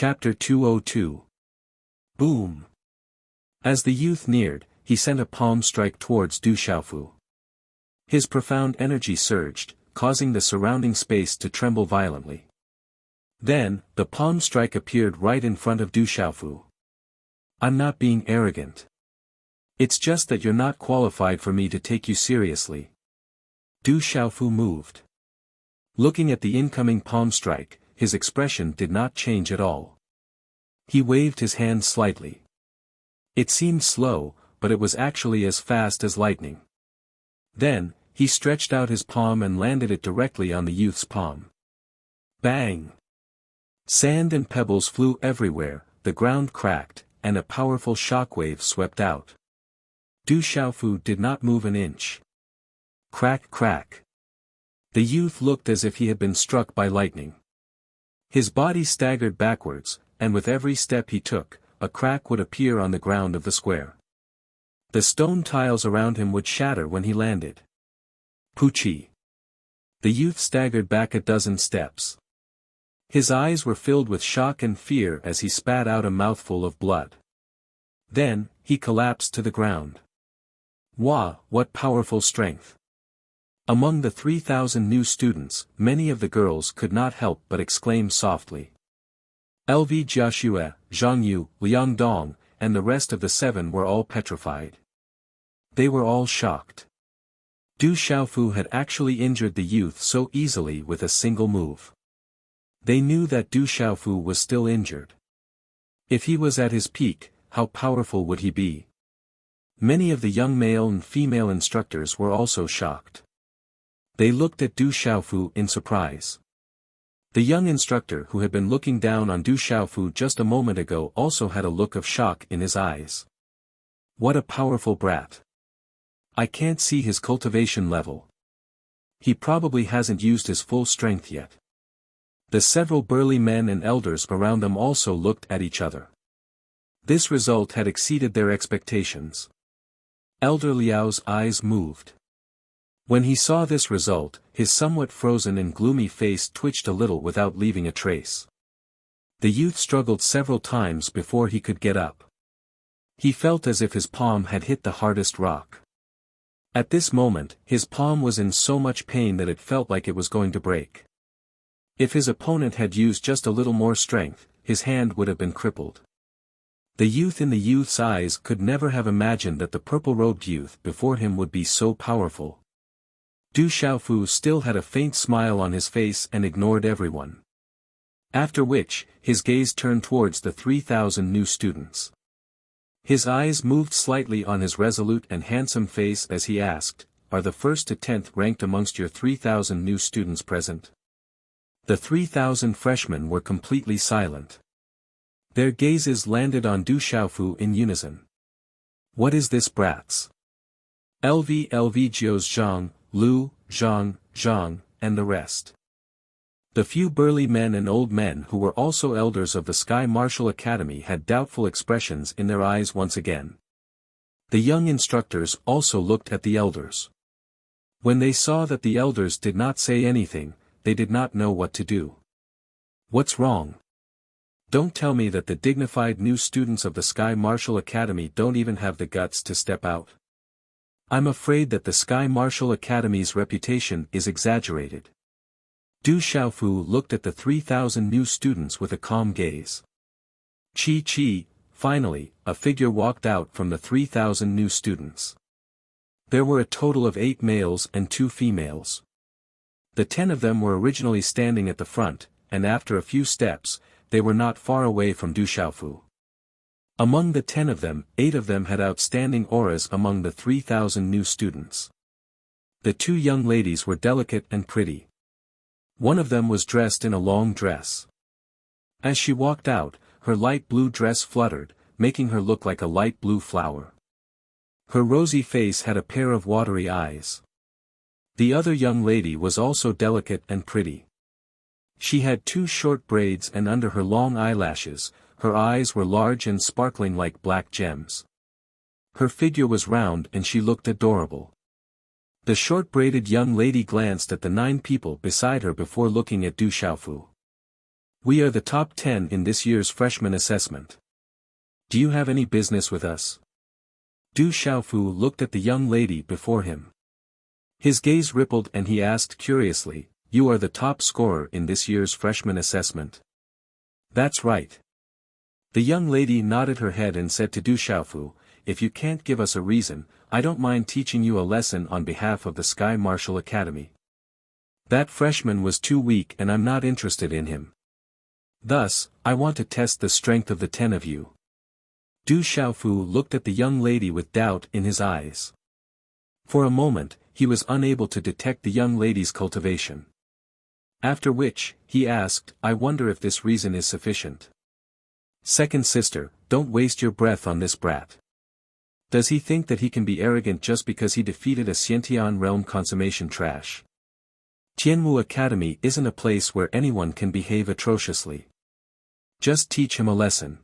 Chapter 202. Boom! As the youth neared, he sent a palm strike towards Du Xiaofu. His profound energy surged, causing the surrounding space to tremble violently. Then, the palm strike appeared right in front of Du Xiaofu. "I'm not being arrogant. It's just that you're not qualified for me to take you seriously." Du Xiaofu moved. Looking at the incoming palm strike, his expression did not change at all. He waved his hand slightly. It seemed slow, but it was actually as fast as lightning. Then, he stretched out his palm and landed it directly on the youth's palm. Bang! Sand and pebbles flew everywhere, the ground cracked, and a powerful shockwave swept out. Du Xiaofu did not move an inch. Crack, crack. The youth looked as if he had been struck by lightning. His body staggered backwards, and with every step he took, a crack would appear on the ground of the square. The stone tiles around him would shatter when he landed. Poochie! The youth staggered back a dozen steps. His eyes were filled with shock and fear as he spat out a mouthful of blood. Then, he collapsed to the ground. Wah, what powerful strength! Among the 3,000 new students, many of the girls could not help but exclaim softly. LV Jiaxue, Zhang Yu, Liang Dong, and the rest of the 7 were all petrified. They were all shocked. Du Xiaofu had actually injured the youth so easily with a single move. They knew that Du Xiaofu was still injured. If he was at his peak, how powerful would he be? Many of the young male and female instructors were also shocked. They looked at Du Xiaofu in surprise. The young instructor who had been looking down on Du Xiaofu just a moment ago also had a look of shock in his eyes. What a powerful brat. I can't see his cultivation level. He probably hasn't used his full strength yet. The several burly men and elders around them also looked at each other. This result had exceeded their expectations. Elder Liao's eyes moved. When he saw this result, his somewhat frozen and gloomy face twitched a little without leaving a trace. The youth struggled several times before he could get up. He felt as if his palm had hit the hardest rock. At this moment, his palm was in so much pain that it felt like it was going to break. If his opponent had used just a little more strength, his hand would have been crippled. The youth in the youth's eyes could never have imagined that the purple-robed youth before him would be so powerful. Du Xiaofu still had a faint smile on his face and ignored everyone. After which, his gaze turned towards the 3,000 new students. His eyes moved slightly on his resolute and handsome face as he asked, "Are the 1st to 10th ranked amongst your 3,000 new students present?" The 3,000 freshmen were completely silent. Their gazes landed on Du Xiaofu in unison. What is this brats? LV Jiao's Zhang, Lu, Zhang, and the rest. The few burly men and old men who were also elders of the Sky Martial Academy had doubtful expressions in their eyes once again. The young instructors also looked at the elders. When they saw that the elders did not say anything, they did not know what to do. What's wrong? Don't tell me that the dignified new students of the Sky Martial Academy don't even have the guts to step out. I'm afraid that the Sky Martial Academy's reputation is exaggerated. Du Xiaofu looked at the 3,000 new students with a calm gaze. Chi. Finally, a figure walked out from the 3,000 new students. There were a total of 8 males and 2 females. The 10 of them were originally standing at the front, and after a few steps, they were not far away from Du Xiaofu. Among the 10 of them, 8 of them had outstanding auras among the 3,000 new students. The 2 young ladies were delicate and pretty. One of them was dressed in a long dress. As she walked out, her light blue dress fluttered, making her look like a light blue flower. Her rosy face had a pair of watery eyes. The other young lady was also delicate and pretty. She had 2 short braids, and under her long eyelashes, her eyes were large and sparkling like black gems. Her figure was round and she looked adorable. The short-braided young lady glanced at the 9 people beside her before looking at Du Xiaofu. We are the top 10 in this year's freshman assessment. Do you have any business with us? Du Xiaofu looked at the young lady before him. His gaze rippled and he asked curiously, "You are the top scorer in this year's freshman assessment?" "That's right." The young lady nodded her head and said to Du Xiaofu, "If you can't give us a reason, I don't mind teaching you a lesson on behalf of the Sky Martial Academy. That freshman was too weak and I'm not interested in him. Thus, I want to test the strength of the 10 of you." Du Xiaofu looked at the young lady with doubt in his eyes. For a moment, he was unable to detect the young lady's cultivation. After which, he asked, "I wonder if this reason is sufficient." "Second sister, don't waste your breath on this brat. Does he think that he can be arrogant just because he defeated a Xiantian realm consummation trash? Tianmu Academy isn't a place where anyone can behave atrociously. Just teach him a lesson."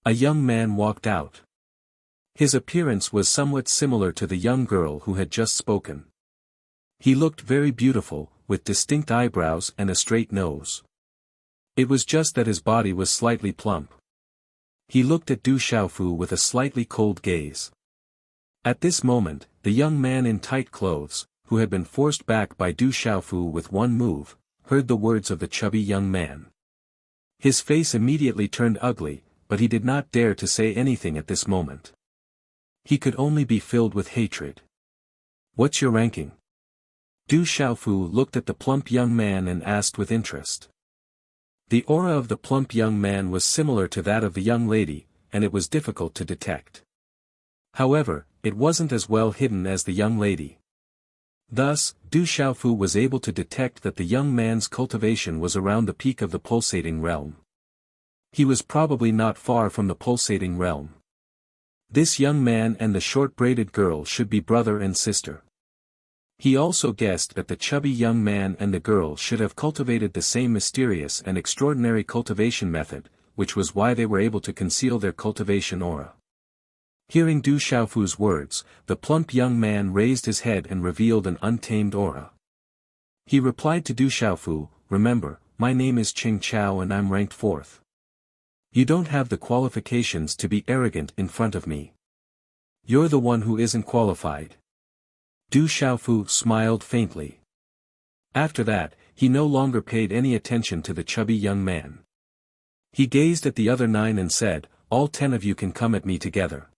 A young man walked out. His appearance was somewhat similar to the young girl who had just spoken. He looked very beautiful, with distinct eyebrows and a straight nose. It was just that his body was slightly plump. He looked at Du Xiaofu with a slightly cold gaze. At this moment, the young man in tight clothes, who had been forced back by Du Xiaofu with one move, heard the words of the chubby young man. His face immediately turned ugly, but he did not dare to say anything at this moment. He could only be filled with hatred. "What's your ranking?" Du Xiaofu looked at the plump young man and asked with interest. The aura of the plump young man was similar to that of the young lady, and it was difficult to detect. However, it wasn't as well hidden as the young lady. Thus, Du Xiaofu was able to detect that the young man's cultivation was around the peak of the pulsating realm. He was probably not far from the pulsating realm. This young man and the short-braided girl should be brother and sister. He also guessed that the chubby young man and the girl should have cultivated the same mysterious and extraordinary cultivation method, which was why they were able to conceal their cultivation aura. Hearing Du Xiaofu's words, the plump young man raised his head and revealed an untamed aura. He replied to Du Xiaofu, "Remember, my name is Qing Chao and I'm ranked 4th. You don't have the qualifications to be arrogant in front of me. You're the one who isn't qualified." Du Xiaofu smiled faintly. After that, he no longer paid any attention to the chubby young man. He gazed at the other 9 and said, "All 10 of you can come at me together.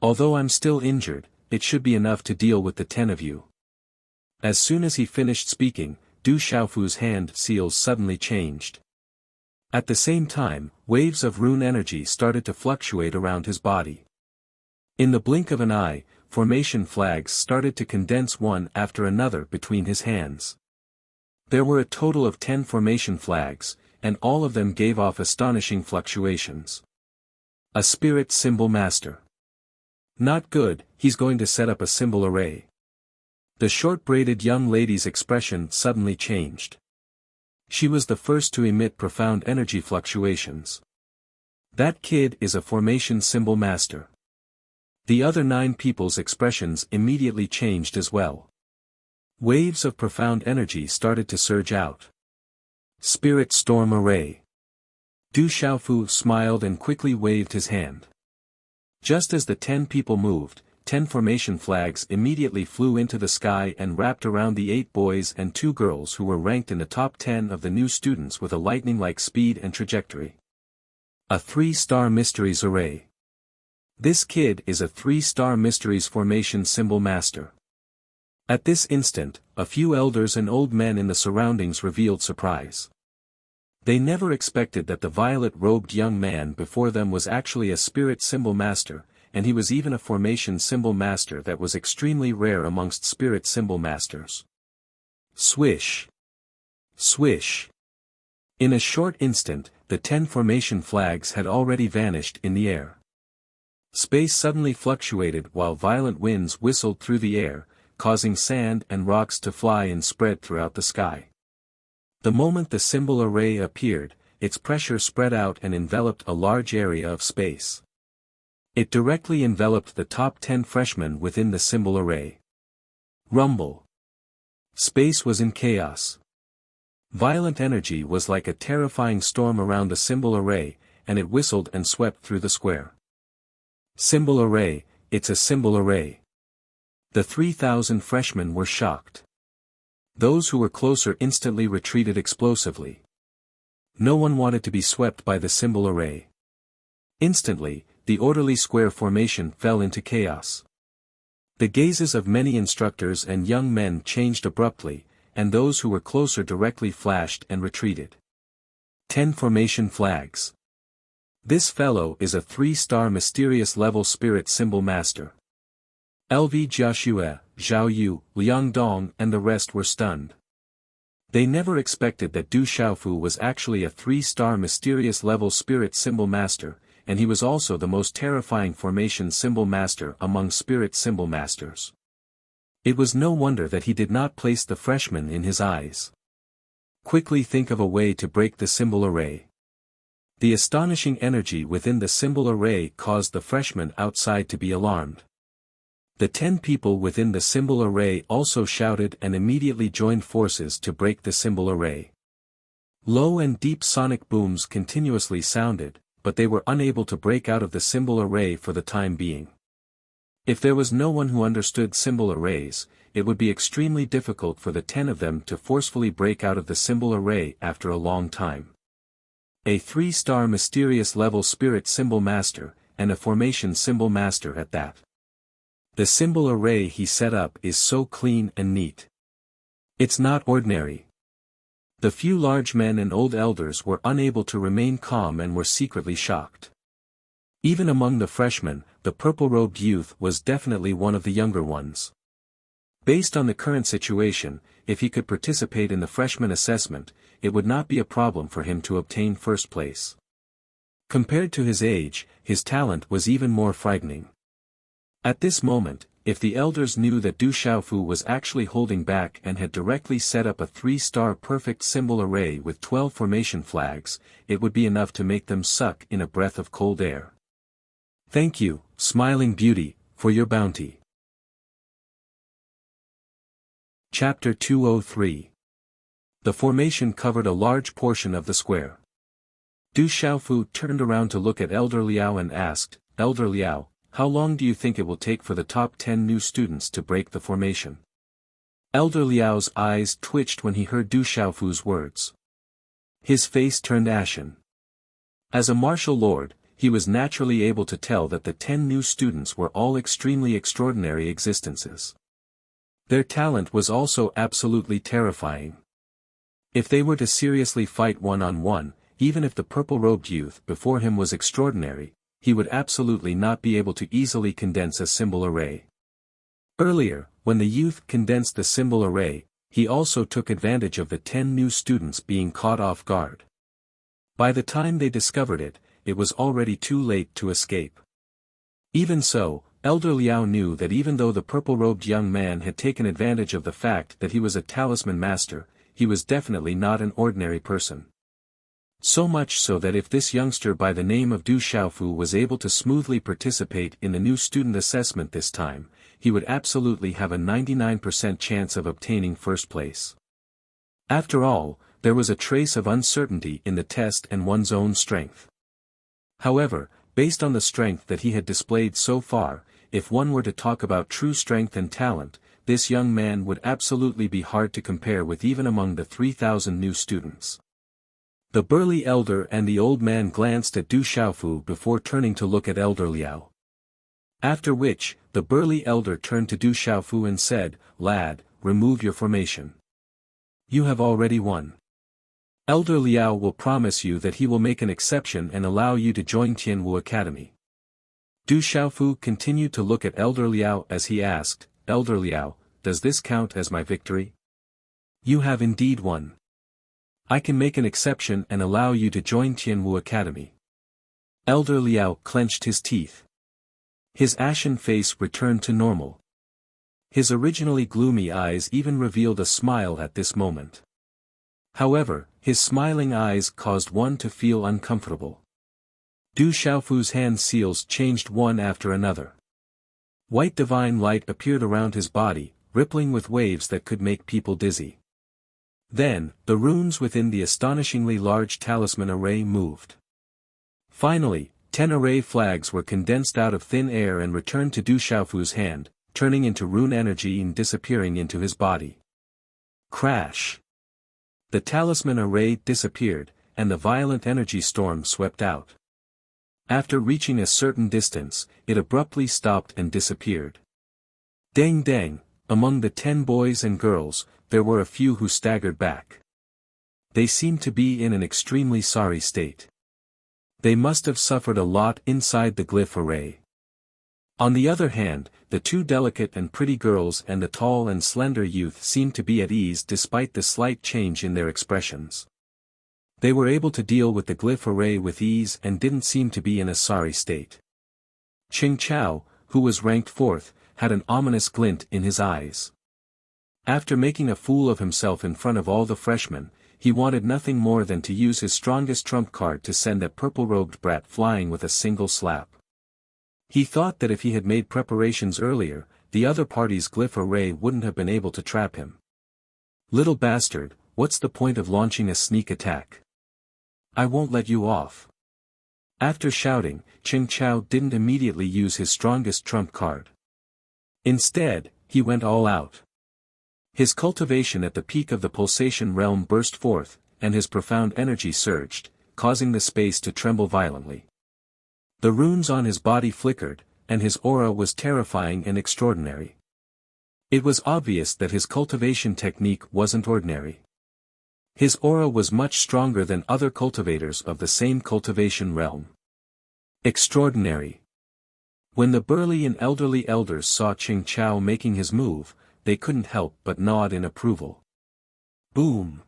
Although I'm still injured, it should be enough to deal with the 10 of you." As soon as he finished speaking, Du Xiaofu's hand seals suddenly changed. At the same time, waves of rune energy started to fluctuate around his body. In the blink of an eye, formation flags started to condense one after another between his hands. There were a total of 10 formation flags, and all of them gave off astonishing fluctuations. A spirit symbol master. Not good, he's going to set up a symbol array. The short-braided young lady's expression suddenly changed. She was the first to emit profound energy fluctuations. That kid is a formation symbol master. The other 9 people's expressions immediately changed as well. Waves of profound energy started to surge out. Spirit storm array. Du Xiaofu smiled and quickly waved his hand. Just as the 10 people moved, 10 formation flags immediately flew into the sky and wrapped around the 8 boys and 2 girls who were ranked in the top 10 of the new students with a lightning-like speed and trajectory. A 3-star mysteries array. This kid is a 3-star mysteries formation symbol master. At this instant, a few elders and old men in the surroundings revealed surprise. They never expected that the violet-robed young man before them was actually a spirit symbol master, and he was even a formation symbol master that was extremely rare amongst spirit symbol masters. Swish! Swish! In a short instant, the 10 formation flags had already vanished in the air. Space suddenly fluctuated while violent winds whistled through the air, causing sand and rocks to fly and spread throughout the sky. The moment the symbol array appeared, its pressure spread out and enveloped a large area of space. It directly enveloped the top 10 freshmen within the symbol array. Rumble. Space was in chaos. Violent energy was like a terrifying storm around the symbol array, and it whistled and swept through the square. Symbol array, it's a symbol array. The 3,000 freshmen were shocked. Those who were closer instantly retreated explosively. No one wanted to be swept by the symbol array. Instantly, the orderly square formation fell into chaos. The gazes of many instructors and young men changed abruptly, and those who were closer directly flashed and retreated. 10 formation flags. This fellow is a 3-star mysterious level spirit symbol master. LV Jiaxue, Zhao Yu, Liang Dong and the rest were stunned. They never expected that Du Xiaofu was actually a 3-star mysterious level spirit symbol master, and he was also the most terrifying formation symbol master among spirit symbol masters. It was no wonder that he did not place the freshman in his eyes. Quickly think of a way to break the symbol array. The astonishing energy within the symbol array caused the freshmen outside to be alarmed. The 10 people within the symbol array also shouted and immediately joined forces to break the symbol array. Low and deep sonic booms continuously sounded, but they were unable to break out of the symbol array for the time being. If there was no one who understood symbol arrays, it would be extremely difficult for the 10 of them to forcefully break out of the symbol array after a long time. A 3-star mysterious level spirit symbol master, and a formation symbol master at that. The symbol array he set up is so clean and neat. It's not ordinary. The few large men and old elders were unable to remain calm and were secretly shocked. Even among the freshmen, the purple-robed youth was definitely one of the younger ones. Based on the current situation, if he could participate in the freshman assessment, it would not be a problem for him to obtain first place. Compared to his age, his talent was even more frightening. At this moment, if the elders knew that Du Xiaofu was actually holding back and had directly set up a 3-star perfect symbol array with 12 formation flags, it would be enough to make them suck in a breath of cold air. Thank you, smiling beauty, for your bounty. Chapter 203. The formation covered a large portion of the square. Du Xiaofu turned around to look at Elder Liao and asked, Elder Liao, how long do you think it will take for the top 10 new students to break the formation? Elder Liao's eyes twitched when he heard Du Xiaofu's words. His face turned ashen. As a martial lord, he was naturally able to tell that the 10 new students were all extremely extraordinary existences. Their talent was also absolutely terrifying. If they were to seriously fight one-on-one, even if the purple-robed youth before him was extraordinary, he would absolutely not be able to easily condense a symbol array. Earlier, when the youth condensed the symbol array, he also took advantage of the 10 new students being caught off guard. By the time they discovered it, it was already too late to escape. Even so, Elder Liao knew that even though the purple-robed young man had taken advantage of the fact that he was a talisman master, he was definitely not an ordinary person. So much so that if this youngster by the name of Du Xiaofu was able to smoothly participate in the new student assessment this time, he would absolutely have a 99% chance of obtaining first place. After all, there was a trace of uncertainty in the test and one's own strength. However, based on the strength that he had displayed so far, if one were to talk about true strength and talent, this young man would absolutely be hard to compare with even among the 3,000 new students. The burly elder and the old man glanced at Du Xiaofu before turning to look at Elder Liao. After which, the burly elder turned to Du Xiaofu and said, Lad, remove your formation. You have already won. Elder Liao will promise you that he will make an exception and allow you to join Tianwu Academy. Du Xiaofu continued to look at Elder Liao as he asked, Elder Liao, does this count as my victory? You have indeed won. I can make an exception and allow you to join Tianwu Academy. Elder Liao clenched his teeth. His ashen face returned to normal. His originally gloomy eyes even revealed a smile at this moment. However, his smiling eyes caused one to feel uncomfortable. Du Xiaofu's hand seals changed one after another. White divine light appeared around his body, rippling with waves that could make people dizzy. Then, the runes within the astonishingly large talisman array moved. Finally, 10 array flags were condensed out of thin air and returned to Du Xiaofu's hand, turning into rune energy and disappearing into his body. Crash! The talisman array disappeared, and the violent energy storm swept out. After reaching a certain distance, it abruptly stopped and disappeared. Dang dang, among the 10 boys and girls, there were a few who staggered back. They seemed to be in an extremely sorry state. They must have suffered a lot inside the glyph array. On the other hand, the 2 delicate and pretty girls and the tall and slender youth seemed to be at ease despite the slight change in their expressions. They were able to deal with the glyph array with ease and didn't seem to be in a sorry state. Qing Chao, who was ranked 4th, had an ominous glint in his eyes. After making a fool of himself in front of all the freshmen, he wanted nothing more than to use his strongest trump card to send that purple-robed brat flying with a single slap. He thought that if he had made preparations earlier, the other party's glyph array wouldn't have been able to trap him. Little bastard, what's the point of launching a sneak attack? I won't let you off. After shouting, Qing Chao didn't immediately use his strongest trump card. Instead, he went all out. His cultivation at the peak of the pulsation realm burst forth, and his profound energy surged, causing the space to tremble violently. The runes on his body flickered, and his aura was terrifying and extraordinary. It was obvious that his cultivation technique wasn't ordinary. His aura was much stronger than other cultivators of the same cultivation realm. Extraordinary. When the burly and elderly elders saw Qing Chao making his move, they couldn't help but nod in approval. Boom!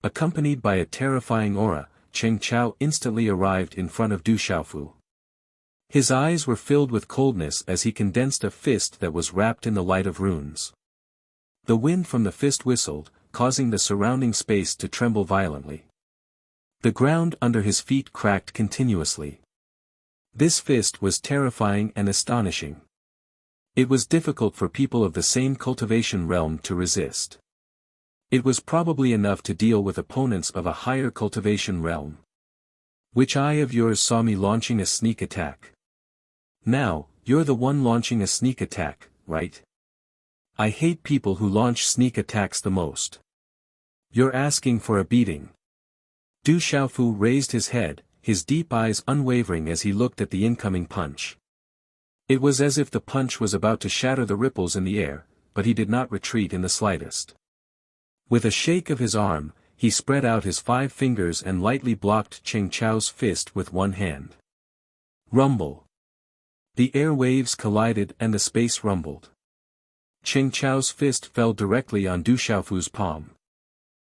Accompanied by a terrifying aura, Qing Chao instantly arrived in front of Du Xiaofu. His eyes were filled with coldness as he condensed a fist that was wrapped in the light of runes. The wind from the fist whistled, causing the surrounding space to tremble violently. The ground under his feet cracked continuously. This fist was terrifying and astonishing. It was difficult for people of the same cultivation realm to resist. It was probably enough to deal with opponents of a higher cultivation realm. Which eye of yours saw me launching a sneak attack? Now, you're the one launching a sneak attack, right? I hate people who launch sneak attacks the most. You're asking for a beating. Du Xiaofu raised his head, his deep eyes unwavering as he looked at the incoming punch. It was as if the punch was about to shatter the ripples in the air, but he did not retreat in the slightest. With a shake of his arm, he spread out his 5 fingers and lightly blocked Qing Chao's fist with one hand. Rumble. The air waves collided and the space rumbled. Qing Chao's fist fell directly on Du Xiaofu's palm.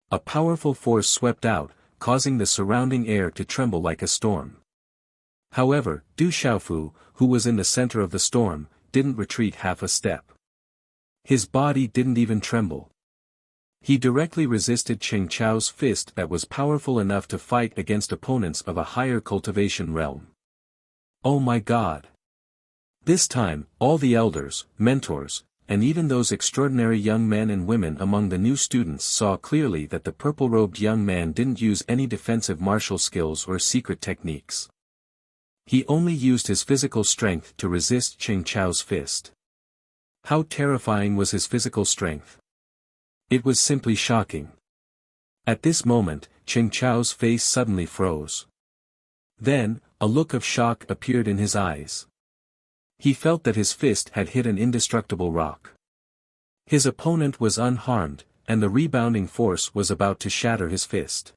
A powerful force swept out, causing the surrounding air to tremble like a storm. However, Du Xiaofu, who was in the center of the storm, didn't retreat half a step. His body didn't even tremble. He directly resisted Qing Chao's fist that was powerful enough to fight against opponents of a higher cultivation realm. Oh my God! This time, all the elders, mentors, and even those extraordinary young men and women among the new students saw clearly that the purple-robed young man didn't use any defensive martial skills or secret techniques. He only used his physical strength to resist Qing Chao's fist. How terrifying was his physical strength? It was simply shocking. At this moment, Qing Chao's face suddenly froze. Then, a look of shock appeared in his eyes. He felt that his fist had hit an indestructible rock. His opponent was unharmed, and the rebounding force was about to shatter his fist.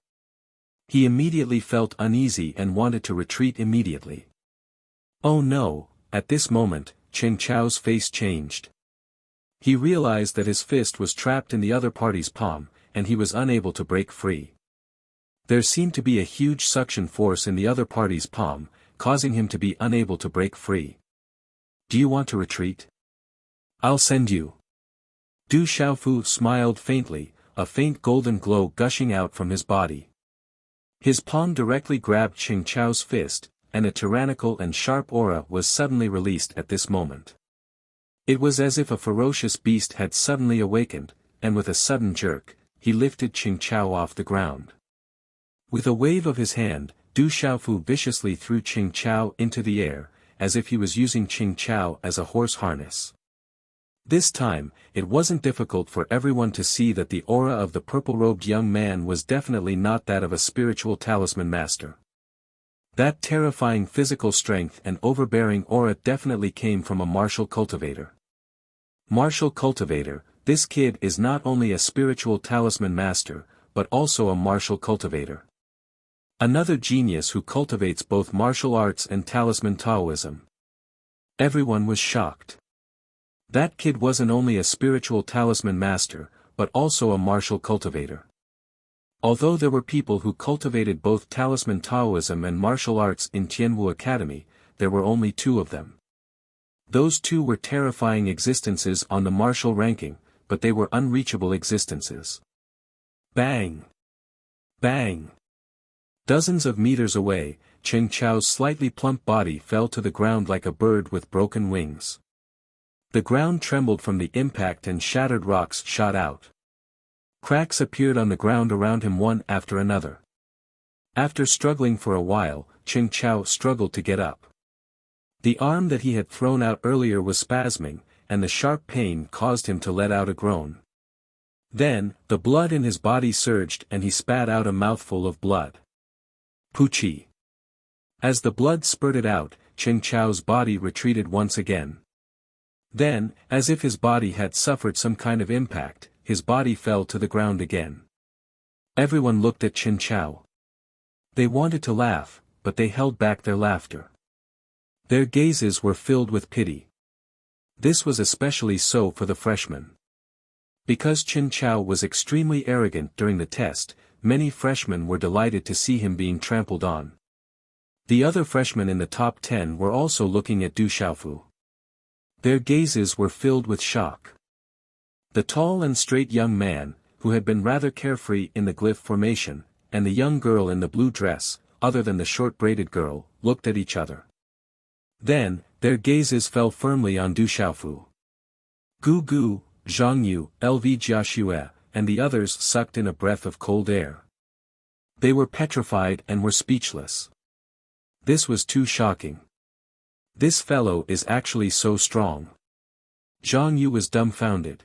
He immediately felt uneasy and wanted to retreat immediately. Oh no, at this moment, Qing Chao's face changed. He realized that his fist was trapped in the other party's palm, and he was unable to break free. There seemed to be a huge suction force in the other party's palm, causing him to be unable to break free. Do you want to retreat? I'll send you. Du Xiaofu smiled faintly, a faint golden glow gushing out from his body. His palm directly grabbed Qing Chao's fist, and a tyrannical and sharp aura was suddenly released at this moment. It was as if a ferocious beast had suddenly awakened, and with a sudden jerk, he lifted Qing Chao off the ground. With a wave of his hand, Du Xiaofu viciously threw Qing Chao into the air, as if he was using Qing Chao as a horse harness. This time, it wasn't difficult for everyone to see that the aura of the purple-robed young man was definitely not that of a spiritual talisman master. That terrifying physical strength and overbearing aura definitely came from a martial cultivator. Martial cultivator, this kid is not only a spiritual talisman master, but also a martial cultivator. Another genius who cultivates both martial arts and talisman Taoism. Everyone was shocked. That kid wasn't only a spiritual talisman master, but also a martial cultivator. Although there were people who cultivated both talisman Taoism and martial arts in Tianwu Academy, there were only 2 of them. Those 2 were terrifying existences on the martial ranking, but they were unreachable existences. Bang! Bang! Dozens of meters away, Qing Chao's slightly plump body fell to the ground like a bird with broken wings. The ground trembled from the impact and shattered rocks shot out. Cracks appeared on the ground around him one after another. After struggling for a while, Qing Chao struggled to get up. The arm that he had thrown out earlier was spasming, and the sharp pain caused him to let out a groan. Then, the blood in his body surged and he spat out a mouthful of blood. Poochie. As the blood spurted out, Qing Chao's body retreated once again. Then, as if his body had suffered some kind of impact, his body fell to the ground again. Everyone looked at Qing Chao. They wanted to laugh, but they held back their laughter. Their gazes were filled with pity. This was especially so for the freshman. Because Qing Chao was extremely arrogant during the test, many freshmen were delighted to see him being trampled on. The other freshmen in the top 10 were also looking at Du Xiaofu. Their gazes were filled with shock. The tall and straight young man, who had been rather carefree in the glyph formation, and the young girl in the blue dress, other than the short-braided girl, looked at each other. Then, their gazes fell firmly on Du Xiaofu. Gu Gu, Zhang Yu, Lv Jiaxue, and the others sucked in a breath of cold air. They were petrified and were speechless. This was too shocking. This fellow is actually so strong. Zhang Yu was dumbfounded.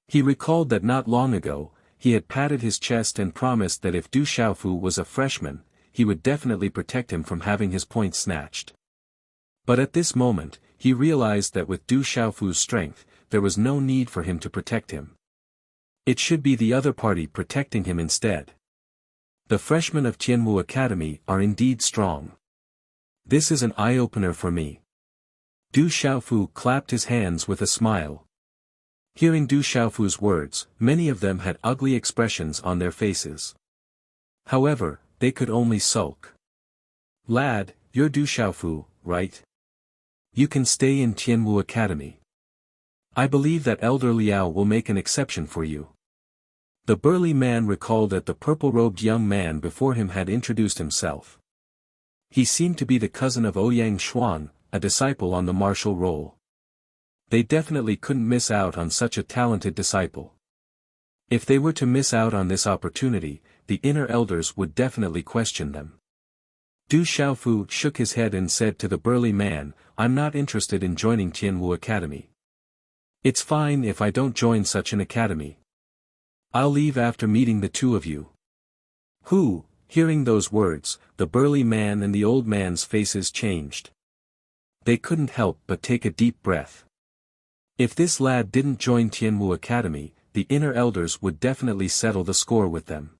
He recalled that not long ago, he had patted his chest and promised that if Du Xiaofu was a freshman, he would definitely protect him from having his points snatched. But at this moment, he realized that with Du Xiaofu's strength, there was no need for him to protect him. It should be the other party protecting him instead. The freshmen of Tianwu Academy are indeed strong. This is an eye-opener for me. Du Xiaofu clapped his hands with a smile. Hearing Du Xiaofu's words, many of them had ugly expressions on their faces. However, they could only sulk. Lad, you're Du Xiaofu, right? You can stay in Tianwu Academy. I believe that Elder Liao will make an exception for you. The burly man recalled that the purple-robed young man before him had introduced himself. He seemed to be the cousin of Ouyang Xuan, a disciple on the martial roll. They definitely couldn't miss out on such a talented disciple. If they were to miss out on this opportunity, the inner elders would definitely question them. Du Xiaofu shook his head and said to the burly man, I'm not interested in joining Tianwu Academy. It's fine if I don't join such an academy. I'll leave after meeting the 2 of you. Who? Hearing those words, the burly man and the old man's faces changed. They couldn't help but take a deep breath. If this lad didn't join Tianwu Academy, the inner elders would definitely settle the score with them.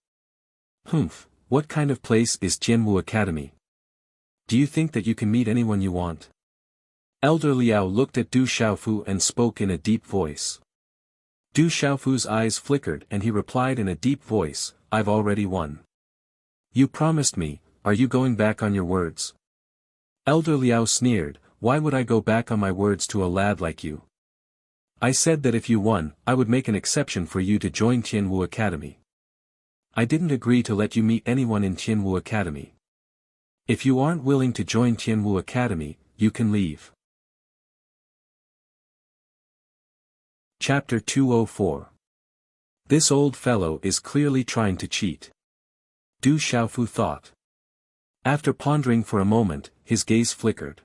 Humph, what kind of place is Tianwu Academy? Do you think that you can meet anyone you want? Elder Liao looked at Du Xiaofu and spoke in a deep voice. Du Xiaofu's eyes flickered and he replied in a deep voice, I've already won. You promised me, are you going back on your words? Elder Liao sneered, why would I go back on my words to a lad like you? I said that if you won, I would make an exception for you to join Tianwu Academy. I didn't agree to let you meet anyone in Tianwu Academy. If you aren't willing to join Tianwu Academy, you can leave. Chapter 204. This old fellow is clearly trying to cheat. Du Xiaofu thought. After pondering for a moment, his gaze flickered.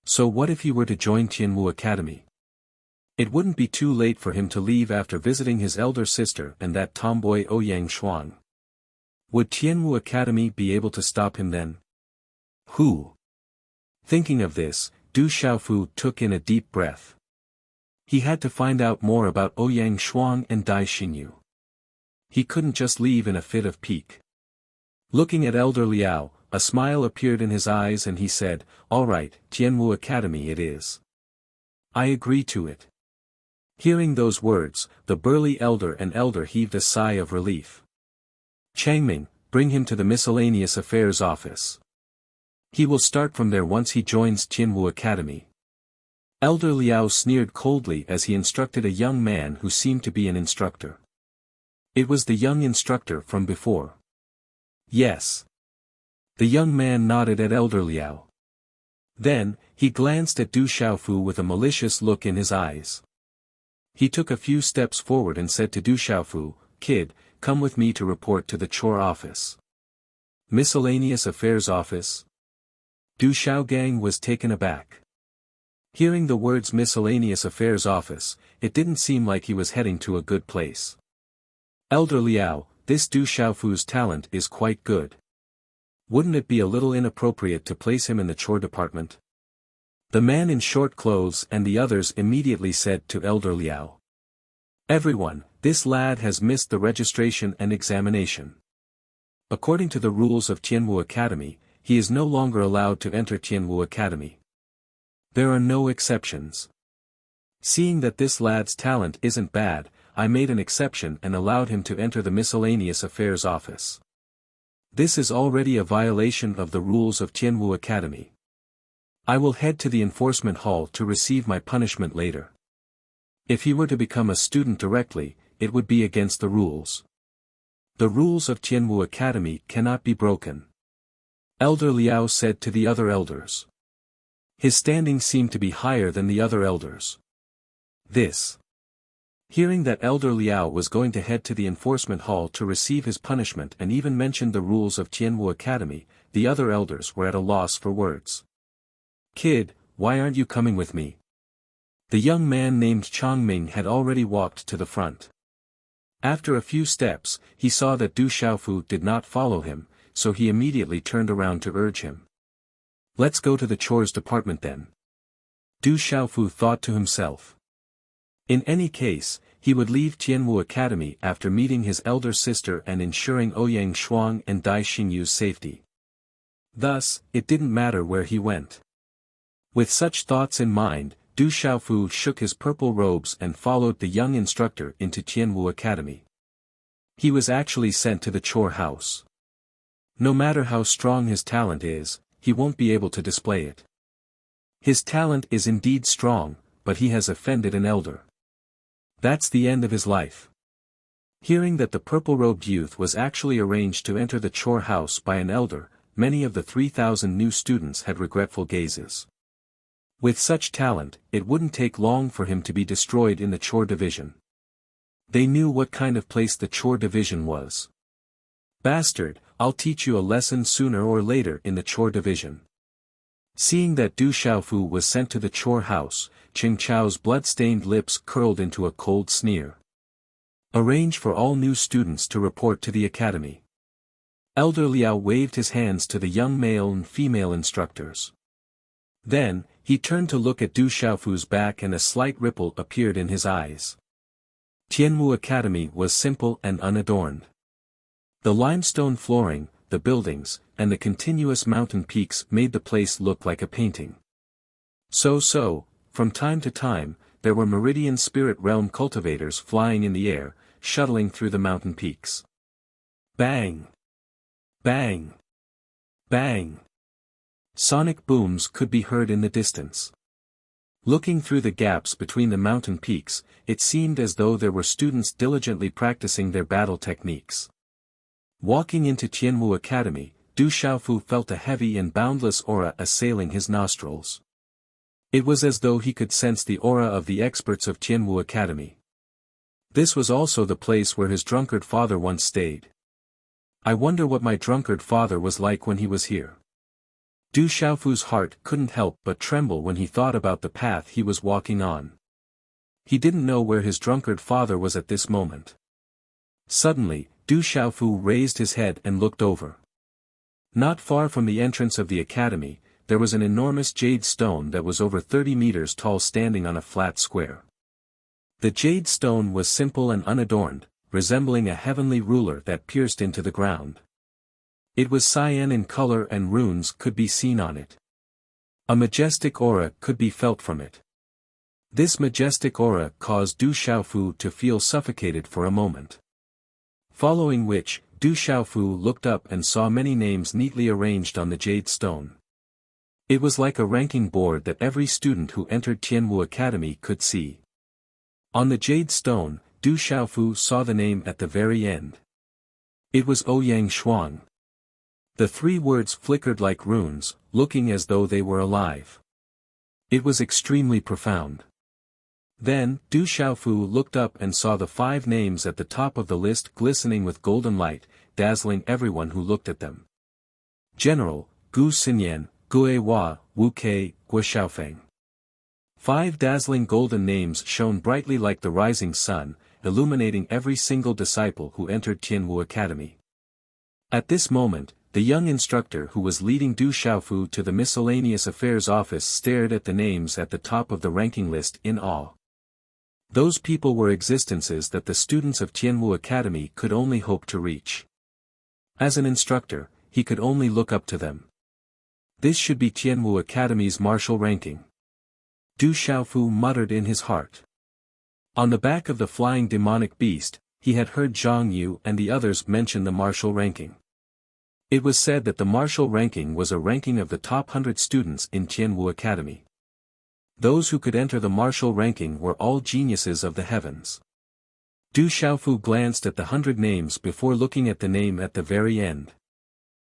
So what if he were to join Tianwu Academy? It wouldn't be too late for him to leave after visiting his elder sister and that tomboy Ouyang Shuang. Would Tianwu Academy be able to stop him then? Who? Thinking of this, Du Xiaofu took in a deep breath. He had to find out more about Ouyang Shuang and Dai Xinyu. He couldn't just leave in a fit of pique. Looking at Elder Liao, a smile appeared in his eyes and he said, "All right, Tianwu Academy it is. I agree to it." Hearing those words, the burly elder heaved a sigh of relief. "Changming, bring him to the Miscellaneous Affairs office. He will start from there once he joins Tianwu Academy." Elder Liao sneered coldly as he instructed a young man who seemed to be an instructor. It was the young instructor from before. Yes. The young man nodded at Elder Liao. Then, he glanced at Du Xiaofu with a malicious look in his eyes. He took a few steps forward and said to Du Xiaofu, "Kid, come with me to report to the chore office." Miscellaneous Affairs Office? Du Xiaogang was taken aback. Hearing the words Miscellaneous Affairs Office, it didn't seem like he was heading to a good place. "Elder Liao, this Du Xiaofu's talent is quite good. Wouldn't it be a little inappropriate to place him in the chore department?" The man in short clothes and the others immediately said to Elder Liao. "Everyone, this lad has missed the registration and examination. According to the rules of Tianwu Academy, he is no longer allowed to enter Tianwu Academy. There are no exceptions. Seeing that this lad's talent isn't bad, I made an exception and allowed him to enter the Miscellaneous Affairs Office. This is already a violation of the rules of Tianwu Academy. I will head to the enforcement hall to receive my punishment later. If he were to become a student directly, it would be against the rules. The rules of Tianwu Academy cannot be broken," Elder Liao said to the other elders. His standing seemed to be higher than the other elders. Hearing that Elder Liao was going to head to the enforcement hall to receive his punishment and even mentioned the rules of Tianwu Academy, the other elders were at a loss for words. "Kid, why aren't you coming with me?" The young man named Changming had already walked to the front. After a few steps, he saw that Du Xiaofu did not follow him, so he immediately turned around to urge him. "Let's go to the chores department then." Du Xiaofu thought to himself. In any case, he would leave Tianwu Academy after meeting his elder sister and ensuring Ouyang Shuang and Dai Xingyu's safety. Thus, it didn't matter where he went. With such thoughts in mind, Du Xiaofu shook his purple robes and followed the young instructor into Tianwu Academy. He was actually sent to the chore house. No matter how strong his talent is, he won't be able to display it. His talent is indeed strong, but he has offended an elder. That's the end of his life. Hearing that the purple-robed youth was actually arranged to enter the chore house by an elder, many of the 3,000 new students had regretful gazes. With such talent, it wouldn't take long for him to be destroyed in the chore division. They knew what kind of place the chore division was. "Bastard, I'll teach you a lesson sooner or later in the chore division." Seeing that Du Xiaofu was sent to the chore house, Qing Chao's blood-stained lips curled into a cold sneer. "Arrange for all new students to report to the academy." Elder Liao waved his hands to the young male and female instructors. Then, he turned to look at Du Xiaofu's back and a slight ripple appeared in his eyes. Tianwu Academy was simple and unadorned. The limestone flooring, the buildings, and the continuous mountain peaks made the place look like a painting. From time to time, there were Meridian Spirit Realm cultivators flying in the air, shuttling through the mountain peaks. Bang! Bang! Bang! Sonic booms could be heard in the distance. Looking through the gaps between the mountain peaks, it seemed as though there were students diligently practicing their battle techniques. Walking into Tianwu Academy, Du Xiaofu felt a heavy and boundless aura assailing his nostrils. It was as though he could sense the aura of the experts of Tianwu Academy. This was also the place where his drunkard father once stayed. I wonder what my drunkard father was like when he was here. Du Xiaofu's heart couldn't help but tremble when he thought about the path he was walking on. He didn't know where his drunkard father was at this moment. Suddenly, Du Xiaofu raised his head and looked over. Not far from the entrance of the academy, there was an enormous jade stone that was over 30 meters tall standing on a flat square. The jade stone was simple and unadorned, resembling a heavenly ruler that pierced into the ground. It was cyan in color and runes could be seen on it. A majestic aura could be felt from it. This majestic aura caused Du Xiaofu to feel suffocated for a moment. Following which, Du Xiaofu looked up and saw many names neatly arranged on the jade stone. It was like a ranking board that every student who entered Tianwu Academy could see. On the jade stone, Du Xiaofu saw the name at the very end. It was Ouyang Shuang. The 3 words flickered like runes, looking as though they were alive. It was extremely profound. Then, Du Xiaofu looked up and saw the 5 names at the top of the list glistening with golden light, dazzling everyone who looked at them. General, Gu Xinyan, Gue Hua, Wu Kei, Gui Xiaofeng. 5 dazzling golden names shone brightly like the rising sun, illuminating every single disciple who entered Tianwu Academy. At this moment, the young instructor who was leading Du Xiaofu to the miscellaneous affairs office stared at the names at the top of the ranking list in awe. Those people were existences that the students of Tianwu Academy could only hope to reach. As an instructor, he could only look up to them. This should be Tianwu Academy's martial ranking. Du Xiaofu muttered in his heart. On the back of the flying demonic beast, he had heard Zhang Yu and the others mention the martial ranking. It was said that the martial ranking was a ranking of the top 100 students in Tianwu Academy. Those who could enter the martial ranking were all geniuses of the heavens. Du Xiaofu glanced at the 100 names before looking at the name at the very end.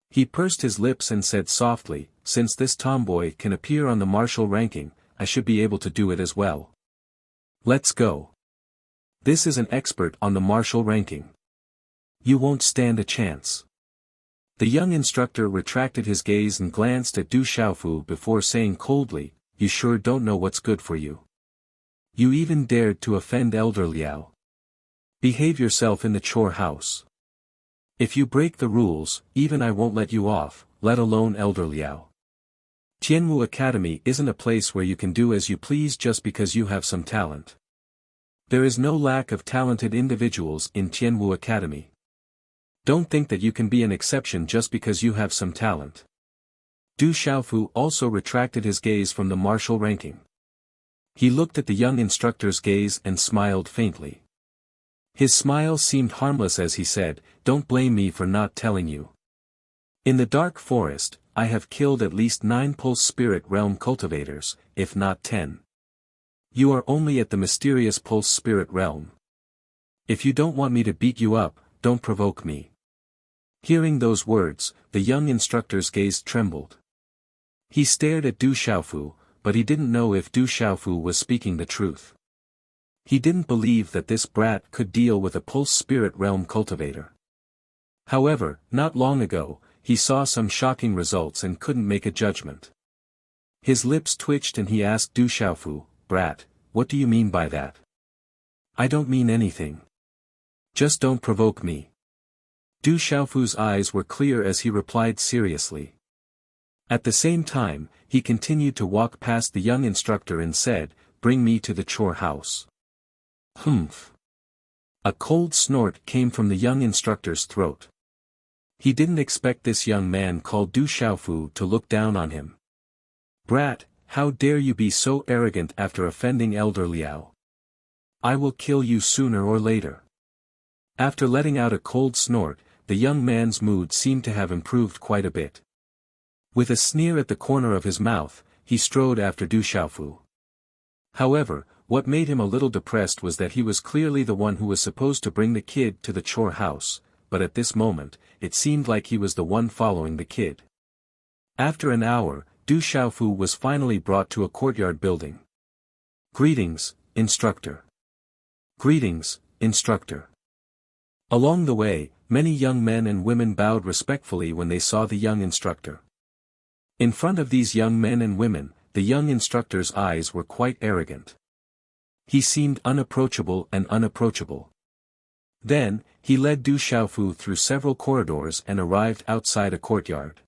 He pursed his lips and said softly, since this tomboy can appear on the martial ranking, I should be able to do it as well. Let's go. This is an expert on the martial ranking. You won't stand a chance. The young instructor retracted his gaze and glanced at Du Xiaofu before saying coldly, you sure don't know what's good for you. You even dared to offend Elder Liao. Behave yourself in the chore house. If you break the rules, even I won't let you off, let alone Elder Liao. Tianwu Academy isn't a place where you can do as you please just because you have some talent. There is no lack of talented individuals in Tianwu Academy. Don't think that you can be an exception just because you have some talent. Du Xiaofu also retracted his gaze from the martial ranking. He looked at the young instructor's gaze and smiled faintly. His smile seemed harmless as he said, don't blame me for not telling you. In the dark forest, I have killed at least 9 pulse spirit realm cultivators, if not 10. You are only at the mysterious pulse spirit realm. If you don't want me to beat you up, don't provoke me. Hearing those words, the young instructor's gaze trembled. He stared at Du Xiaofu, but he didn't know if Du Xiaofu was speaking the truth. He didn't believe that this brat could deal with a pulse spirit realm cultivator. However, not long ago, he saw some shocking results and couldn't make a judgment. His lips twitched and he asked Du Xiaofu, brat, what do you mean by that? I don't mean anything. Just don't provoke me. Du Xiaofu's eyes were clear as he replied seriously. At the same time, he continued to walk past the young instructor and said, bring me to the chore house. Humph. A cold snort came from the young instructor's throat. He didn't expect this young man called Du Xiaofu to look down on him. Brat, how dare you be so arrogant after offending Elder Liao? I will kill you sooner or later. After letting out a cold snort, the young man's mood seemed to have improved quite a bit. With a sneer at the corner of his mouth, he strode after Du Xiaofu. However, what made him a little depressed was that he was clearly the one who was supposed to bring the kid to the chore house, but at this moment, it seemed like he was the one following the kid. After an hour, Du Xiaofu was finally brought to a courtyard building. Greetings, instructor. Greetings, instructor. Along the way, many young men and women bowed respectfully when they saw the young instructor. In front of these young men and women, the young instructor's eyes were quite arrogant. He seemed unapproachable and unapproachable. Then, he led Du Xiaofu through several corridors and arrived outside a courtyard.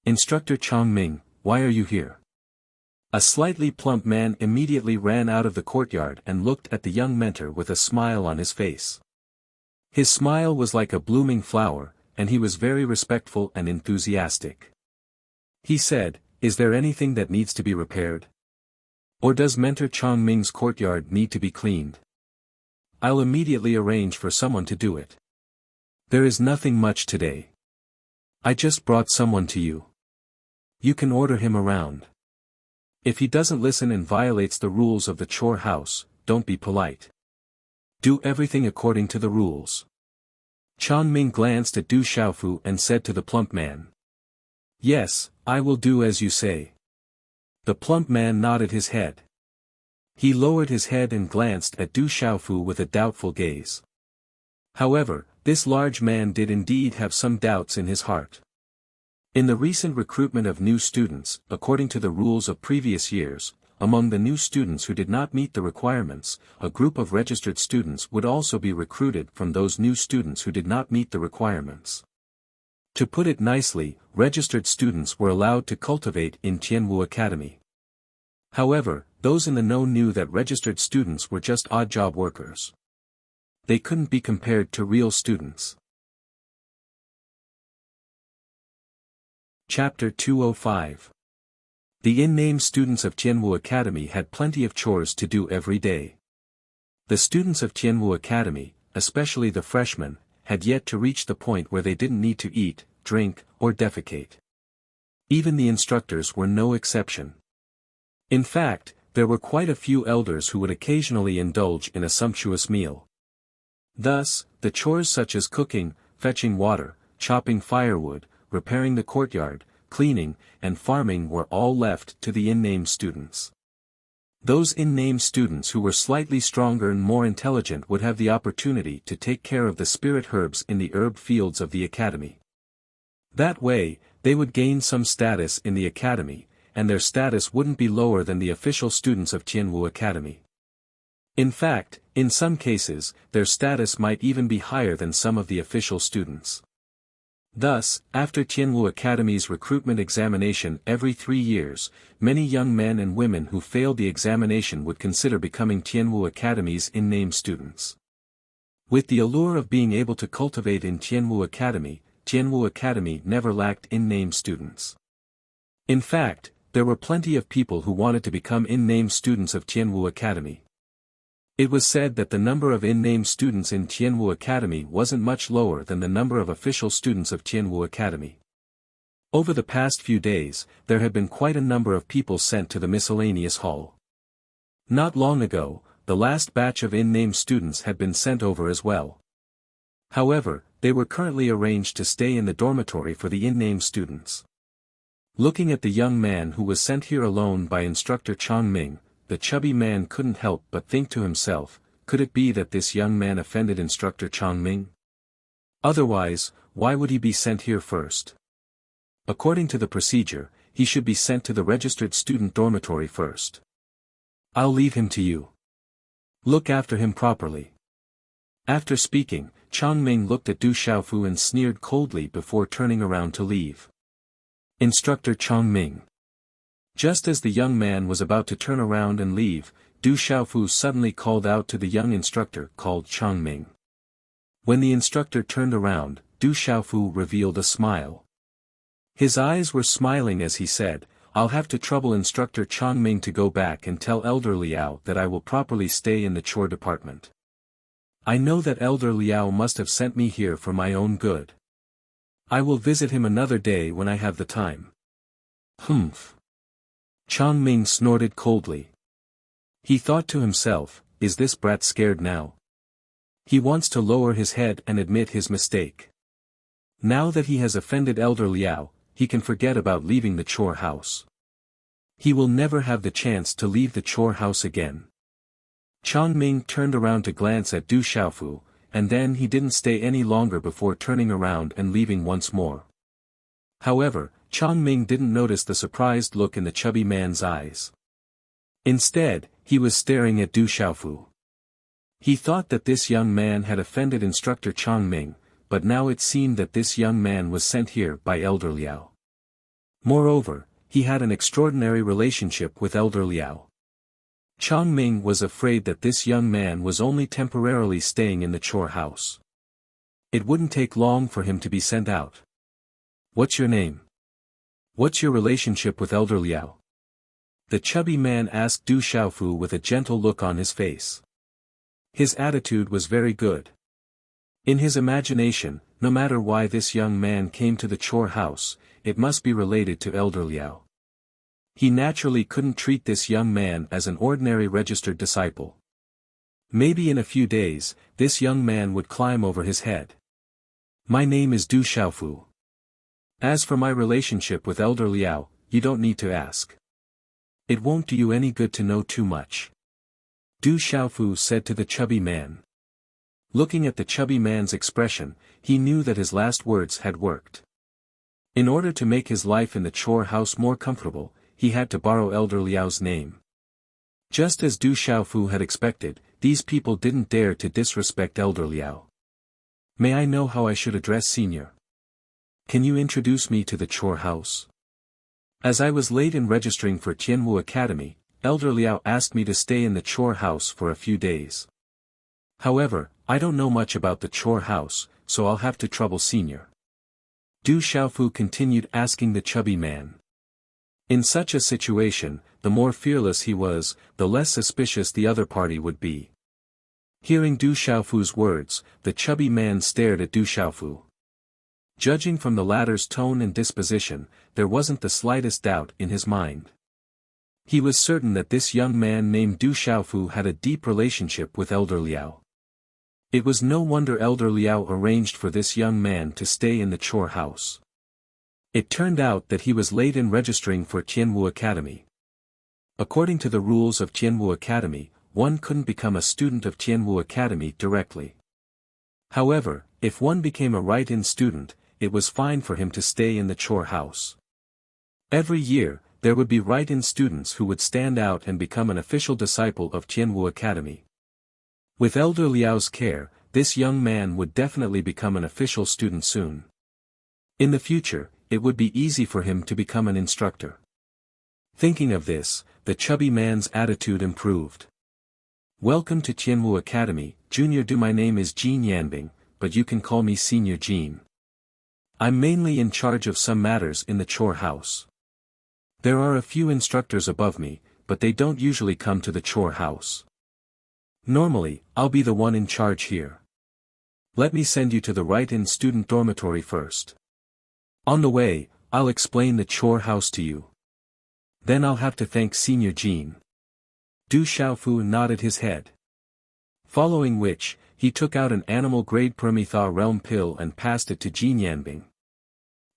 "Instructor Chongming, why are you here?" A slightly plump man immediately ran out of the courtyard and looked at the young mentor with a smile on his face. His smile was like a blooming flower, and he was very respectful and enthusiastic. He said, "Is there anything that needs to be repaired? Or does Mentor Chongming's courtyard need to be cleaned? I'll immediately arrange for someone to do it. There is nothing much today. I just brought someone to you. You can order him around. If he doesn't listen and violates the rules of the chore house, don't be polite. Do everything according to the rules." Chongming glanced at Du Xiaofu and said to the plump man, "Yes, I will do as you say." The plump man nodded his head. He lowered his head and glanced at Du Xiaofu with a doubtful gaze. However, this large man did indeed have some doubts in his heart. In the recent recruitment of new students, according to the rules of previous years, among the new students who did not meet the requirements, a group of registered students would also be recruited from those new students who did not meet the requirements. To put it nicely, registered students were allowed to cultivate in Tianwu Academy. However, those in the know knew that registered students were just odd-job workers. They couldn't be compared to real students. Chapter 205. The in-name students of Tianwu Academy had plenty of chores to do every day. The students of Tianwu Academy, especially the freshmen, had yet to reach the point where they didn't need to eat, drink, or defecate. Even the instructors were no exception. In fact, there were quite a few elders who would occasionally indulge in a sumptuous meal. Thus, the chores such as cooking, fetching water, chopping firewood, repairing the courtyard, cleaning, and farming were all left to the in-name students. Those in-name students who were slightly stronger and more intelligent would have the opportunity to take care of the spirit herbs in the herb fields of the academy. That way, they would gain some status in the academy, and their status wouldn't be lower than the official students of Tianwu Academy. In fact, in some cases, their status might even be higher than some of the official students. Thus, after Tianwu Academy's recruitment examination every 3 years, many young men and women who failed the examination would consider becoming Tianwu Academy's in-name students. With the allure of being able to cultivate in Tianwu Academy never lacked in-name students. In fact, there were plenty of people who wanted to become in-name students of Tianwu Academy. It was said that the number of in-name students in Tianwu Academy wasn't much lower than the number of official students of Tianwu Academy. Over the past few days, there had been quite a number of people sent to the miscellaneous hall. Not long ago, the last batch of in-name students had been sent over as well. However, they were currently arranged to stay in the dormitory for the in-name students. Looking at the young man who was sent here alone by instructor Chongming, the chubby man couldn't help but think to himself, could it be that this young man offended instructor Chongming? Otherwise, why would he be sent here first? According to the procedure, he should be sent to the registered student dormitory first. I'll leave him to you. Look after him properly. After speaking, Chongming looked at Du Xiaofu and sneered coldly before turning around to leave. Instructor Chongming. Just as the young man was about to turn around and leave, Du Xiaofu suddenly called out to the young instructor called Chongming. When the instructor turned around, Du Xiaofu revealed a smile. His eyes were smiling as he said, "I'll have to trouble instructor Chongming to go back and tell Elder Liao that I will properly stay in the chore department. I know that Elder Liao must have sent me here for my own good. I will visit him another day when I have the time." Humph. Chongming snorted coldly. He thought to himself, is this brat scared now? He wants to lower his head and admit his mistake. Now that he has offended Elder Liao, he can forget about leaving the chore house. He will never have the chance to leave the chore house again. Chongming turned around to glance at Du Xiaofu, and then he didn't stay any longer before turning around and leaving once more. However, Chongming didn't notice the surprised look in the chubby man's eyes. Instead, he was staring at Du Xiaofu. He thought that this young man had offended instructor Chongming, but now it seemed that this young man was sent here by Elder Liao. Moreover, he had an extraordinary relationship with Elder Liao. Chongming was afraid that this young man was only temporarily staying in the chore house. It wouldn't take long for him to be sent out. What's your name? What's your relationship with Elder Liao? The chubby man asked Du Xiaofu with a gentle look on his face. His attitude was very good. In his imagination, no matter why this young man came to the chore house, it must be related to Elder Liao. He naturally couldn't treat this young man as an ordinary registered disciple. Maybe in a few days, this young man would climb over his head. My name is Du Xiaofu. As for my relationship with Elder Liao, you don't need to ask. It won't do you any good to know too much. Du Xiaofu said to the chubby man. Looking at the chubby man's expression, he knew that his last words had worked. In order to make his life in the chore house more comfortable, he had to borrow Elder Liao's name. Just as Du Xiaofu had expected, these people didn't dare to disrespect Elder Liao. May I know how I should address Senior? Can you introduce me to the chore house? As I was late in registering for Tianwu Academy, Elder Liao asked me to stay in the chore house for a few days. However, I don't know much about the chore house, so I'll have to trouble Senior. Du Xiaofu continued asking the chubby man. In such a situation, the more fearless he was, the less suspicious the other party would be. Hearing Du Xiaofu's words, the chubby man stared at Du Xiaofu. Judging from the latter's tone and disposition, there wasn't the slightest doubt in his mind. He was certain that this young man named Du Xiaofu had a deep relationship with Elder Liao. It was no wonder Elder Liao arranged for this young man to stay in the chore house. It turned out that he was late in registering for Tianwu Academy. According to the rules of Tianwu Academy, one couldn't become a student of Tianwu Academy directly. However, if one became a write-in student, it was fine for him to stay in the chore house. Every year, there would be write-in students who would stand out and become an official disciple of Tianwu Academy. With Elder Liao's care, this young man would definitely become an official student soon. In the future, it would be easy for him to become an instructor. Thinking of this, the chubby man's attitude improved. Welcome to Tianwu Academy, Junior Du. My name is Jean Yanbing, but you can call me Senior Jean. I'm mainly in charge of some matters in the chore house. There are a few instructors above me, but they don't usually come to the chore house. Normally, I'll be the one in charge here. Let me send you to the write-in student dormitory first. On the way, I'll explain the chore house to you. Then I'll have to thank Senior Jean. Du Xiaofu nodded his head. Following which, he took out an animal-grade Permetha realm pill and passed it to Jean Yanbing.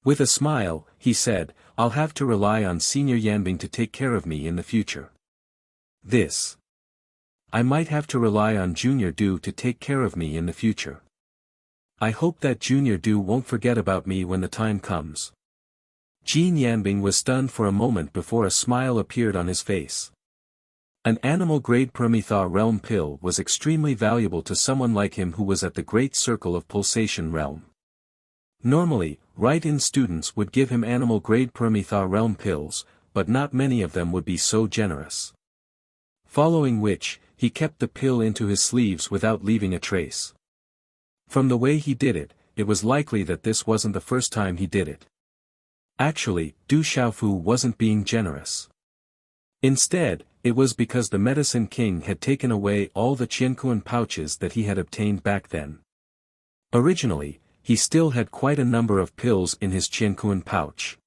With a smile, he said, I'll have to rely on Senior Yanbing to take care of me in the future. I might have to rely on Junior Du to take care of me in the future. I hope that Junior Du won't forget about me when the time comes. Jean Yanbing was stunned for a moment before a smile appeared on his face. An animal-grade Permetha realm pill was extremely valuable to someone like him who was at the Great Circle of Pulsation Realm. Normally, write-in students would give him animal-grade Permetha realm pills, but not many of them would be so generous. Following which, he kept the pill into his sleeves without leaving a trace. From the way he did it, it was likely that this wasn't the first time he did it. Actually, Du Xiaofu wasn't being generous. Instead, it was because the Medicine King had taken away all the Qiankuan pouches that he had obtained back then. Originally, he still had quite a number of pills in his Qiankuan pouch.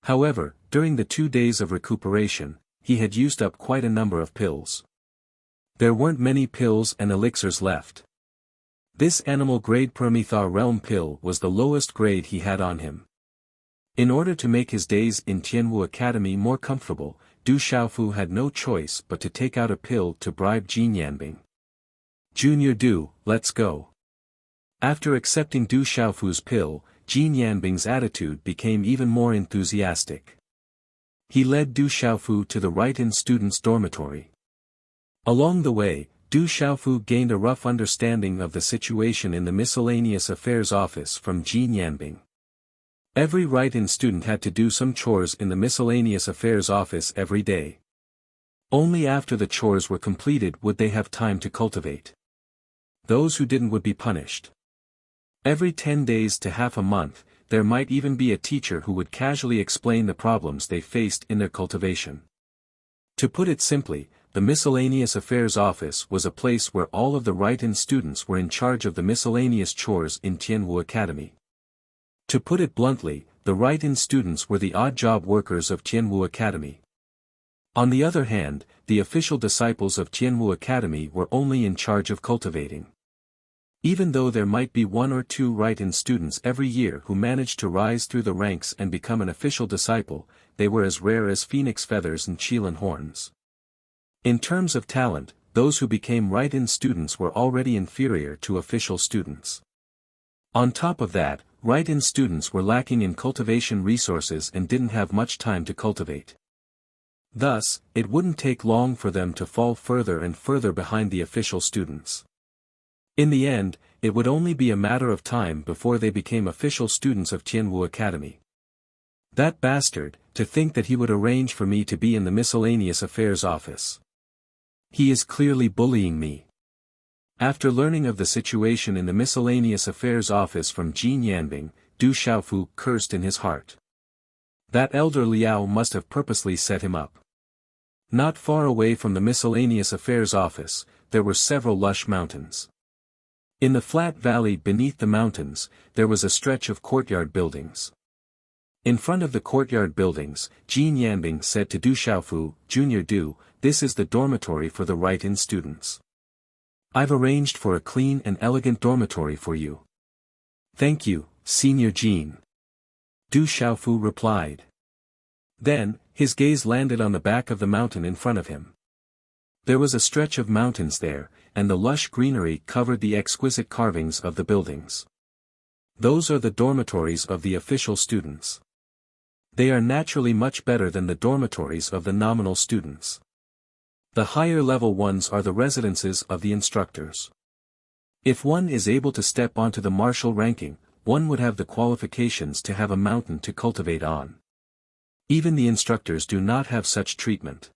However, during the 2 days of recuperation, he had used up quite a number of pills. There weren't many pills and elixirs left. This animal-grade Permetha realm pill was the lowest grade he had on him. In order to make his days in Tianwu Academy more comfortable, Du Xiaofu had no choice but to take out a pill to bribe Jin Yanbing. Junior Du, let's go. After accepting Du Xiaofu's pill, Jin Yanbing's attitude became even more enthusiastic. He led Du Xiaofu to the Write-In students' dormitory. Along the way, Du Xiaofu gained a rough understanding of the situation in the Miscellaneous Affairs Office from Jin Yanbing. Every Write-In student had to do some chores in the Miscellaneous Affairs Office every day. Only after the chores were completed would they have time to cultivate. Those who didn't would be punished. Every 10 days to half a month, there might even be a teacher who would casually explain the problems they faced in their cultivation. To put it simply, the Miscellaneous Affairs Office was a place where all of the Write-In students were in charge of the miscellaneous chores in Tianwu Academy. To put it bluntly, the Write-In students were the odd-job workers of Tianwu Academy. On the other hand, the official disciples of Tianwu Academy were only in charge of cultivating. Even though there might be 1 or 2 Write-In students every year who managed to rise through the ranks and become an official disciple, they were as rare as phoenix feathers and qilin horns. In terms of talent, those who became Write-In students were already inferior to official students. On top of that, Write-In students were lacking in cultivation resources and didn't have much time to cultivate. Thus, it wouldn't take long for them to fall further and further behind the official students. In the end, it would only be a matter of time before they became official students of Tianwu Academy. That bastard, to think that he would arrange for me to be in the Miscellaneous Affairs Office. He is clearly bullying me. After learning of the situation in the Miscellaneous Affairs Office from Jin Yanbing, Du Xiaofu cursed in his heart. That elder Liao must have purposely set him up. Not far away from the Miscellaneous Affairs Office, there were several lush mountains. In the flat valley beneath the mountains, there was a stretch of courtyard buildings. In front of the courtyard buildings, Jin Yanbing said to Du Xiaofu, Junior Du, this is the dormitory for the Write-In students. I've arranged for a clean and elegant dormitory for you. Thank you, Senior Jin. Du Xiaofu replied. Then, his gaze landed on the back of the mountain in front of him. There was a stretch of mountains there, and the lush greenery covered the exquisite carvings of the buildings. Those are the dormitories of the official students. They are naturally much better than the dormitories of the nominal students. The higher level ones are the residences of the instructors. If one is able to step onto the martial ranking, one would have the qualifications to have a mountain to cultivate on. Even the instructors do not have such treatment.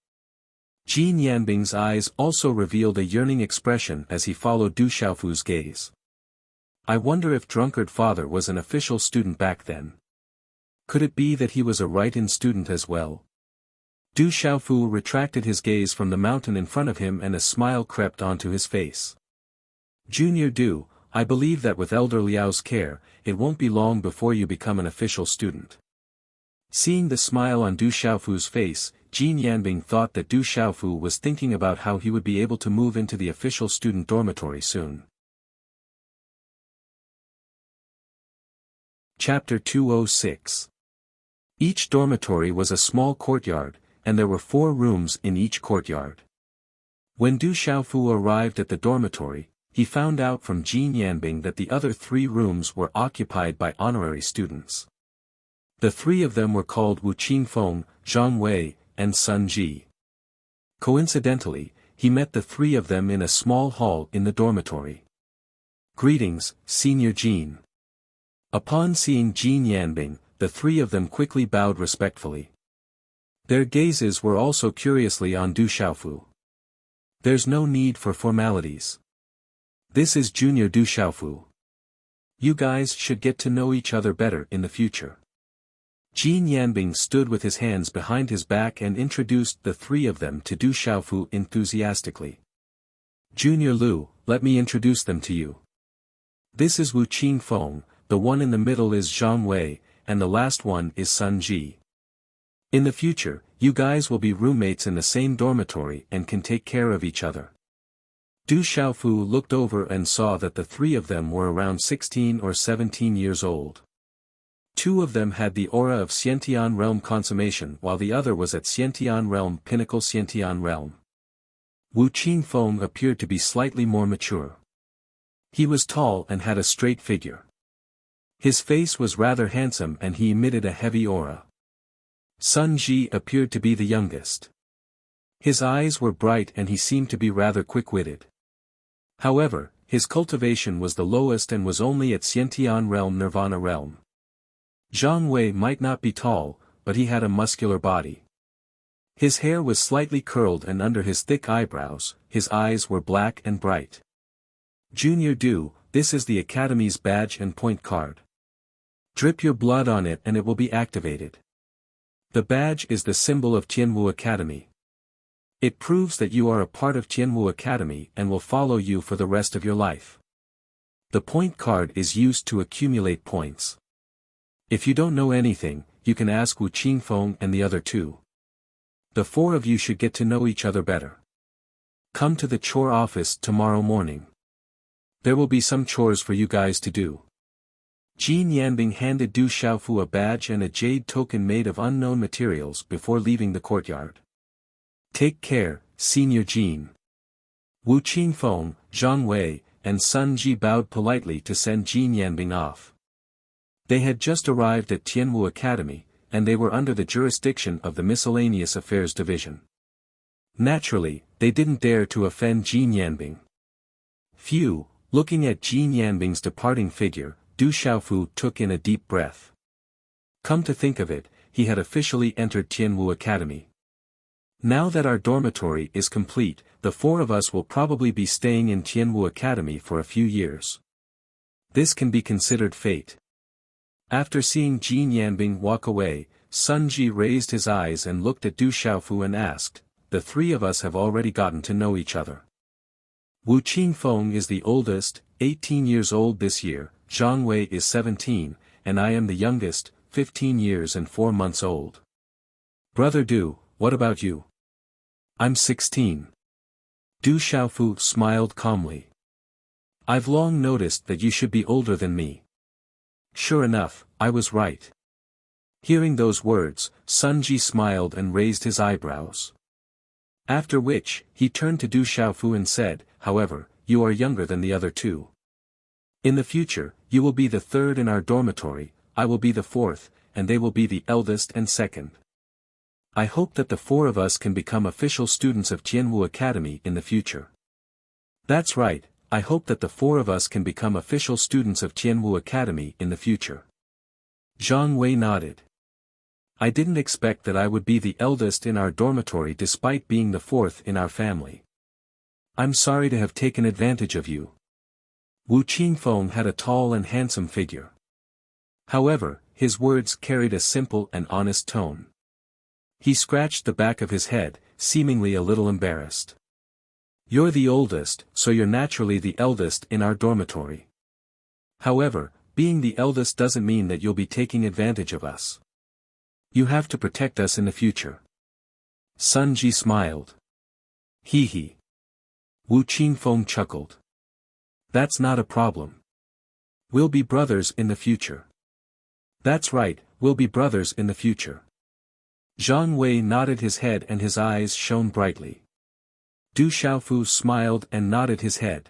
Jin Yanbing's eyes also revealed a yearning expression as he followed Du Xiaofu's gaze. I wonder if Drunkard Father was an official student back then. Could it be that he was a Write-In student as well? Du Xiaofu retracted his gaze from the mountain in front of him and a smile crept onto his face. Junior Du, I believe that with Elder Liao's care, it won't be long before you become an official student. Seeing the smile on Du Xiaofu's face, Jin Yanbing thought that Du Xiaofu was thinking about how he would be able to move into the official student dormitory soon. Chapter 206. Each dormitory was a small courtyard, and there were 4 rooms in each courtyard. When Du Xiaofu arrived at the dormitory, he found out from Jin Yanbing that the other 3 rooms were occupied by honorary students. The 3 of them were called Wu Qingfeng, Zhang Wei, and Sun Ji. Coincidentally, he met the 3 of them in a small hall in the dormitory. Greetings, Senior Jin. Upon seeing Jin Yanbing, the 3 of them quickly bowed respectfully. Their gazes were also curiously on Du Xiaofu. There's no need for formalities. This is Junior Du Xiaofu. You guys should get to know each other better in the future. Jin Yanbing stood with his hands behind his back and introduced the 3 of them to Du Xiaofu enthusiastically. Junior Lu, let me introduce them to you. This is Wu Qingfeng, the one in the middle is Zhang Wei, and the last one is Sun Ji. In the future, you guys will be roommates in the same dormitory and can take care of each other. Du Xiaofu looked over and saw that the 3 of them were around 16 or 17 years old. Two of them had the aura of Xiantian realm consummation while the other was at Xiantian realm pinnacle Xiantian realm. Wu Qingfeng appeared to be slightly more mature. He was tall and had a straight figure. His face was rather handsome and he emitted a heavy aura. Sun Ji appeared to be the youngest. His eyes were bright and he seemed to be rather quick-witted. However, his cultivation was the lowest and was only at Xiantian realm Nirvana realm. Zhang Wei might not be tall, but he had a muscular body. His hair was slightly curled and under his thick eyebrows, his eyes were black and bright. Junior Du, this is the Academy's badge and point card. Drip your blood on it and it will be activated. The badge is the symbol of Tianwu Academy. It proves that you are a part of Tianwu Academy and will follow you for the rest of your life. The point card is used to accumulate points. If you don't know anything, you can ask Wu Qingfeng and the other two. The four of you should get to know each other better. Come to the chore office tomorrow morning. There will be some chores for you guys to do. Jin Yanbing handed Du Xiaofu a badge and a jade token made of unknown materials before leaving the courtyard. Take care, Senior Jin. Wu Qingfeng, Zhang Wei, and Sun Ji bowed politely to send Jin Yanbing off. They had just arrived at Tianwu Academy, and they were under the jurisdiction of the Miscellaneous Affairs Division. Naturally, they didn't dare to offend Jin Yanbing. Phew, looking at Jin Yanbing's departing figure, Du Xiaofu took in a deep breath. Come to think of it, he had officially entered Tianwu Academy. Now that our dormitory is complete, the four of us will probably be staying in Tianwu Academy for a few years. This can be considered fate. After seeing Jin Yanbing walk away, Sun Ji raised his eyes and looked at Du Xiaofu and asked, the three of us have already gotten to know each other. Wu Qingfeng is the oldest, 18 years old this year, Zhang Wei is 17, and I am the youngest, 15 years and 4 months old. Brother Du, what about you? I'm 16. Du Xiaofu smiled calmly. I've long noticed that you should be older than me. Sure enough, I was right. Hearing those words, Sun Ji smiled and raised his eyebrows. After which, he turned to Du Xiaofu and said, however, you are younger than the other two. In the future, you will be the third in our dormitory, I will be the fourth, and they will be the eldest and second. I hope that the four of us can become official students of Tianwu Academy in the future. That's right. I hope that the four of us can become official students of Tianwu Academy in the future. Zhang Wei nodded. I didn't expect that I would be the eldest in our dormitory despite being the fourth in our family. I'm sorry to have taken advantage of you. Wu Qingfeng had a tall and handsome figure. However, his words carried a simple and honest tone. He scratched the back of his head, seemingly a little embarrassed. You're the oldest, so you're naturally the eldest in our dormitory. However, being the eldest doesn't mean that you'll be taking advantage of us. You have to protect us in the future. Sun Ji smiled. Hee hee. Wu Qingfeng chuckled. That's not a problem. We'll be brothers in the future. That's right, we'll be brothers in the future. Zhang Wei nodded his head and his eyes shone brightly. Du Xiaofu smiled and nodded his head.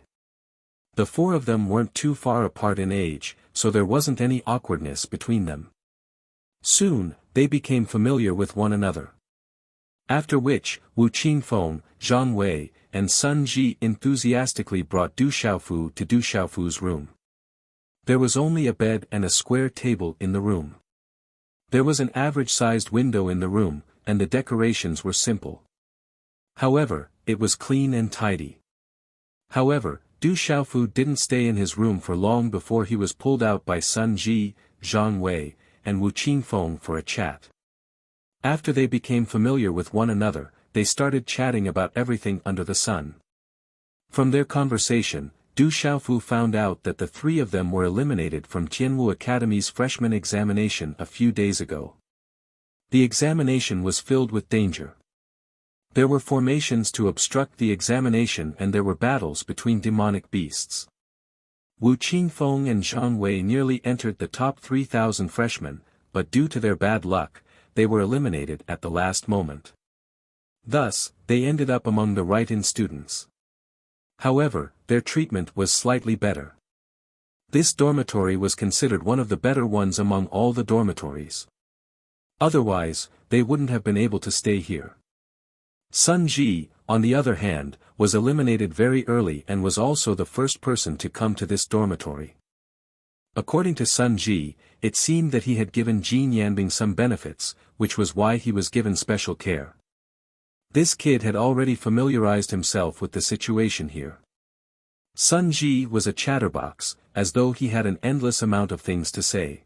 The four of them weren't too far apart in age, so there wasn't any awkwardness between them. Soon, they became familiar with one another. After which, Wu Qingfeng, Zhang Wei, and Sun Ji enthusiastically brought Du Xiaofu to Du Xiaofu's room. There was only a bed and a square table in the room. There was an average-sized window in the room, and the decorations were simple. However, it was clean and tidy. However, Du Xiaofu didn't stay in his room for long before he was pulled out by Sun Ji, Zhang Wei, and Wu Qingfeng for a chat. After they became familiar with one another, they started chatting about everything under the sun. From their conversation, Du Xiaofu found out that the three of them were eliminated from Tianwu Academy's freshman examination a few days ago. The examination was filled with danger. There were formations to obstruct the examination and there were battles between demonic beasts. Wu Qingfeng and Zhang Wei nearly entered the top 3,000 freshmen, but due to their bad luck, they were eliminated at the last moment. Thus, they ended up among the write-in students. However, their treatment was slightly better. This dormitory was considered one of the better ones among all the dormitories. Otherwise, they wouldn't have been able to stay here. Sun Ji, on the other hand, was eliminated very early and was also the first person to come to this dormitory. According to Sun Ji, it seemed that he had given Jin Yanbing some benefits, which was why he was given special care. This kid had already familiarized himself with the situation here. Sun Ji was a chatterbox, as though he had an endless amount of things to say.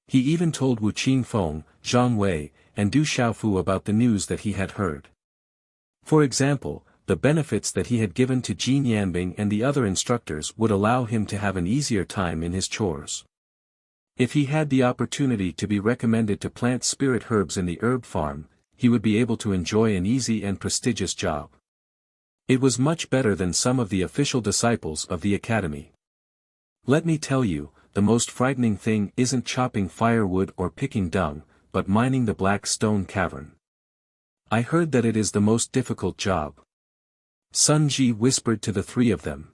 He even told Wu Qingfeng, Zhang Wei, and Du Xiaofu about the news that he had heard. For example, the benefits that he had given to Jin Yanbing and the other instructors would allow him to have an easier time in his chores. If he had the opportunity to be recommended to plant spirit herbs in the herb farm, he would be able to enjoy an easy and prestigious job. It was much better than some of the official disciples of the academy. Let me tell you, the most frightening thing isn't chopping firewood or picking dung, but mining the black stone cavern. I heard that it is the most difficult job. Sun Ji whispered to the three of them.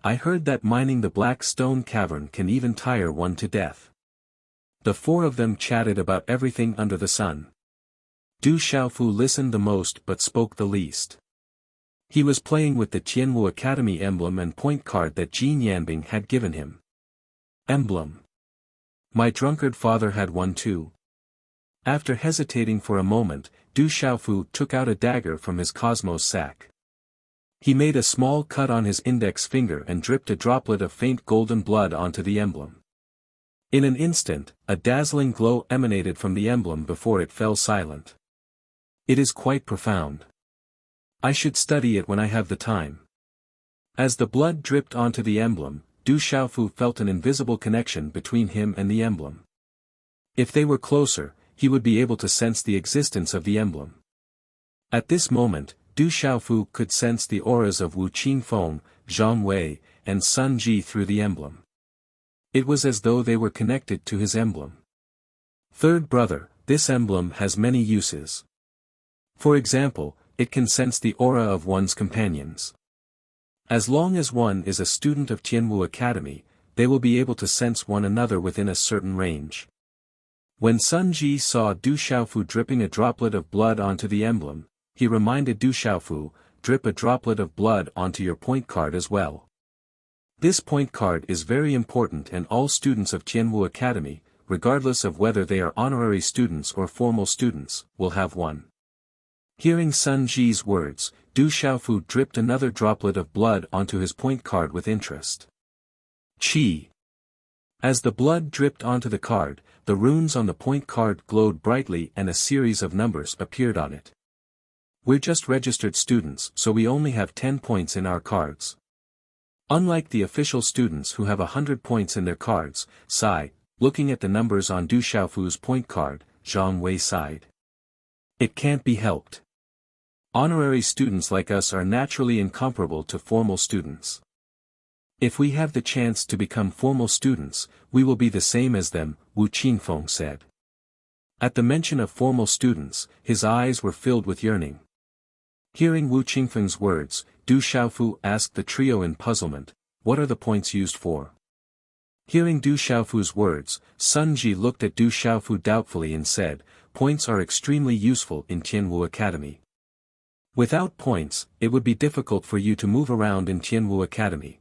I heard that mining the black stone cavern can even tire one to death. The four of them chatted about everything under the sun. Du Xiaofu listened the most but spoke the least. He was playing with the Tianwu Academy emblem and point card that Jin Yanbing had given him. Emblem. My drunkard father had one too. After hesitating for a moment, Du Xiaofu took out a dagger from his cosmos sack. He made a small cut on his index finger and dripped a droplet of faint golden blood onto the emblem. In an instant, a dazzling glow emanated from the emblem before it fell silent. It is quite profound. I should study it when I have the time. As the blood dripped onto the emblem, Du Xiaofu felt an invisible connection between him and the emblem. If they were closer, he would be able to sense the existence of the emblem. At this moment, Du Xiaofu could sense the auras of Wu Qingfeng, Zhang Wei, and Sun Ji through the emblem. It was as though they were connected to his emblem. Third brother, this emblem has many uses. For example, it can sense the aura of one's companions. As long as one is a student of Tianwu Academy, they will be able to sense one another within a certain range. When Sun Ji saw Du Xiaofu dripping a droplet of blood onto the emblem, he reminded Du Xiaofu, drip a droplet of blood onto your point card as well. This point card is very important and all students of Tianwu Academy, regardless of whether they are honorary students or formal students, will have one. Hearing Sun Ji's words, Du Xiaofu dripped another droplet of blood onto his point card with interest. Qi. As the blood dripped onto the card, the runes on the point card glowed brightly and a series of numbers appeared on it. We're just registered students, so we only have 10 points in our cards. Unlike the official students who have 100 points in their cards, sigh, looking at the numbers on Du Xiaofu's point card, Zhang Wei sighed. It can't be helped. Honorary students like us are naturally incomparable to formal students. If we have the chance to become formal students, we will be the same as them, Wu Qingfeng said. At the mention of formal students, his eyes were filled with yearning. Hearing Wu Qingfeng's words, Du Xiaofu asked the trio in puzzlement, what are the points used for? Hearing Du Xiaofu's words, Sun Ji looked at Du Xiaofu doubtfully and said, points are extremely useful in Tianwu Academy. Without points, it would be difficult for you to move around in Tianwu Academy.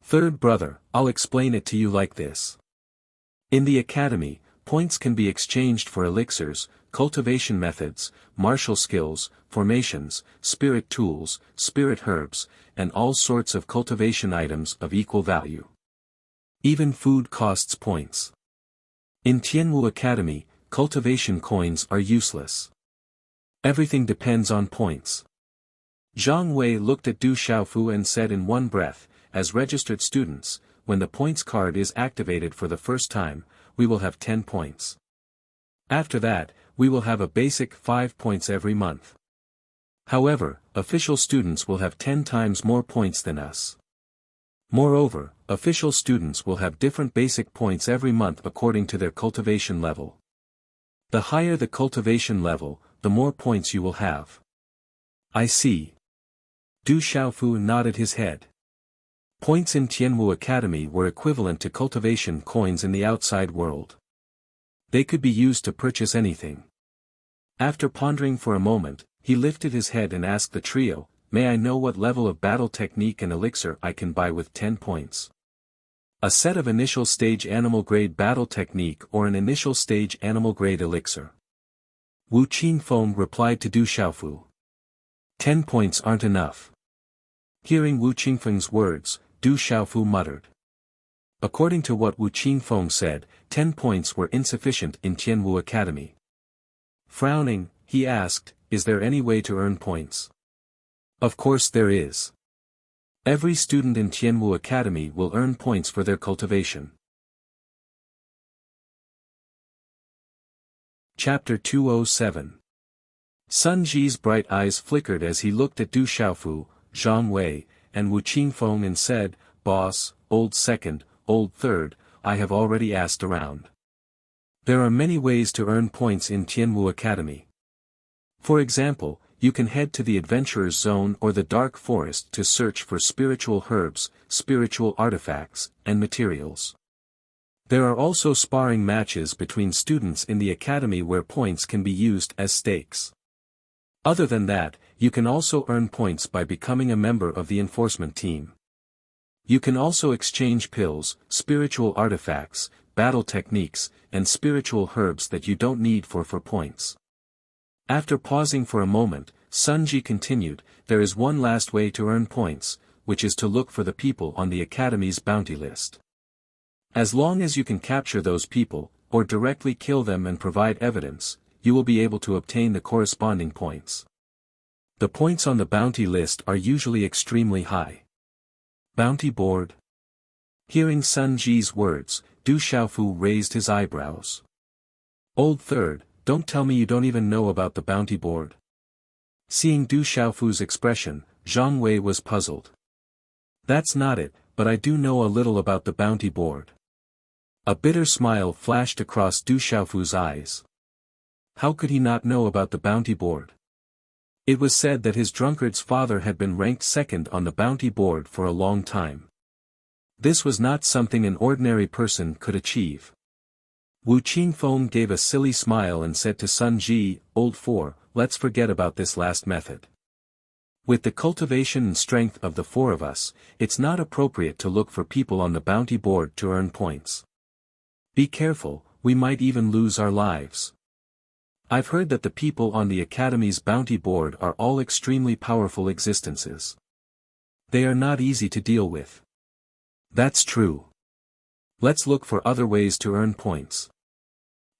Third brother, I'll explain it to you like this. In the academy, points can be exchanged for elixirs, cultivation methods, martial skills, formations, spirit tools, spirit herbs, and all sorts of cultivation items of equal value. Even food costs points. In Tianwu Academy, cultivation coins are useless. Everything depends on points. Zhang Wei looked at Du Xiaofu and said in one breath, as registered students, when the points card is activated for the first time, we will have 10 points. After that, we will have a basic 5 points every month. However, official students will have 10 times more points than us. Moreover, official students will have different basic points every month according to their cultivation level. The higher the cultivation level, the more points you will have. I see. Du Xiaofu nodded his head. Points in Tianwu Academy were equivalent to cultivation coins in the outside world. They could be used to purchase anything. After pondering for a moment, he lifted his head and asked the trio, "May I know what level of battle technique and elixir I can buy with 10 points? A set of initial stage animal grade battle technique or an initial stage animal grade elixir?" Wu Qingfeng replied to Du Xiaofu. 10 points aren't enough. Hearing Wu Qingfeng's words, Du Xiaofu muttered. According to what Wu Qingfeng said, 10 points were insufficient in Tianwu Academy. Frowning, he asked, "Is there any way to earn points?" Of course there is. Every student in Tianwu Academy will earn points for their cultivation. Chapter 207. Sun Ji's bright eyes flickered as he looked at Du Xiaofu, Zhang Wei, and Wu Qingfeng and said, "Boss, old second, old third, I have already asked around. There are many ways to earn points in Tianwu Academy. For example, you can head to the Adventurer's Zone or the Dark Forest to search for spiritual herbs, spiritual artifacts, and materials. There are also sparring matches between students in the academy where points can be used as stakes. Other than that, you can also earn points by becoming a member of the enforcement team. You can also exchange pills, spiritual artifacts, battle techniques, and spiritual herbs that you don't need for points." After pausing for a moment, Sun Ji continued, "There is one last way to earn points, which is to look for the people on the Academy's bounty list. As long as you can capture those people, or directly kill them and provide evidence, you will be able to obtain the corresponding points. The points on the bounty list are usually extremely high." Bounty board? Hearing Sun Ji's words, Du Xiaofu raised his eyebrows. "Old third, don't tell me you don't even know about the bounty board." Seeing Du Xiaofu's expression, Zhang Wei was puzzled. "That's not it, but I do know a little about the bounty board." A bitter smile flashed across Du Xiaofu's eyes. How could he not know about the bounty board? It was said that his drunkard's father had been ranked second on the bounty board for a long time. This was not something an ordinary person could achieve. Wu Qingfeng gave a silly smile and said to Sun Ji, "Old four, let's forget about this last method. With the cultivation and strength of the four of us, it's not appropriate to look for people on the bounty board to earn points. Be careful, we might even lose our lives. I've heard that the people on the Academy's bounty board are all extremely powerful existences. They are not easy to deal with." "That's true. Let's look for other ways to earn points."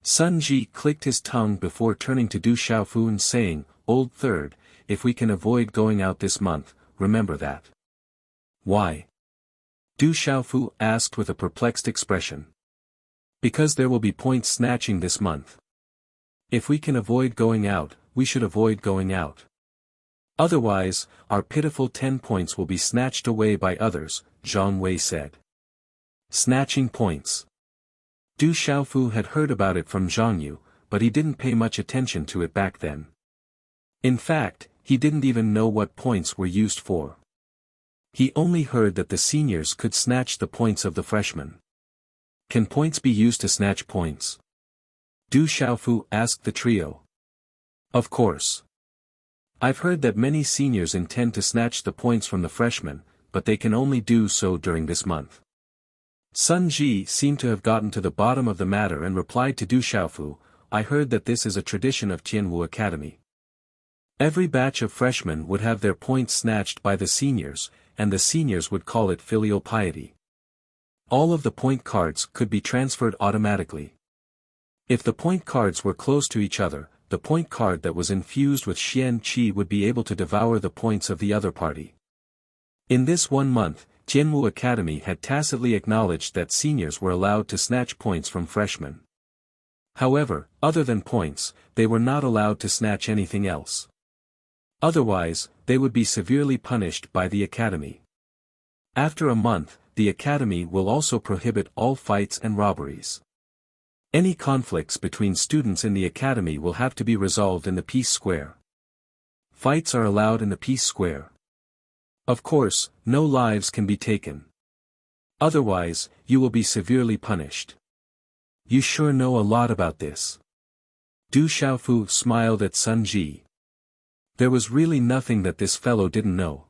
Sun Ji clicked his tongue before turning to Du Xiaofu and saying, "Old third, if we can avoid going out this month, remember that." "Why?" Du Xiaofu asked with a perplexed expression. "Because there will be point snatching this month. If we can avoid going out, we should avoid going out. Otherwise, our pitiful 10 points will be snatched away by others," Zhang Wei said. Snatching points. Du Xiaofu had heard about it from Zhang Yu, but he didn't pay much attention to it back then. In fact, he didn't even know what points were used for. He only heard that the seniors could snatch the points of the freshmen. Can points be used to snatch points? Du Xiaofu asked the trio. Of course. I've heard that many seniors intend to snatch the points from the freshmen, but they can only do so during this month. Sun Ji seemed to have gotten to the bottom of the matter and replied to Du Xiaofu, "I heard that this is a tradition of Tianwu Academy. Every batch of freshmen would have their points snatched by the seniors, and the seniors would call it filial piety. All of the point cards could be transferred automatically. If the point cards were close to each other, the point card that was infused with Xian Qi would be able to devour the points of the other party. In this 1 month, Tianwu Academy had tacitly acknowledged that seniors were allowed to snatch points from freshmen. However, other than points, they were not allowed to snatch anything else. Otherwise, they would be severely punished by the Academy. After a month, the academy will also prohibit all fights and robberies. Any conflicts between students in the academy will have to be resolved in the peace square. Fights are allowed in the peace square. Of course, no lives can be taken. Otherwise, you will be severely punished. You sure know a lot about this. Du Xiaofu smiled at Sun Ji. There was really nothing that this fellow didn't know.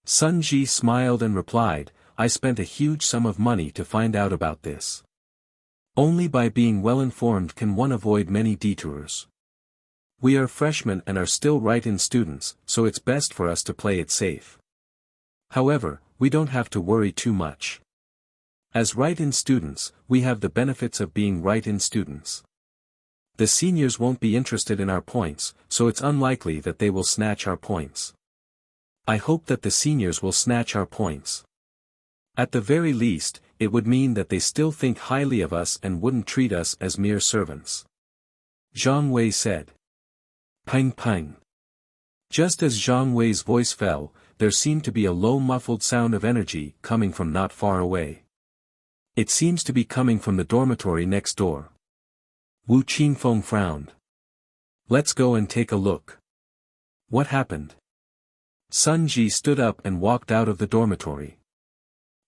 Sun Ji smiled and replied, I spent a huge sum of money to find out about this. Only by being well informed can one avoid many detours. We are freshmen and are still right-in students, so it's best for us to play it safe. However, we don't have to worry too much. As right-in students, we have the benefits of being right-in students. The seniors won't be interested in our points, so it's unlikely that they will snatch our points. I hope that the seniors will snatch our points. At the very least, it would mean that they still think highly of us and wouldn't treat us as mere servants. Zhang Wei said. Ping ping. Just as Zhang Wei's voice fell, there seemed to be a low muffled sound of energy coming from not far away. It seems to be coming from the dormitory next door. Wu Qingfeng frowned. Let's go and take a look. What happened? Sun Ji stood up and walked out of the dormitory.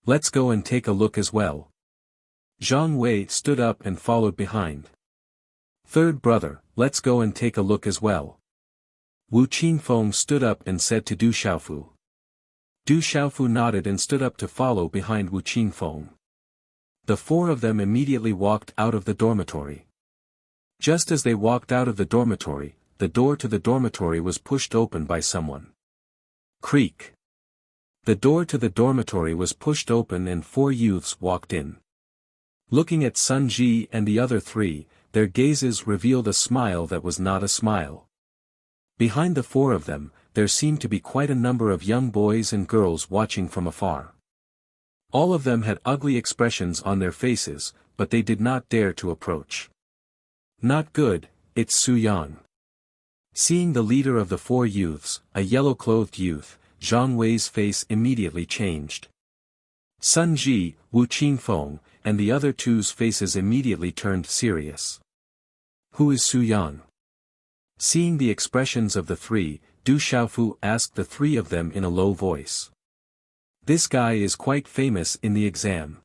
Let's go and take a look as well. Zhang Wei stood up and followed behind. Third brother, let's go and take a look as well. Wu Qingfeng stood up and said to Du Xiaofu. Du Xiaofu nodded and stood up to follow behind Wu Qingfeng. The four of them immediately walked out of the dormitory. Just as they walked out of the dormitory, the door to the dormitory was pushed open by someone. Creak. The door to the dormitory was pushed open and four youths walked in. Looking at Sun Ji and the other three, their gazes revealed a smile that was not a smile. Behind the four of them, there seemed to be quite a number of young boys and girls watching from afar. All of them had ugly expressions on their faces, but they did not dare to approach. Not good, it's Su Yang. Seeing the leader of the four youths, a yellow-clothed youth, Zhang Wei's face immediately changed. Sun Ji, Wu Qingfeng, and the other two's faces immediately turned serious. Who is Su Yang? Seeing the expressions of the three, Du Xiaofu asked the three of them in a low voice. This guy is quite famous in the exam.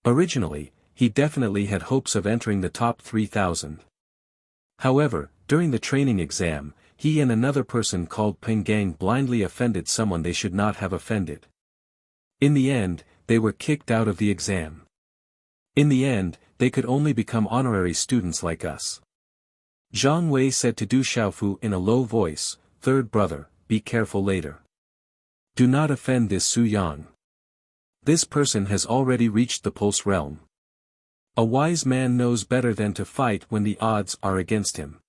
Originally, he definitely had hopes of entering the top 3,000. However, during the training exam, he and another person called Peng Gang blindly offended someone they should not have offended. In the end, they were kicked out of the exam. In the end, they could only become honorary students like us. Zhang Wei said to Du Xiaofu in a low voice, Third brother, be careful later. Do not offend this Su Yang. This person has already reached the pulse realm. A wise man knows better than to fight when the odds are against him.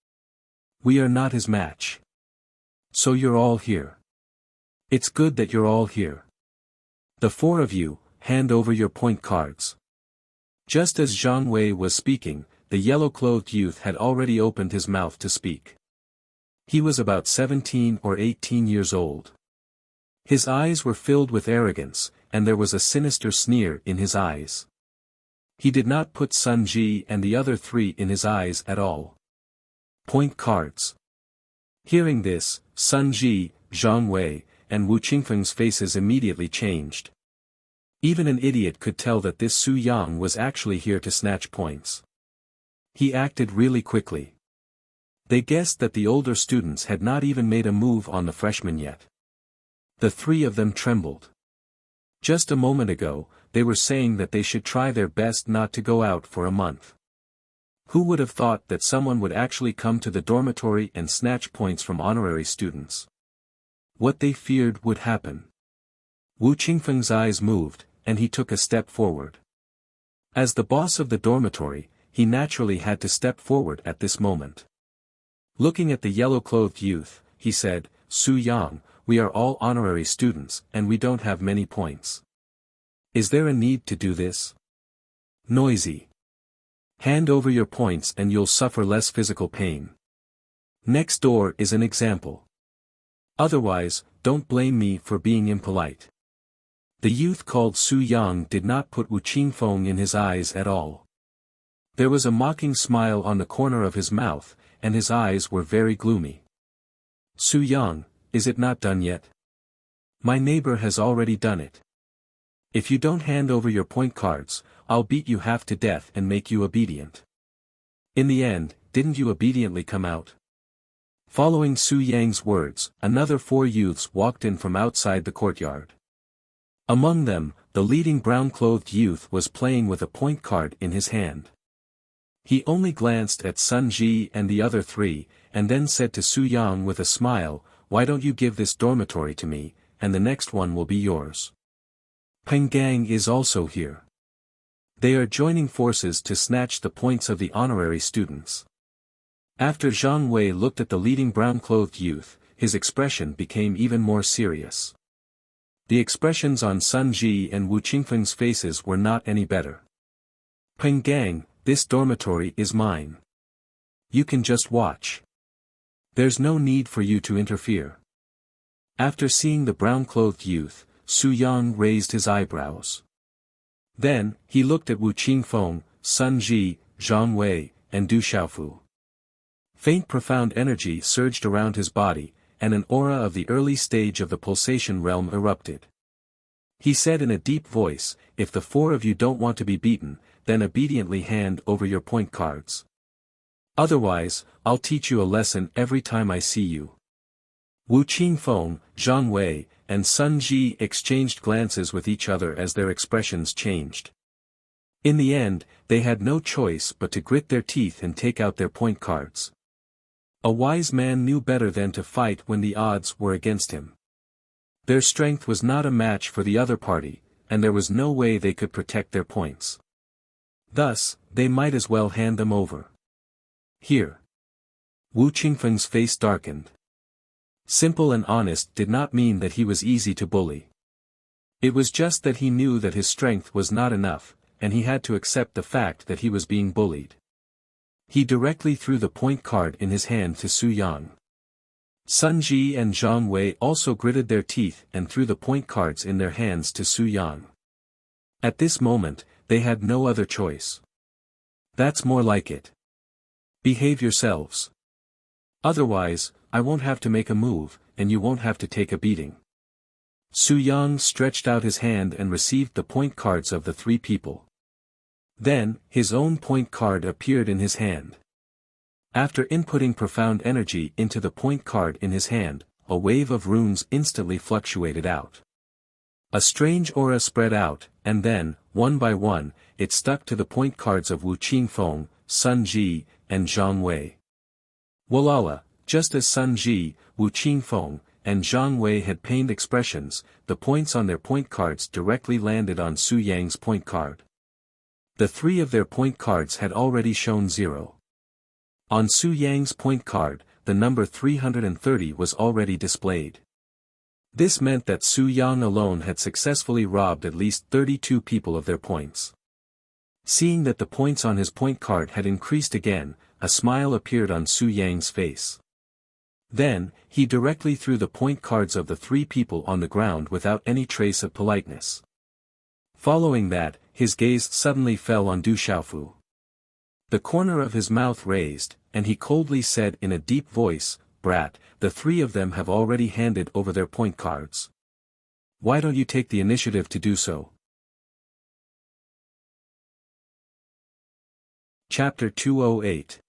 We are not his match. So you're all here. It's good that you're all here. The four of you, hand over your point cards. Just as Zhang Wei was speaking, the yellow-clothed youth had already opened his mouth to speak. He was about 17 or 18 years old. His eyes were filled with arrogance, and there was a sinister sneer in his eyes. He did not put Sun Ji and the other three in his eyes at all. Point cards. Hearing this, Sun Ji, Zhang Wei, and Wu Qingfeng's faces immediately changed. Even an idiot could tell that this Su Yang was actually here to snatch points. He acted really quickly. They guessed that the older students had not even made a move on the freshmen yet. The three of them trembled. Just a moment ago, they were saying that they should try their best not to go out for a month. Who would have thought that someone would actually come to the dormitory and snatch points from honorary students? What they feared would happen. Wu Qingfeng's eyes moved, and he took a step forward. As the boss of the dormitory, he naturally had to step forward at this moment. Looking at the yellow-clothed youth, he said, Su Yang, we are all honorary students and we don't have many points. Is there a need to do this? Noisy. Hand over your points and you'll suffer less physical pain. Next door is an example. Otherwise, don't blame me for being impolite. The youth called Su Yang did not put Wu Qingfeng in his eyes at all. There was a mocking smile on the corner of his mouth, and his eyes were very gloomy. Su Yang, is it not done yet? My neighbor has already done it. If you don't hand over your point cards, I'll beat you half to death and make you obedient. In the end, didn't you obediently come out? Following Su Yang's words, another 4 youths walked in from outside the courtyard. Among them, the leading brown-clothed youth was playing with a point card in his hand. He only glanced at Sun Ji and the other 3, and then said to Su Yang with a smile, "Why don't you give this dormitory to me, and the next one will be yours." Peng Gang is also here. They are joining forces to snatch the points of the honorary students. After Zhang Wei looked at the leading brown-clothed youth, his expression became even more serious. The expressions on Sun Ji and Wu Qingfeng's faces were not any better. "Peng Gang, this dormitory is mine. You can just watch. There's no need for you to interfere." After seeing the brown-clothed youth, Su Yang raised his eyebrows. Then, he looked at Wu Qingfeng, Sun Ji, Zhang Wei, and Du Xiaofu. Faint profound energy surged around his body, and an aura of the early stage of the pulsation realm erupted. He said in a deep voice, "If the 4 of you don't want to be beaten, then obediently hand over your point cards. Otherwise, I'll teach you a lesson every time I see you." Wu Qingfeng, Zhang Wei, and Sun Ji exchanged glances with each other as their expressions changed. In the end, they had no choice but to grit their teeth and take out their point cards. A wise man knew better than to fight when the odds were against him. Their strength was not a match for the other party, and there was no way they could protect their points. Thus, they might as well hand them over. "Here." Wu Qingfeng's face darkened. Simple and honest did not mean that he was easy to bully. It was just that he knew that his strength was not enough, and he had to accept the fact that he was being bullied. He directly threw the point card in his hand to Su Yang. Sun Ji and Zhang Wei also gritted their teeth and threw the point cards in their hands to Su Yang. At this moment, they had no other choice. "That's more like it. Behave yourselves. Otherwise, I won't have to make a move, and you won't have to take a beating." Su Yang stretched out his hand and received the point cards of the 3 people. Then, his own point card appeared in his hand. After inputting profound energy into the point card in his hand, a wave of runes instantly fluctuated out. A strange aura spread out, and then, one by one, it stuck to the point cards of Wu Qingfeng, Sun Ji, and Zhang Wei. Walala, just as Sun Ji, Wu Qingfeng, and Zhang Wei had pained expressions, the points on their point cards directly landed on Su Yang's point card. The 3 of their point cards had already shown 0. On Su Yang's point card, the number 330 was already displayed. This meant that Su Yang alone had successfully robbed at least 32 people of their points. Seeing that the points on his point card had increased again, a smile appeared on Su Yang's face. Then, he directly threw the point cards of the 3 people on the ground without any trace of politeness. Following that, his gaze suddenly fell on Du Xiaofu. The corner of his mouth raised, and he coldly said in a deep voice, "Brat, the 3 of them have already handed over their point cards. Why don't you take the initiative to do so?" Chapter 208.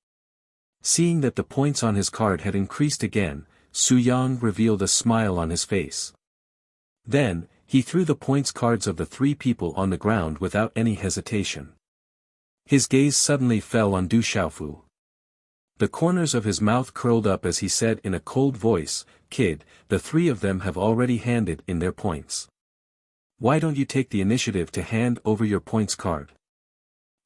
Seeing that the points on his card had increased again, Su Yang revealed a smile on his face. Then, he threw the points cards of the 3 people on the ground without any hesitation. His gaze suddenly fell on Du Xiaofu. The corners of his mouth curled up as he said in a cold voice, "Kid, the 3 of them have already handed in their points. Why don't you take the initiative to hand over your points card?"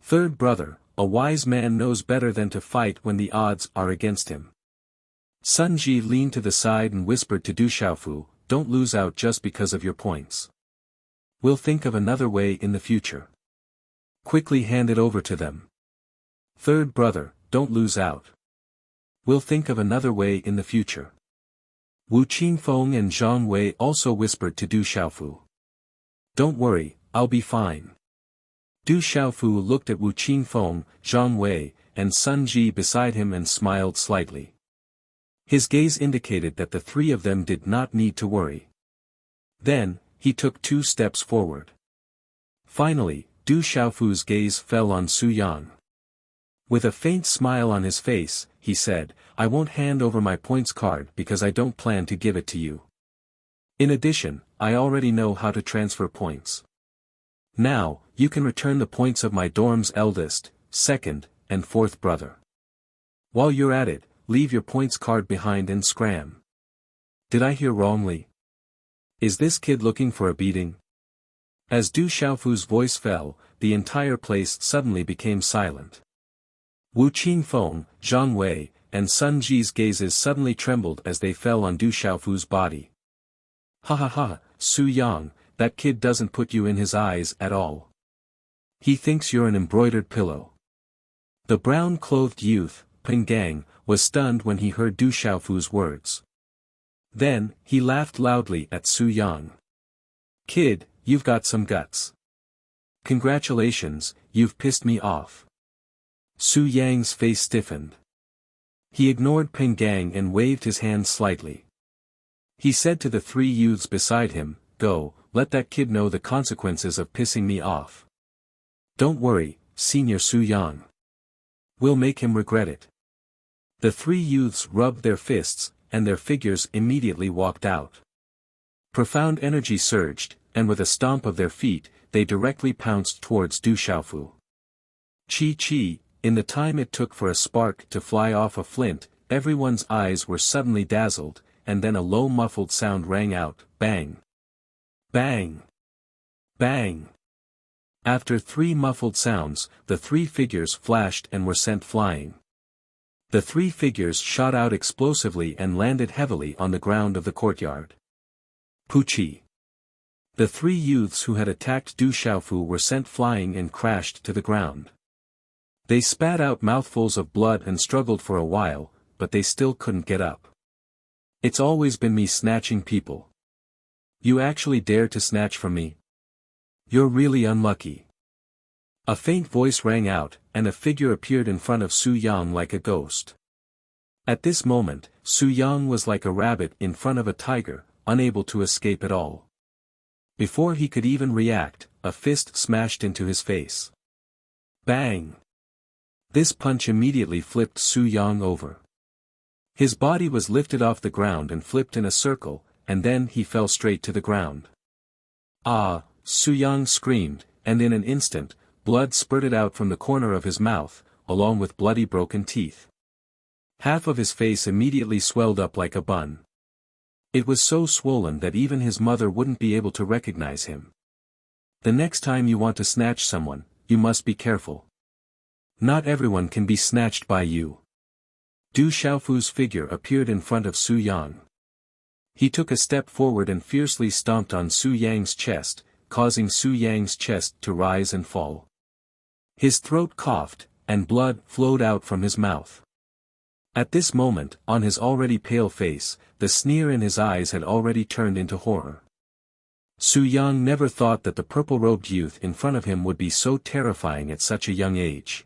"Third brother, a wise man knows better than to fight when the odds are against him." Sun Ji leaned to the side and whispered to Du Xiaofu, "Don't lose out just because of your points. We'll think of another way in the future. Quickly hand it over to them. Third brother, don't lose out. We'll think of another way in the future." Wu Qingfeng and Zhang Wei also whispered to Du Xiaofu. Don't worry, I'll be fine. Du Xiaofu looked at Wu Qingfeng, Zhang Wei, and Sun Ji beside him and smiled slightly. His gaze indicated that the three of them did not need to worry. Then, he took 2 steps forward. Finally, Du Xiaofu's gaze fell on Su Yang. With a faint smile on his face, he said, I won't hand over my points card because I don't plan to give it to you. In addition, I already know how to transfer points. Now, you can return the points of my dorm's eldest, second, and fourth brother. While you're at it, leave your points card behind and scram. Did I hear wrongly? Is this kid looking for a beating? As Du Xiaofu's voice fell, the entire place suddenly became silent. Wu Qingfeng, Zhang Wei, and Sun Ji's gazes suddenly trembled as they fell on Du Xiaofu's body. Ha ha ha, Su Yang, that kid doesn't put you in his eyes at all. He thinks you're an embroidered pillow. The brown-clothed youth, Peng Gang, was stunned when he heard Du Xiaofu's words. Then, he laughed loudly at Su Yang. Kid, you've got some guts. Congratulations, you've pissed me off. Su Yang's face stiffened. He ignored Peng Gang and waved his hand slightly. He said to the 3 youths beside him, Go, let that kid know the consequences of pissing me off. Don't worry, Senior Su Yang. We'll make him regret it. The 3 youths rubbed their fists, and their figures immediately walked out. Profound energy surged, and with a stomp of their feet, they directly pounced towards Du Xiaofu. Chi, in the time it took for a spark to fly off a flint, everyone's eyes were suddenly dazzled, and then a low muffled sound rang out, bang. Bang. Bang. After 3 muffled sounds, the 3 figures flashed and were sent flying. The 3 figures shot out explosively and landed heavily on the ground of the courtyard. Puchi. The 3 youths who had attacked Du Xiaofu were sent flying and crashed to the ground. They spat out mouthfuls of blood and struggled for a while, but they still couldn't get up. It's always been me snatching people. You actually dare to snatch from me? You're really unlucky. A faint voice rang out, and a figure appeared in front of Su Yang like a ghost. At this moment, Su Yang was like a rabbit in front of a tiger, unable to escape at all. Before he could even react, a fist smashed into his face. Bang! This punch immediately flipped Su Yang over. His body was lifted off the ground and flipped in a circle, and then he fell straight to the ground. Ah! Su Yang screamed, and in an instant, blood spurted out from the corner of his mouth, along with bloody broken teeth. Half of his face immediately swelled up like a bun. It was so swollen that even his mother wouldn't be able to recognize him. The next time you want to snatch someone, you must be careful. Not everyone can be snatched by you. Du Xiaofu's figure appeared in front of Su Yang. He took a step forward and fiercely stomped on Su Yang's chest, causing Su Yang's chest to rise and fall. His throat coughed, and blood flowed out from his mouth. At this moment, on his already pale face, the sneer in his eyes had already turned into horror. Su Yang never thought that the purple-robed youth in front of him would be so terrifying at such a young age.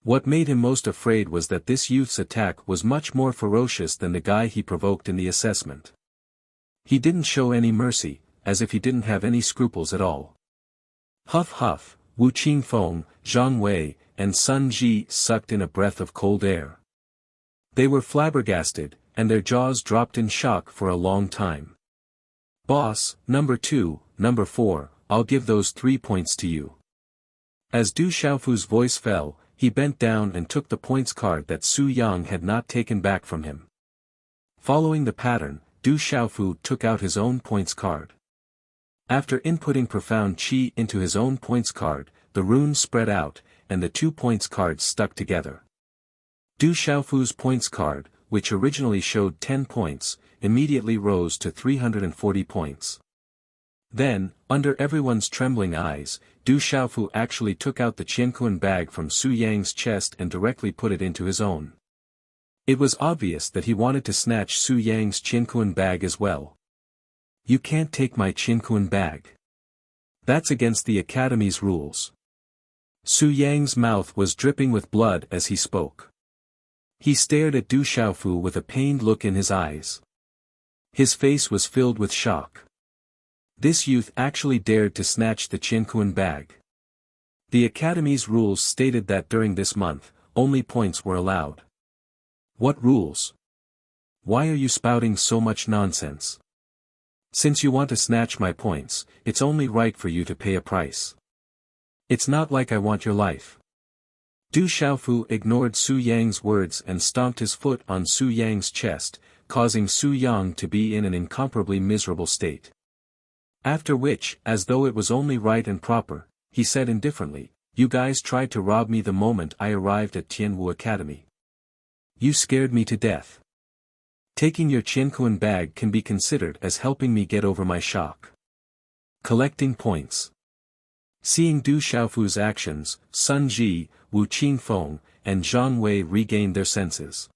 What made him most afraid was that this youth's attack was much more ferocious than the guy he provoked in the assessment. He didn't show any mercy, as if he didn't have any scruples at all. Huff huff, Wu Qingfeng, Zhang Wei, and Sun Ji sucked in a breath of cold air. They were flabbergasted, and their jaws dropped in shock for a long time. Boss, number 2, number 4, I'll give those 3 points to you. As Du Xiaofu's voice fell, he bent down and took the points card that Su Yang had not taken back from him. Following the pattern, Du Xiaofu took out his own points card. After inputting profound qi into his own points card, the runes spread out, and the 2 points cards stuck together. Du Xiaofu's points card, which originally showed 10 points, immediately rose to 340 points. Then, under everyone's trembling eyes, Du Xiaofu actually took out the Qianquan bag from Su Yang's chest and directly put it into his own. It was obvious that he wanted to snatch Su Yang's Qianquan bag as well. You can't take my Qianquan bag. That's against the Academy's rules. Su Yang's mouth was dripping with blood as he spoke. He stared at Du Xiaofu with a pained look in his eyes. His face was filled with shock. This youth actually dared to snatch the Qianquan bag. The Academy's rules stated that during this month, only points were allowed. What rules? Why are you spouting so much nonsense? Since you want to snatch my points, it's only right for you to pay a price. It's not like I want your life. Du Xiaofu ignored Su Yang's words and stomped his foot on Su Yang's chest, causing Su Yang to be in an incomparably miserable state. After which, as though it was only right and proper, he said indifferently, "You guys tried to rob me the moment I arrived at Tianwu Academy. You scared me to death. Taking your Qianquan bag can be considered as helping me get over my shock." Collecting points. Seeing Du Xiaofu's actions, Sun Ji, Wu Qingfeng, and Zhang Wei regained their senses.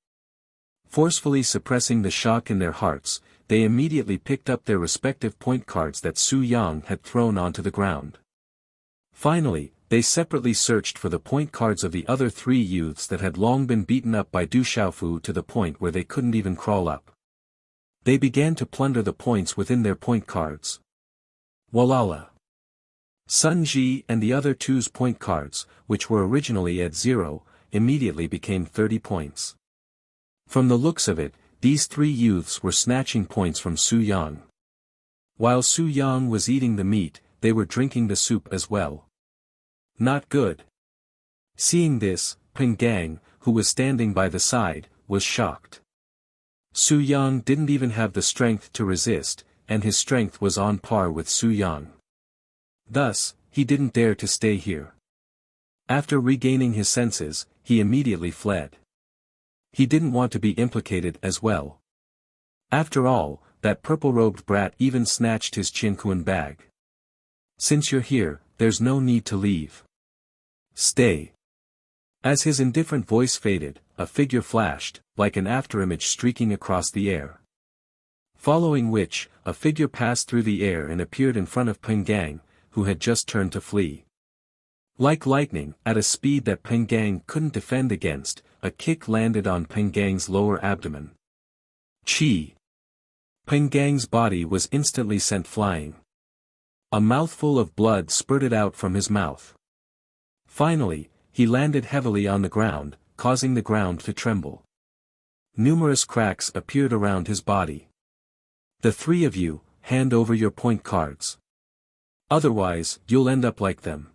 Forcefully suppressing the shock in their hearts, they immediately picked up their respective point cards that Su Yang had thrown onto the ground. Finally, they separately searched for the point cards of the other three youths that had long been beaten up by Du Xiaofu to the point where they couldn't even crawl up. They began to plunder the points within their point cards. Walala! Sun Ji and the other two's point cards, which were originally at 0, immediately became 30 points. From the looks of it, these three youths were snatching points from Su Yang. While Su Yang was eating the meat, they were drinking the soup as well. Not good. Seeing this, Peng Gang, who was standing by the side, was shocked. Su Yang didn't even have the strength to resist, and his strength was on par with Su Yang. Thus, he didn't dare to stay here. After regaining his senses, he immediately fled. He didn't want to be implicated as well. After all, that purple-robed brat even snatched his Qianquan bag. Since you're here, there's no need to leave. Stay. As his indifferent voice faded, a figure flashed, like an afterimage streaking across the air. Following which, a figure passed through the air and appeared in front of Peng Gang, who had just turned to flee. Like lightning, at a speed that Peng Gang couldn't defend against, a kick landed on Peng Gang's lower abdomen. Chi! Peng Gang's body was instantly sent flying. A mouthful of blood spurted out from his mouth. Finally, he landed heavily on the ground, causing the ground to tremble. Numerous cracks appeared around his body. The three of you, hand over your point cards. Otherwise, you'll end up like them.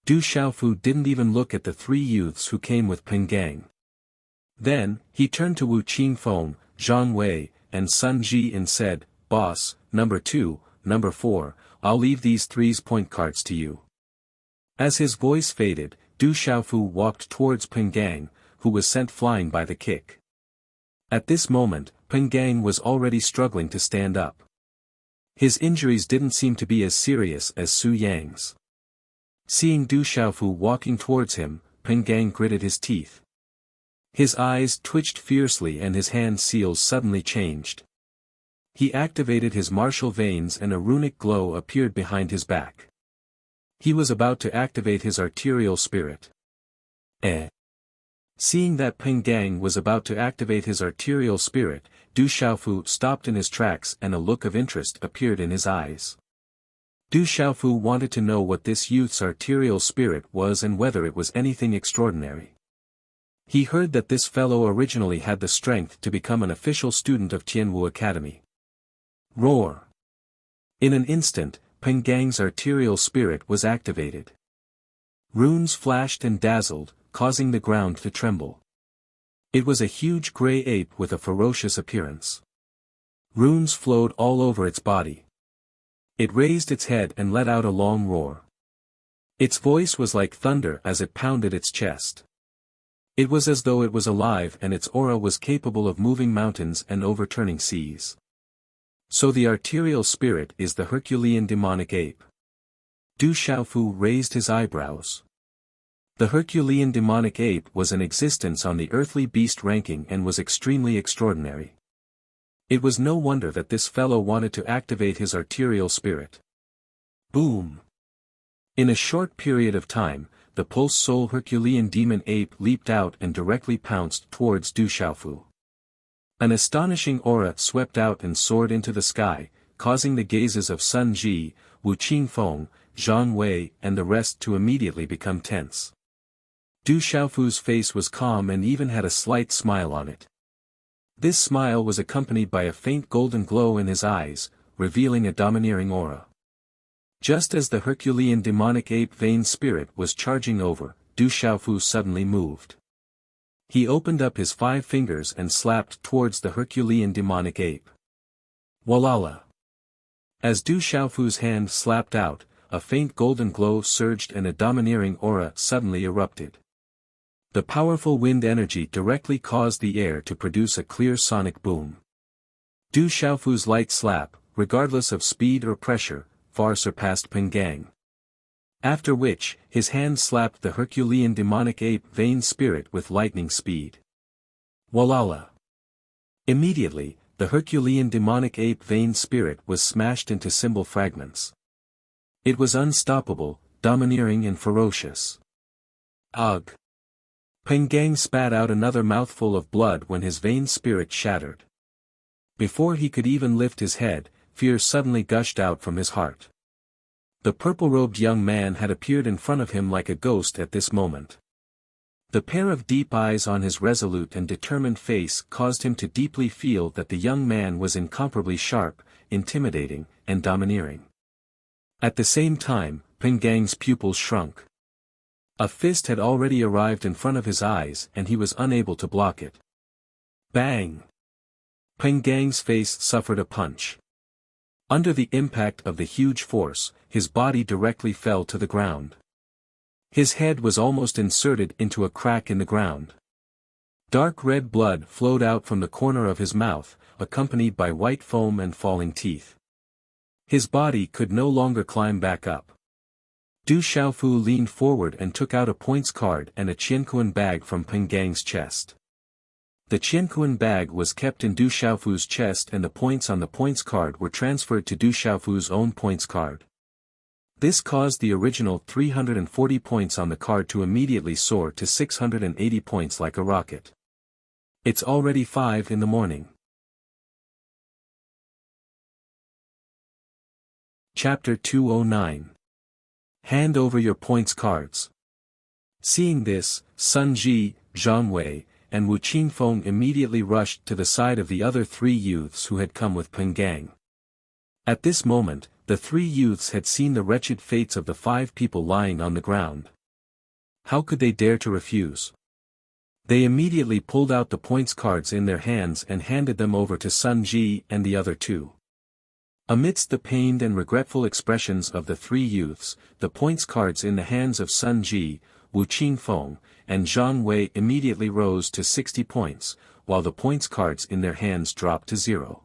Du Xiaofu didn't even look at the three youths who came with Peng Gang. Then, he turned to Wu Qingfeng, Zhang Wei, and Sun Ji and said, "Boss, number 2, number 4, I'll leave these three's point cards to you." As his voice faded, Du Xiaofu walked towards Peng Gang, who was sent flying by the kick. At this moment, Peng Gang was already struggling to stand up. His injuries didn't seem to be as serious as Su Yang's. Seeing Du Xiaofu walking towards him, Peng Gang gritted his teeth. His eyes twitched fiercely and his hand seals suddenly changed. He activated his martial veins and a runic glow appeared behind his back. He was about to activate his arterial spirit. Seeing that Peng Gang was about to activate his arterial spirit, Du Xiaofu stopped in his tracks and a look of interest appeared in his eyes. Du Xiaofu wanted to know what this youth's arterial spirit was and whether it was anything extraordinary. He heard that this fellow originally had the strength to become an official student of Tianwu Academy. Roar! In an instant, Peng Gang's arterial spirit was activated. Runes flashed and dazzled, causing the ground to tremble. It was a huge grey ape with a ferocious appearance. Runes flowed all over its body. It raised its head and let out a long roar. Its voice was like thunder as it pounded its chest. It was as though it was alive and its aura was capable of moving mountains and overturning seas. So the arterial spirit is the Herculean demonic ape. Du Xiaofu raised his eyebrows. The Herculean demonic ape was in existence on the earthly beast ranking and was extremely extraordinary. It was no wonder that this fellow wanted to activate his arterial spirit. Boom! In a short period of time, the pulse-soul Herculean demon ape leaped out and directly pounced towards Du Xiaofu. An astonishing aura swept out and soared into the sky, causing the gazes of Sun Ji, Wu Qingfeng, Zhang Wei and the rest to immediately become tense. Du Xiaofu's face was calm and even had a slight smile on it. This smile was accompanied by a faint golden glow in his eyes, revealing a domineering aura. Just as the Herculean demonic ape vain spirit was charging over, Du Xiaofu suddenly moved. He opened up his 5 fingers and slapped towards the Herculean demonic ape. Walala! As Du Xiaofu's hand slapped out, a faint golden glow surged and a domineering aura suddenly erupted. The powerful wind energy directly caused the air to produce a clear sonic boom. Du Xiaofu's light slap, regardless of speed or pressure, far surpassed Peng Gang. After which, his hand slapped the Herculean demonic ape vain spirit with lightning speed. Walala! Immediately, the Herculean demonic ape vain spirit was smashed into symbol fragments. It was unstoppable, domineering and ferocious. Ugh! Peng Gang spat out another mouthful of blood when his vain spirit shattered. Before he could even lift his head, fear suddenly gushed out from his heart. The purple-robed young man had appeared in front of him like a ghost at this moment. The pair of deep eyes on his resolute and determined face caused him to deeply feel that the young man was incomparably sharp, intimidating, and domineering. At the same time, Peng Gang's pupils shrunk. A fist had already arrived in front of his eyes and he was unable to block it. Bang! Peng Gang's face suffered a punch. Under the impact of the huge force, his body directly fell to the ground. His head was almost inserted into a crack in the ground. Dark red blood flowed out from the corner of his mouth, accompanied by white foam and falling teeth. His body could no longer climb back up. Du Xiaofu leaned forward and took out a points card and a Qianquan bag from Peng Gang's chest. The Qianquan bag was kept in Du Xiaofu's chest and the points on the points card were transferred to Du Xiaofu's own points card. This caused the original 340 points on the card to immediately soar to 680 points like a rocket. It's already 5 in the morning. Chapter 209. Hand over your points cards. Seeing this, Sun Ji, Zhang Wei, and Wu Qingfeng immediately rushed to the side of the other 3 youths who had come with Peng Gang. At this moment, the 3 youths had seen the wretched fates of the 5 people lying on the ground. How could they dare to refuse? They immediately pulled out the points cards in their hands and handed them over to Sun Ji and the other 2. Amidst the pained and regretful expressions of the 3 youths, the points cards in the hands of Sun Ji, Wu Qingfeng, and Zhang Wei immediately rose to 60 points, while the points cards in their hands dropped to 0.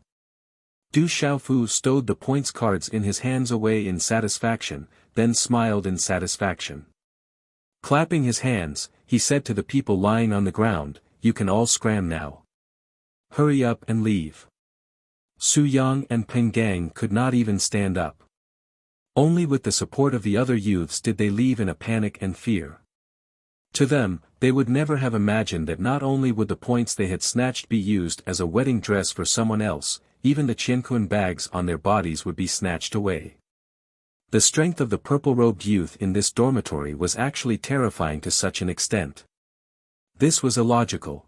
Du Xiaofu stowed the points cards in his hands away in satisfaction, then smiled in satisfaction. Clapping his hands, he said to the people lying on the ground, "You can all scram now. Hurry up and leave." Su Yang and Peng Gang could not even stand up. Only with the support of the other youths did they leave in a panic and fear. To them, they would never have imagined that not only would the points they had snatched be used as a wedding dress for someone else, even the Qianquan bags on their bodies would be snatched away. The strength of the purple-robed youth in this dormitory was actually terrifying to such an extent. This was illogical.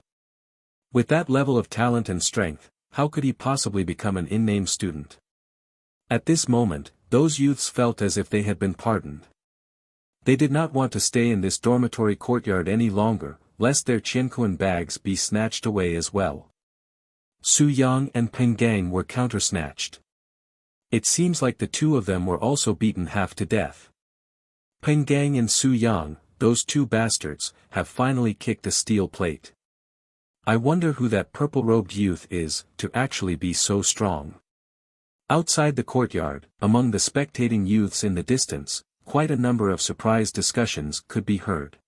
With that level of talent and strength, how could he possibly become an in-name student? At this moment, those youths felt as if they had been pardoned. They did not want to stay in this dormitory courtyard any longer, lest their Qianquan bags be snatched away as well. Su Yang and Peng Gang were counter-snatched. It seems like the 2 of them were also beaten half to death. Peng Gang and Su Yang, those 2 bastards, have finally kicked a steel plate. I wonder who that purple-robed youth is, to actually be so strong. Outside the courtyard, among the spectating youths in the distance, quite a number of surprised discussions could be heard.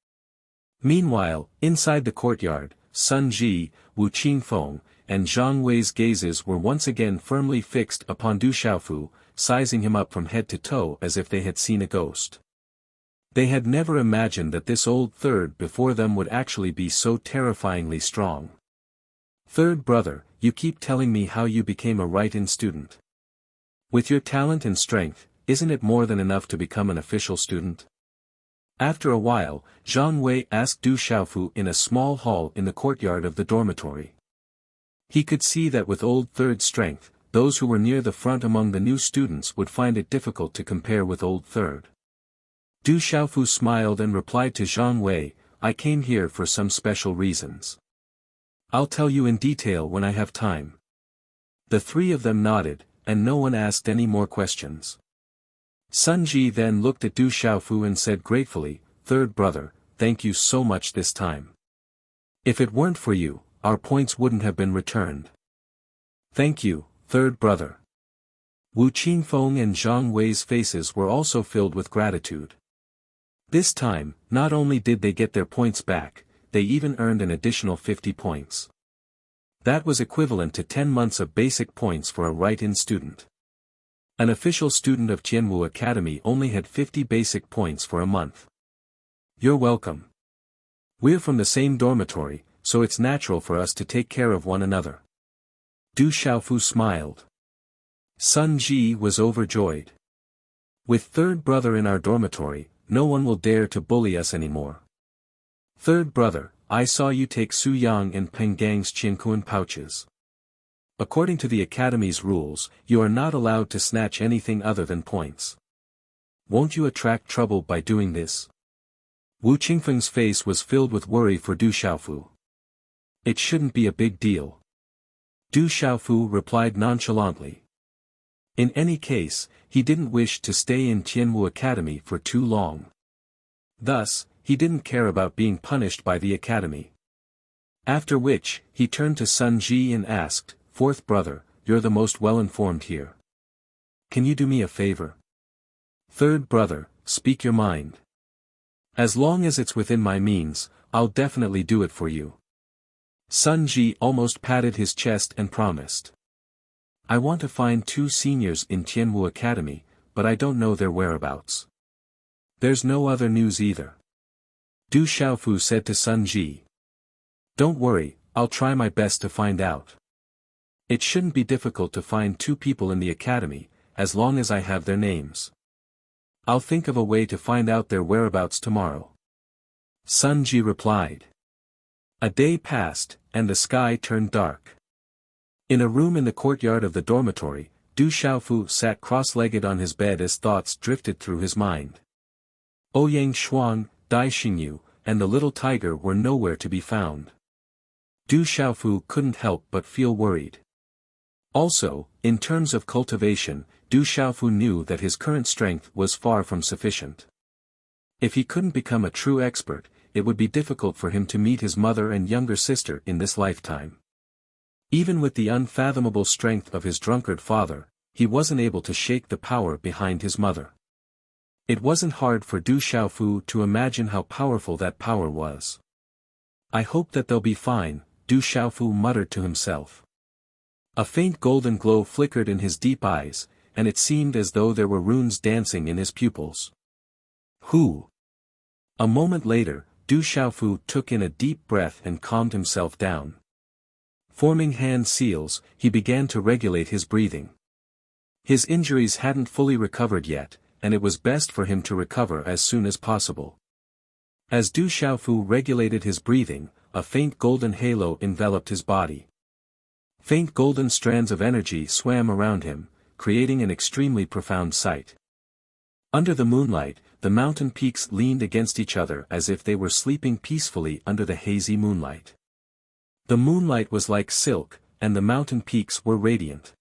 Meanwhile, inside the courtyard, Sun Ji, Wu Qingfeng, and Zhang Wei's gazes were once again firmly fixed upon Du Xiaofu, sizing him up from head to toe as if they had seen a ghost. They had never imagined that this old third before them would actually be so terrifyingly strong. "Third brother, you keep telling me how you became a write-in student. With your talent and strength, isn't it more than enough to become an official student?" After a while, Zhang Wei asked Du Xiaofu in a small hall in the courtyard of the dormitory. He could see that with old third strength, those who were near the front among the new students would find it difficult to compare with old third. Du Xiaofu smiled and replied to Zhang Wei, "I came here for some special reasons. I'll tell you in detail when I have time." The three of them nodded, and no one asked any more questions. Sun Ji then looked at Du Xiaofu and said gratefully, "Third brother, thank you so much this time. If it weren't for you, our points wouldn't have been returned." "Thank you, third brother." Wu Qingfeng and Zhang Wei's faces were also filled with gratitude. This time, not only did they get their points back, they even earned an additional 50 points. That was equivalent to 10 months of basic points for a write-in student. An official student of Tianwu Academy only had 50 basic points for a month. "You're welcome. We're from the same dormitory, so it's natural for us to take care of one another." Du Xiaofu smiled. Sun Ji was overjoyed. "With third brother in our dormitory, no one will dare to bully us anymore. Third brother, I saw you take Su Yang and Peng Gang's Qiankuan pouches. According to the Academy's rules, you are not allowed to snatch anything other than points. Won't you attract trouble by doing this?" Wu Qingfeng's face was filled with worry for Du Xiaofu. "It shouldn't be a big deal." Du Xiaofu replied nonchalantly. In any case, he didn't wish to stay in Tianwu Academy for too long. Thus, he didn't care about being punished by the Academy. After which, he turned to Sun Ji and asked, "Fourth brother, you're the most well-informed here. Can you do me a favor?" "Third brother, speak your mind. As long as it's within my means, I'll definitely do it for you." Sun Ji almost patted his chest and promised. "I want to find 2 seniors in Tianwu Academy, but I don't know their whereabouts. There's no other news either." Du Xiaofu said to Sun Ji. "Don't worry, I'll try my best to find out. It shouldn't be difficult to find 2 people in the academy, as long as I have their names. I'll think of a way to find out their whereabouts tomorrow." Sun Ji replied. A day passed, and the sky turned dark. In a room in the courtyard of the dormitory, Du Xiaofu sat cross-legged on his bed as thoughts drifted through his mind. Ouyang Xuan, Dai Xingyu, and the little tiger were nowhere to be found. Du Xiaofu couldn't help but feel worried. Also, in terms of cultivation, Du Xiaofu knew that his current strength was far from sufficient. If he couldn't become a true expert, it would be difficult for him to meet his mother and younger sister in this lifetime. Even with the unfathomable strength of his drunkard father, he wasn't able to shake the power behind his mother. It wasn't hard for Du Xiaofu to imagine how powerful that power was. "I hope that they'll be fine," Du Xiaofu muttered to himself. A faint golden glow flickered in his deep eyes, and it seemed as though there were runes dancing in his pupils. "Who?" A moment later, Du Xiaofu took in a deep breath and calmed himself down. Forming hand seals, he began to regulate his breathing. His injuries hadn't fully recovered yet, and it was best for him to recover as soon as possible. As Du Xiaofu regulated his breathing, a faint golden halo enveloped his body. Faint golden strands of energy swam around him, creating an extremely profound sight. Under the moonlight, the mountain peaks leaned against each other as if they were sleeping peacefully under the hazy moonlight. The moonlight was like silk, and the mountain peaks were radiant.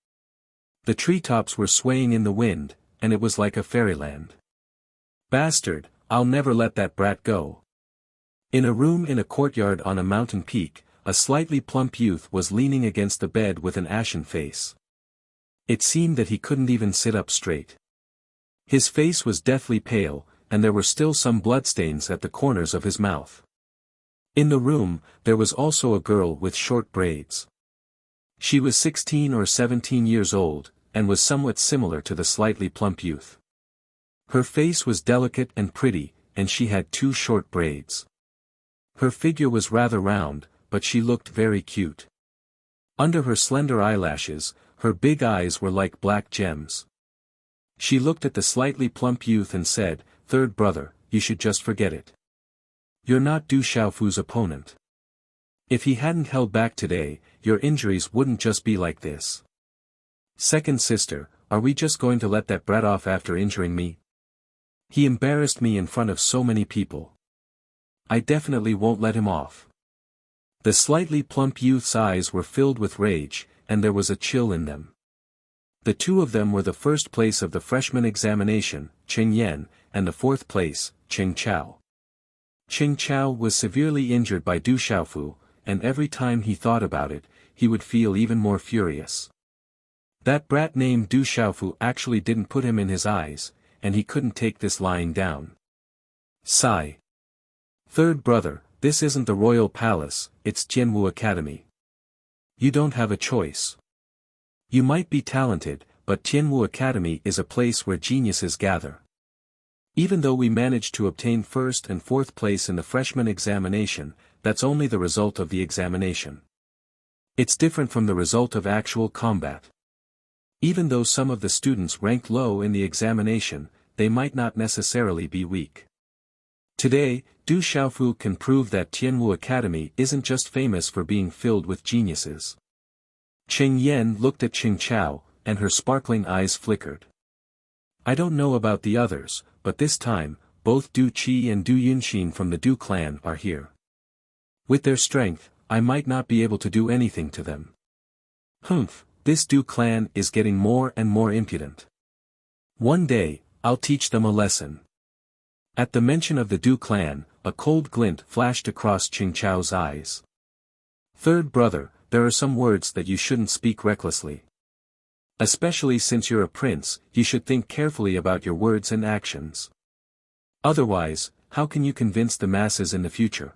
The treetops were swaying in the wind, and it was like a fairyland. "Bastard, I'll never let that brat go." In a room in a courtyard on a mountain peak, a slightly plump youth was leaning against the bed with an ashen face. It seemed that he couldn't even sit up straight. His face was deathly pale, and there were still some bloodstains at the corners of his mouth. In the room, there was also a girl with short braids. She was 16 or 17 years old, and was somewhat similar to the slightly plump youth. Her face was delicate and pretty, and she had 2 short braids. Her figure was rather round, but she looked very cute. Under her slender eyelashes, her big eyes were like black gems. She looked at the slightly plump youth and said, "Third brother, you should just forget it. You're not Du Xiaofu's opponent. If he hadn't held back today, your injuries wouldn't just be like this. Second sister, are we just going to let that brat off after injuring me? He embarrassed me in front of so many people. I definitely won't let him off." The slightly plump youth's eyes were filled with rage, and there was a chill in them. The 2 of them were the first place of the freshman examination, Qing Yan, and the 4th place, Qing Chao. Qing Chao was severely injured by Du Xiaofu, and every time he thought about it, he would feel even more furious. That brat named Du Xiaofu actually didn't put him in his eyes, and he couldn't take this lying down. Sigh. Third brother, this isn't the royal palace, it's Tianwu Academy. You don't have a choice. You might be talented, but Tianwu Academy is a place where geniuses gather. Even though we managed to obtain 1st and 4th place in the freshman examination, that's only the result of the examination. It's different from the result of actual combat. Even though some of the students ranked low in the examination, they might not necessarily be weak. Today, Du Xiaofu can prove that Tianwu Academy isn't just famous for being filled with geniuses. Qing Yan looked at Qing Chao, and her sparkling eyes flickered. I don't know about the others, but this time, both Du Qi and Du Yunxin from the Du clan are here. With their strength, I might not be able to do anything to them. Humph, this Du clan is getting more and more impudent. One day, I'll teach them a lesson. At the mention of the Du clan, a cold glint flashed across Qing Chao's eyes. Third brother, there are some words that you shouldn't speak recklessly. Especially since you're a prince, you should think carefully about your words and actions. Otherwise, how can you convince the masses in the future?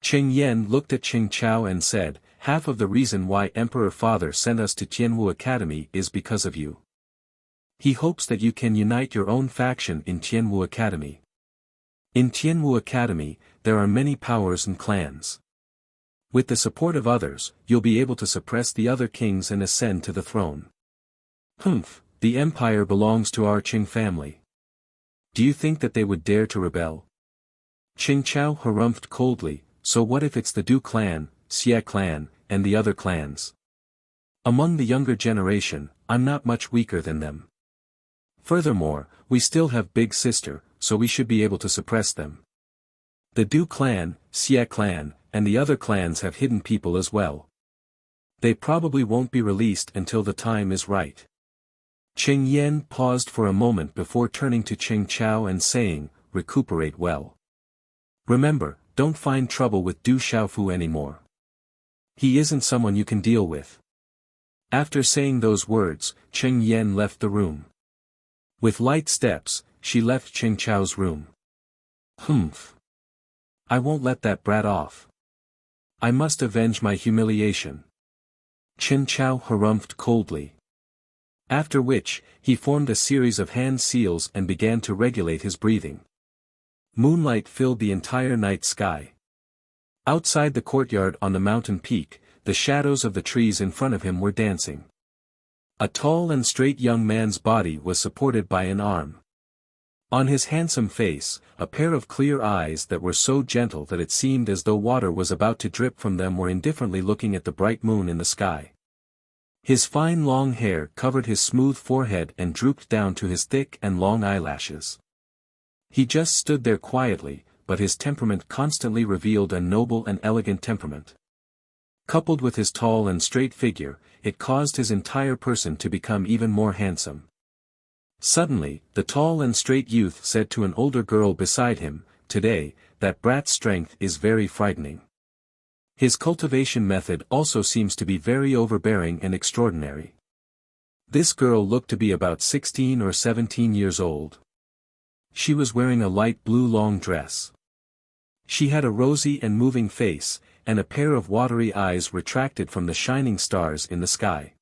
Qing Yan looked at Qing Chao and said, half of the reason why Emperor Father sent us to Tianwu Academy is because of you. He hopes that you can unite your own faction in Tianwu Academy. In Tianwu Academy, there are many powers and clans. With the support of others, you'll be able to suppress the other kings and ascend to the throne. Humph, the empire belongs to our Qing family. Do you think that they would dare to rebel? Qing Chao harumphed coldly, so what if it's the Du clan, Xie clan, and the other clans? Among the younger generation, I'm not much weaker than them. Furthermore, we still have Big Sister, so we should be able to suppress them. The Du clan, Xie clan, and the other clans have hidden people as well. They probably won't be released until the time is right. Qing Yan paused for a moment before turning to Qing Chao and saying, recuperate well. Remember, don't find trouble with Du Xiaofu anymore. He isn't someone you can deal with. After saying those words, Qing Yan left the room. With light steps, she left Qing Chao's room. Humph. I won't let that brat off. I must avenge my humiliation. Qing Chao harumphed coldly. After which, he formed a series of hand seals and began to regulate his breathing. Moonlight filled the entire night sky. Outside the courtyard on the mountain peak, the shadows of the trees in front of him were dancing. A tall and straight young man's body was supported by an arm. On his handsome face, a pair of clear eyes that were so gentle that it seemed as though water was about to drip from them were indifferently looking at the bright moon in the sky. His fine long hair covered his smooth forehead and drooped down to his thick and long eyelashes. He just stood there quietly, but his temperament constantly revealed a noble and elegant temperament. Coupled with his tall and straight figure, it caused his entire person to become even more handsome. Suddenly, the tall and straight youth said to an older girl beside him, "Today, that brat's strength is very frightening. His cultivation method also seems to be very overbearing and extraordinary." This girl looked to be about 16 or 17 years old. She was wearing a light blue long dress. She had a rosy and moving face, and a pair of watery eyes retracted from the shining stars in the sky.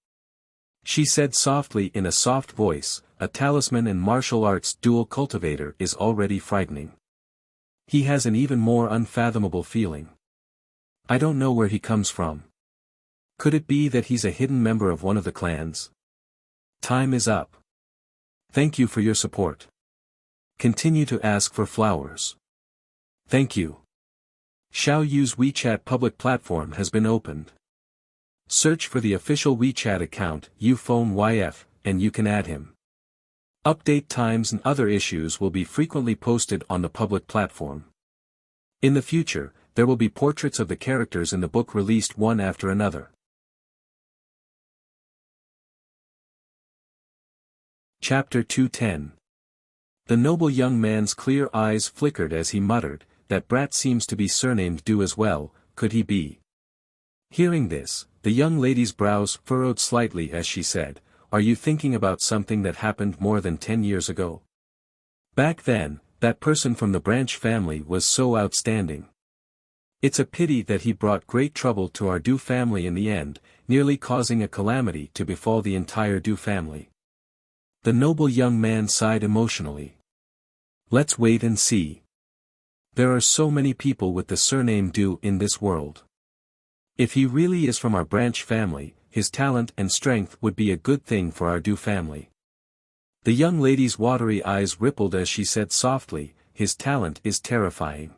She said softly in a soft voice, a talisman and martial arts dual cultivator is already frightening. He has an even more unfathomable feeling. I don't know where he comes from. Could it be that he's a hidden member of one of the clans? Time is up. Thank you for your support. Continue to ask for flowers. Thank you. Xiao Yu's WeChat public platform has been opened. Search for the official WeChat account UPhoneYF, and you can add him. Update times and other issues will be frequently posted on the public platform. In the future, there will be portraits of the characters in the book released one after another. Chapter 210. The noble young man's clear eyes flickered as he muttered, "That brat seems to be surnamed Du as well, could he be?" Hearing this, the young lady's brows furrowed slightly as she said, "Are you thinking about something that happened more than 10 years ago? Back then, that person from the branch family was so outstanding. It's a pity that he brought great trouble to our Du family in the end, nearly causing a calamity to befall the entire Du family." The noble young man sighed emotionally. Let's wait and see. There are so many people with the surname Du in this world. If he really is from our branch family, his talent and strength would be a good thing for our Du family. The young lady's watery eyes rippled as she said softly, "His talent is terrifying.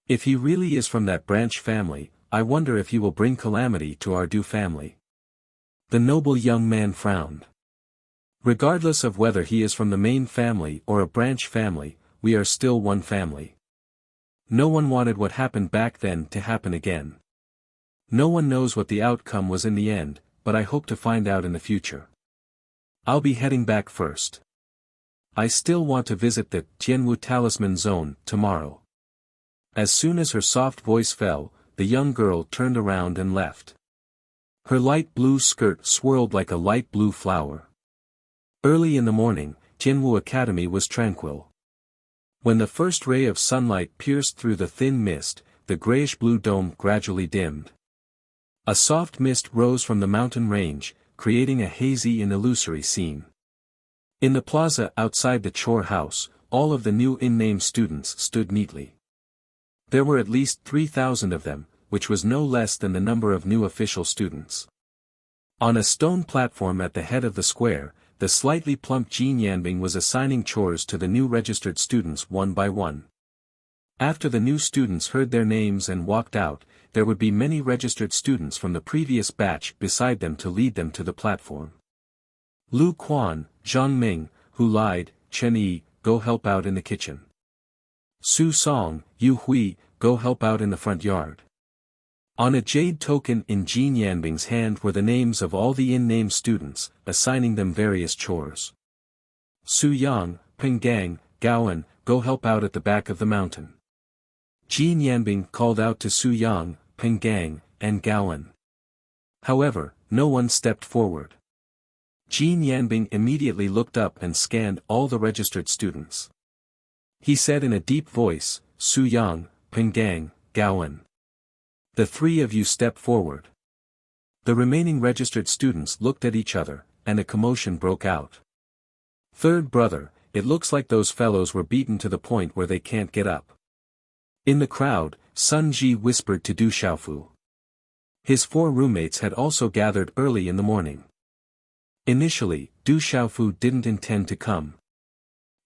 If he really is from that branch family, I wonder if he will bring calamity to our Du family." The noble young man frowned. Regardless of whether he is from the main family or a branch family, we are still one family. No one wanted what happened back then to happen again. No one knows what the outcome was in the end, but I hope to find out in the future. I'll be heading back first. I still want to visit the Tianwu Talisman Zone tomorrow. As soon as her soft voice fell, the young girl turned around and left. Her light blue skirt swirled like a light blue flower. Early in the morning, Tianwu Academy was tranquil. When the first ray of sunlight pierced through the thin mist, the grayish-blue dome gradually dimmed. A soft mist rose from the mountain range, creating a hazy and illusory scene. In the plaza outside the chore house, all of the new in-name students stood neatly. There were at least 3,000 of them, which was no less than the number of new official students. On a stone platform at the head of the square, the slightly plump Jin Yanbing was assigning chores to the new registered students one by one. After the new students heard their names and walked out, there would be many registered students from the previous batch beside them to lead them to the platform. Lu Quan, Zhang Ming, who lied, Chen Yi, go help out in the kitchen. Su Song, Yu Hui, go help out in the front yard. On a jade token in Jin Yanbing's hand were the names of all the in-name students, assigning them various chores. Su Yang, Peng Gang, Gaoan, go help out at the back of the mountain. Jin Yanbing called out to Su Yang, Peng Gang, and Gaoan. However, no one stepped forward. Jin Yanbing immediately looked up and scanned all the registered students. He said in a deep voice, Su Yang, Peng Gang, Gaoan. The three of you step forward. The remaining registered students looked at each other, and a commotion broke out. Third brother, it looks like those fellows were beaten to the point where they can't get up. In the crowd, Sun Ji whispered to Du Xiaofu. His four roommates had also gathered early in the morning. Initially, Du Xiaofu didn't intend to come.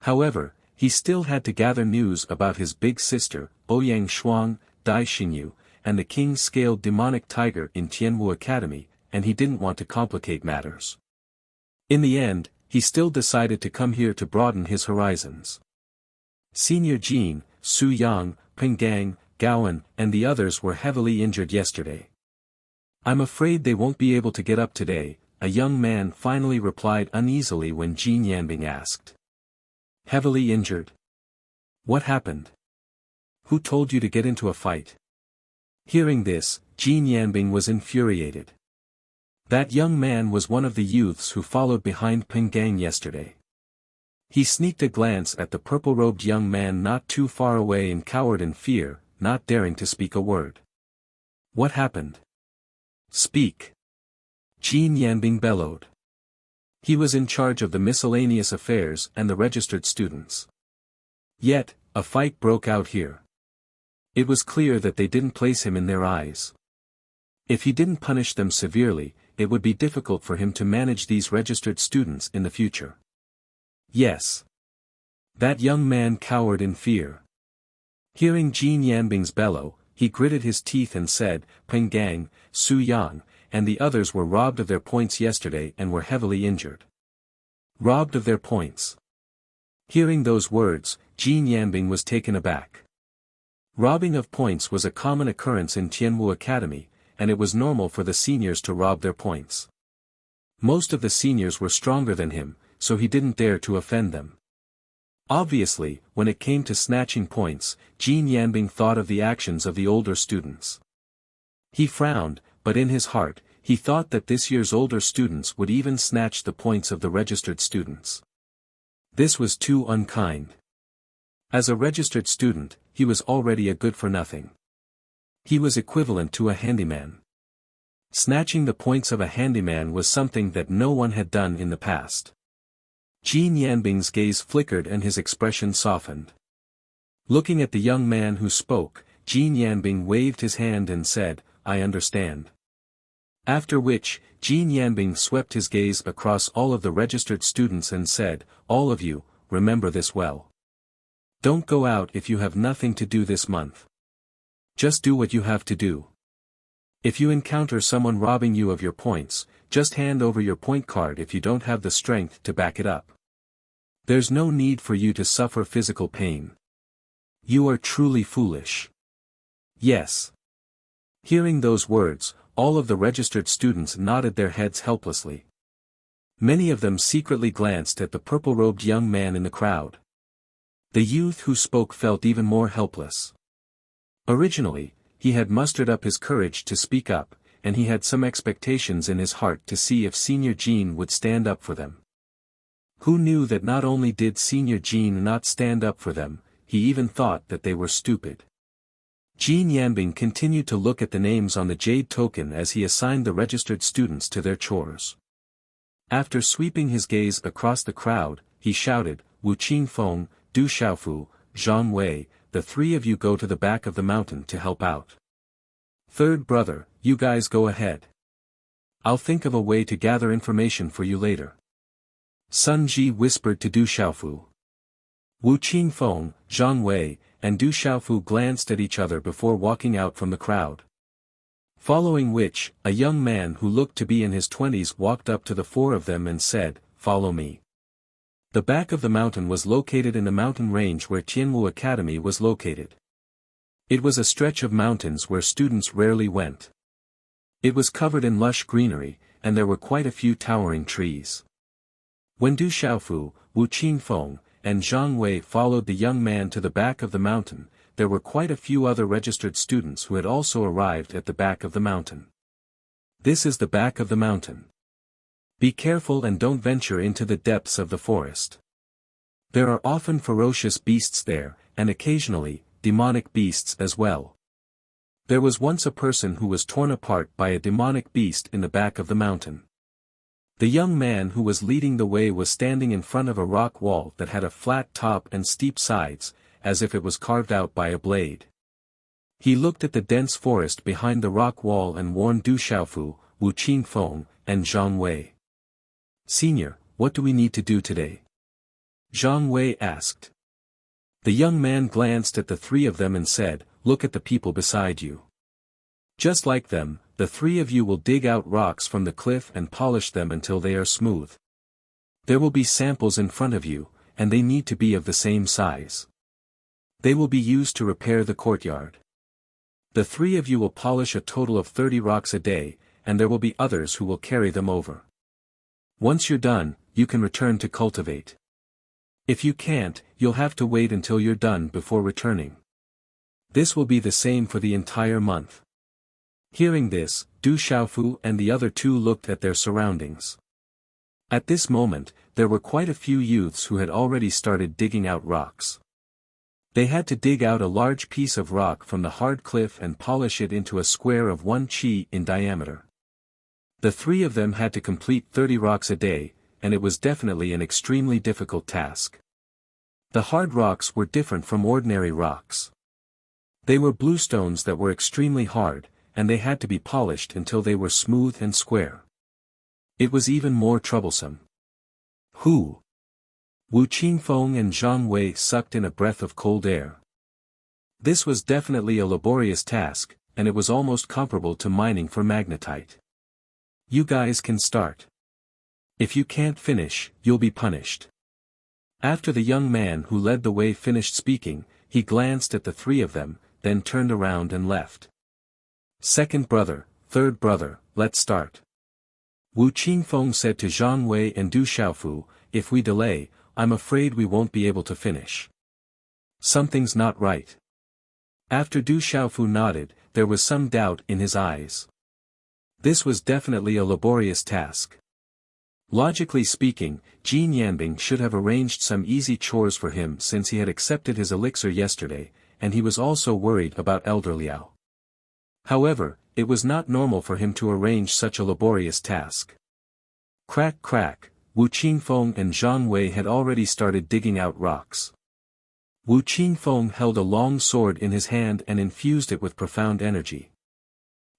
However, he still had to gather news about his big sister, Ouyang Shuang, Dai Xingyu, and the king-scaled demonic tiger in Tianwu Academy, and he didn't want to complicate matters. In the end, he still decided to come here to broaden his horizons. Senior Jin, Su Yang, Peng Gang, Gaoan, and the others were heavily injured yesterday. I'm afraid they won't be able to get up today, a young man finally replied uneasily when Jin Yanbing asked. Heavily injured? What happened? Who told you to get into a fight? Hearing this, Jin Yanbing was infuriated. That young man was one of the youths who followed behind Peng Gang yesterday. He sneaked a glance at the purple-robed young man not too far away and cowered in fear, not daring to speak a word. What happened? Speak. Jin Yanbing bellowed. He was in charge of the miscellaneous affairs and the registered students. Yet, a fight broke out here. It was clear that they didn't place him in their eyes. If he didn't punish them severely, it would be difficult for him to manage these registered students in the future. Yes. That young man cowered in fear. Hearing Jin Yanbing's bellow, he gritted his teeth and said, Peng Gang, Su Yang, and the others were robbed of their points yesterday and were heavily injured. Robbed of their points. Hearing those words, Jin Yanbing was taken aback. Robbing of points was a common occurrence in Tianwu Academy, and it was normal for the seniors to rob their points. Most of the seniors were stronger than him, so he didn't dare to offend them. Obviously, when it came to snatching points, Jin Yanbing thought of the actions of the older students. He frowned, but in his heart, he thought that this year's older students would even snatch the points of the registered students. This was too unkind. As a registered student, he was already a good-for-nothing. He was equivalent to a handyman. Snatching the points of a handyman was something that no one had done in the past. Jin Yanbing's gaze flickered and his expression softened. Looking at the young man who spoke, Jin Yanbing waved his hand and said, I understand. After which, Jin Yanbing swept his gaze across all of the registered students and said, all of you, remember this well. Don't go out if you have nothing to do this month. Just do what you have to do. If you encounter someone robbing you of your points, just hand over your point card if you don't have the strength to back it up. There's no need for you to suffer physical pain. You are truly foolish. Yes. Hearing those words, all of the registered students nodded their heads helplessly. Many of them secretly glanced at the purple-robed young man in the crowd. The youth who spoke felt even more helpless. Originally, he had mustered up his courage to speak up, and he had some expectations in his heart to see if Senior Jin would stand up for them. Who knew that not only did Senior Jin not stand up for them, he even thought that they were stupid. Jin Yanbing continued to look at the names on the jade token as he assigned the registered students to their chores. After sweeping his gaze across the crowd, he shouted, Wu Qingfeng, Du Xiaofu, Zhang Wei, the three of you go to the back of the mountain to help out. Third brother, you guys go ahead. I'll think of a way to gather information for you later. Sun Ji whispered to Du Xiaofu. Wu Qingfeng, Zhang Wei, and Du Xiaofu glanced at each other before walking out from the crowd. Following which, a young man who looked to be in his 20s walked up to the four of them and said, Follow me. The back of the mountain was located in the mountain range where Tianwu Academy was located. It was a stretch of mountains where students rarely went. It was covered in lush greenery, and there were quite a few towering trees. When Du Xiaofu, Wu Qingfeng, and Zhang Wei followed the young man to the back of the mountain, there were quite a few other registered students who had also arrived at the back of the mountain. This is the back of the mountain. Be careful and don't venture into the depths of the forest. There are often ferocious beasts there, and occasionally, demonic beasts as well. There was once a person who was torn apart by a demonic beast in the back of the mountain. The young man who was leading the way was standing in front of a rock wall that had a flat top and steep sides, as if it was carved out by a blade. He looked at the dense forest behind the rock wall and warned Du Xiaofu, Wu Qingfeng, and Zhang Wei. Senior, what do we need to do today? Zhang Wei asked. The young man glanced at the three of them and said, Look at the people beside you. Just like them, the three of you will dig out rocks from the cliff and polish them until they are smooth. There will be samples in front of you, and they need to be of the same size. They will be used to repair the courtyard. The three of you will polish a total of 30 rocks a day, and there will be others who will carry them over. Once you're done, you can return to cultivate. If you can't, you'll have to wait until you're done before returning. This will be the same for the entire month. Hearing this, Du Xiaofu and the other two looked at their surroundings. At this moment, there were quite a few youths who had already started digging out rocks. They had to dig out a large piece of rock from the hard cliff and polish it into a square of 1 chi in diameter. The three of them had to complete 30 rocks a day, and it was definitely an extremely difficult task. The hard rocks were different from ordinary rocks. They were bluestones that were extremely hard, and they had to be polished until they were smooth and square. It was even more troublesome. Wu Qingfeng and Zhang Wei sucked in a breath of cold air. This was definitely a laborious task, and it was almost comparable to mining for magnetite. You guys can start. If you can't finish, you'll be punished. After the young man who led the way finished speaking, he glanced at the three of them, then turned around and left. Second brother, third brother, let's start. Wu Qingfeng said to Zhang Wei and Du Xiaofu, if we delay, I'm afraid we won't be able to finish. Something's not right. After Du Xiaofu nodded, there was some doubt in his eyes. This was definitely a laborious task. Logically speaking, Jin Yanbing should have arranged some easy chores for him since he had accepted his elixir yesterday, and he was also worried about Elder Liao. However, it was not normal for him to arrange such a laborious task. Crack crack, Wu Qingfeng and Zhang Wei had already started digging out rocks. Wu Qingfeng held a long sword in his hand and infused it with profound energy.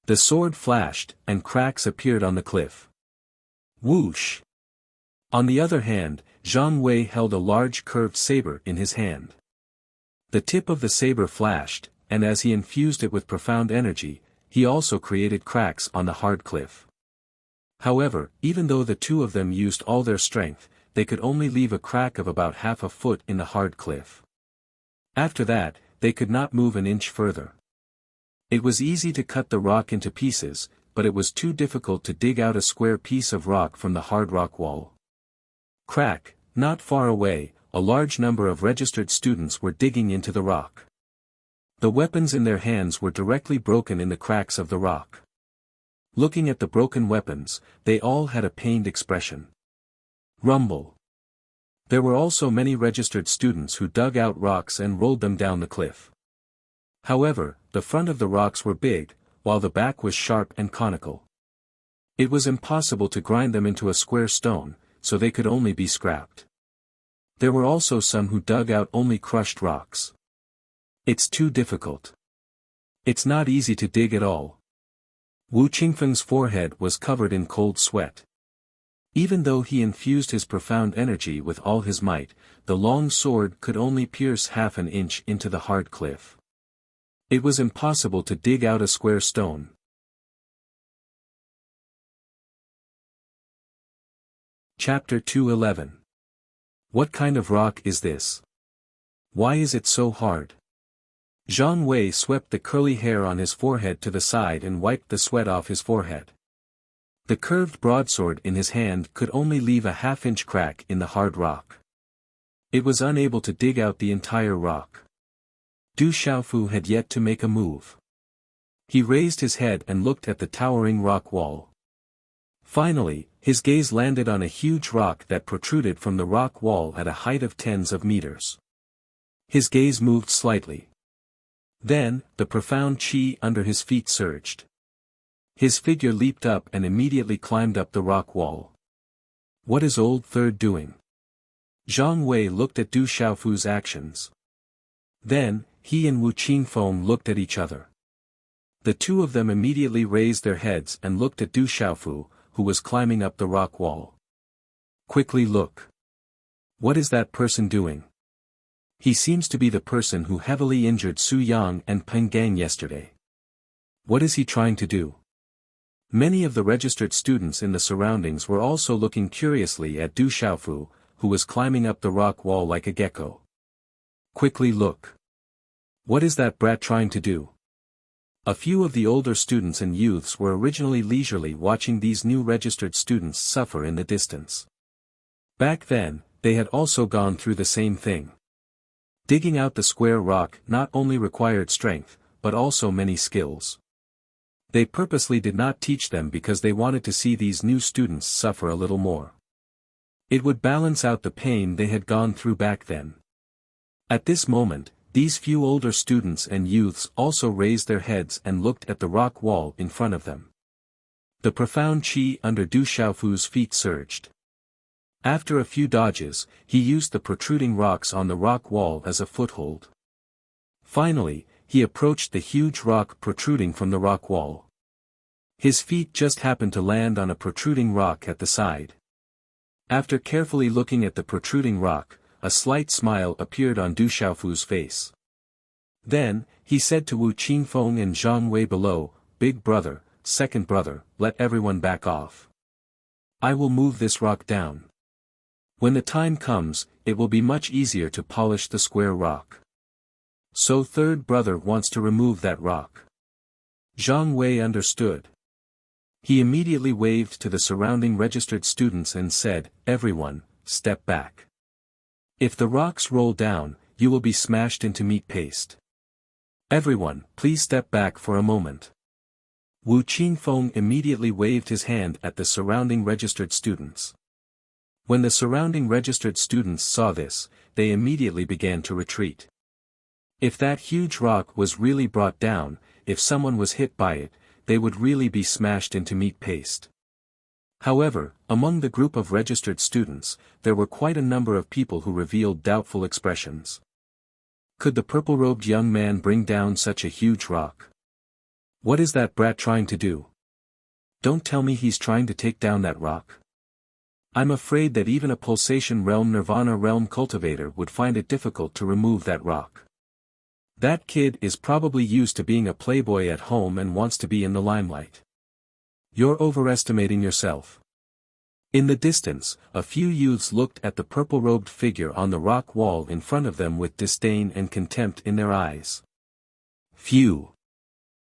The sword flashed, and cracks appeared on the cliff. Whoosh! On the other hand, Zhang Wei held a large curved saber in his hand. The tip of the saber flashed, and as he infused it with profound energy, he also created cracks on the hard cliff. However, even though the two of them used all their strength, they could only leave a crack of about half a foot in the hard cliff. After that, they could not move an inch further. It was easy to cut the rock into pieces, but it was too difficult to dig out a square piece of rock from the hard rock wall. Crack, not far away, a large number of registered students were digging into the rock. The weapons in their hands were directly broken in the cracks of the rock. Looking at the broken weapons, they all had a pained expression. Rumble. There were also many registered students who dug out rocks and rolled them down the cliff. However, the front of the rocks were big, while the back was sharp and conical. It was impossible to grind them into a square stone, so they could only be scrapped. There were also some who dug out only crushed rocks. It's too difficult. It's not easy to dig at all. Wu Qingfeng's forehead was covered in cold sweat. Even though he infused his profound energy with all his might, the long sword could only pierce half an inch into the hard cliff. It was impossible to dig out a square stone. Chapter 211. What kind of rock is this? Why is it so hard? Zhang Wei swept the curly hair on his forehead to the side and wiped the sweat off his forehead. The curved broadsword in his hand could only leave a half-inch crack in the hard rock. It was unable to dig out the entire rock. Du Xiaofu had yet to make a move. He raised his head and looked at the towering rock wall. Finally, his gaze landed on a huge rock that protruded from the rock wall at a height of tens of meters. His gaze moved slightly. Then, the profound qi under his feet surged. His figure leaped up and immediately climbed up the rock wall. What is Old Third doing? Zhang Wei looked at Du Xiaofu's actions. Then, he and Wu Qingfeng looked at each other. The two of them immediately raised their heads and looked at Du Xiaofu, who was climbing up the rock wall. Quickly look. What is that person doing? He seems to be the person who heavily injured Su Yang and Peng Gang yesterday. What is he trying to do? Many of the registered students in the surroundings were also looking curiously at Du Xiaofu, who was climbing up the rock wall like a gecko. Quickly look. What is that brat trying to do? A few of the older students and youths were originally leisurely watching these new registered students suffer in the distance. Back then, they had also gone through the same thing. Digging out the square rock not only required strength, but also many skills. They purposely did not teach them because they wanted to see these new students suffer a little more. It would balance out the pain they had gone through back then. At this moment, these few older students and youths also raised their heads and looked at the rock wall in front of them. The profound qi under Du Xiaofu's feet surged. After a few dodges, he used the protruding rocks on the rock wall as a foothold. Finally, he approached the huge rock protruding from the rock wall. His feet just happened to land on a protruding rock at the side. After carefully looking at the protruding rock, a slight smile appeared on Du Xiaofu's face. Then, he said to Wu Qingfeng and Zhang Wei below, "Big brother, second brother, let everyone back off. I will move this rock down. When the time comes, it will be much easier to polish the square rock. So third brother wants to remove that rock." Zhang Wei understood. He immediately waved to the surrounding registered students and said, "Everyone, step back. If the rocks roll down, you will be smashed into meat paste. Everyone, please step back for a moment." Wu Qingfeng immediately waved his hand at the surrounding registered students. When the surrounding registered students saw this, they immediately began to retreat. If that huge rock was really brought down, if someone was hit by it, they would really be smashed into meat paste. However, among the group of registered students, there were quite a number of people who revealed doubtful expressions. Could the purple-robed young man bring down such a huge rock? What is that brat trying to do? Don't tell me he's trying to take down that rock. I'm afraid that even a pulsation realm nirvana realm cultivator would find it difficult to remove that rock. That kid is probably used to being a playboy at home and wants to be in the limelight. You're overestimating yourself. In the distance, a few youths looked at the purple-robed figure on the rock wall in front of them with disdain and contempt in their eyes. Phew!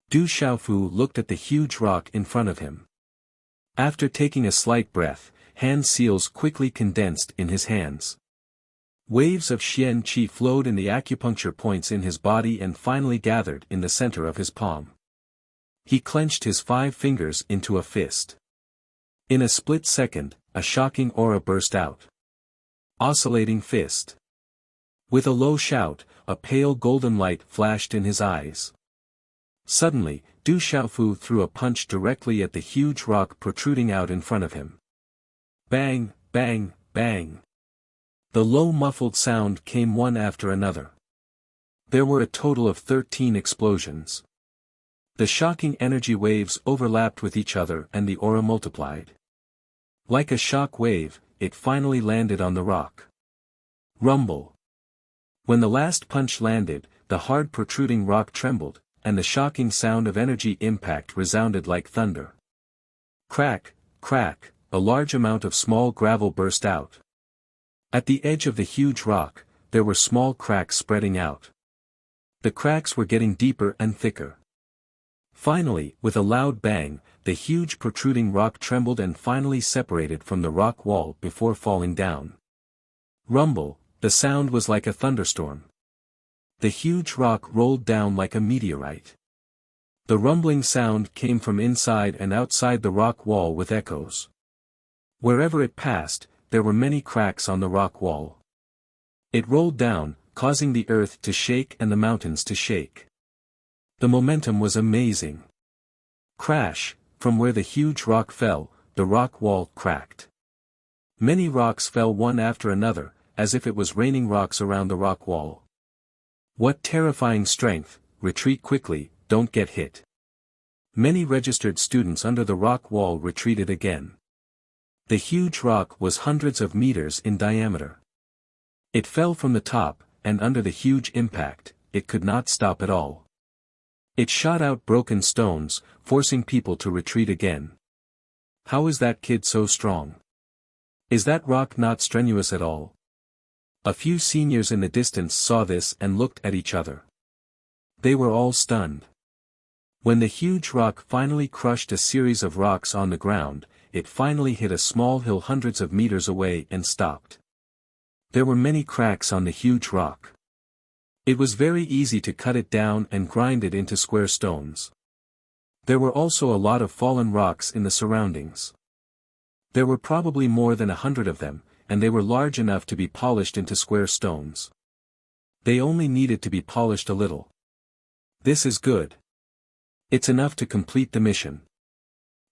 Du Xiaofu looked at the huge rock in front of him. After taking a slight breath, hand seals quickly condensed in his hands. Waves of Xian Qi flowed in the acupuncture points in his body and finally gathered in the center of his palm. He clenched his 5 fingers into a fist. In a split second, a shocking aura burst out. Oscillating fist. With a low shout, a pale golden light flashed in his eyes. Suddenly, Du Xiaofu threw a punch directly at the huge rock protruding out in front of him. Bang, bang, bang. The low muffled sound came one after another. There were a total of 13 explosions. The shocking energy waves overlapped with each other and the aura multiplied. Like a shock wave, it finally landed on the rock. Rumble. When the last punch landed, the hard protruding rock trembled, and the shocking sound of energy impact resounded like thunder. Crack, crack, a large amount of small gravel burst out. At the edge of the huge rock, there were small cracks spreading out. The cracks were getting deeper and thicker. Finally, with a loud bang, the huge protruding rock trembled and finally separated from the rock wall before falling down. Rumble, the sound was like a thunderstorm. The huge rock rolled down like a meteorite. The rumbling sound came from inside and outside the rock wall with echoes. Wherever it passed, there were many cracks on the rock wall. It rolled down, causing the earth to shake and the mountains to shake. The momentum was amazing. Crash, from where the huge rock fell, the rock wall cracked. Many rocks fell one after another, as if it was raining rocks around the rock wall. What terrifying strength! Retreat quickly, don't get hit. Many registered students under the rock wall retreated again. The huge rock was hundreds of meters in diameter. It fell from the top, and under the huge impact, it could not stop at all. It shot out broken stones, forcing people to retreat again. How is that kid so strong? Is that rock not strenuous at all? A few seniors in the distance saw this and looked at each other. They were all stunned. When the huge rock finally crushed a series of rocks on the ground, it finally hit a small hill hundreds of meters away and stopped. There were many cracks on the huge rock. It was very easy to cut it down and grind it into square stones. There were also a lot of fallen rocks in the surroundings. There were probably more than 100 of them, and they were large enough to be polished into square stones. They only needed to be polished a little. This is good. It's enough to complete the mission.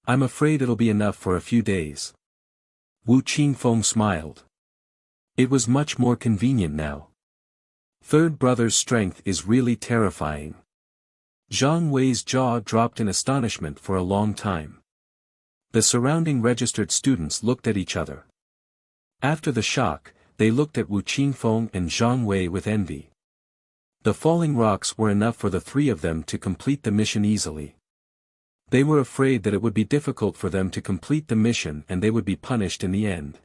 I'm afraid it'll be enough for a few days. Wu Qingfeng smiled. It was much more convenient now. Third brother's strength is really terrifying. Zhang Wei's jaw dropped in astonishment for a long time. The surrounding registered students looked at each other. After the shock, they looked at Wu Qingfeng and Zhang Wei with envy. The falling rocks were enough for the three of them to complete the mission easily. They were afraid that it would be difficult for them to complete the mission and they would be punished in the end.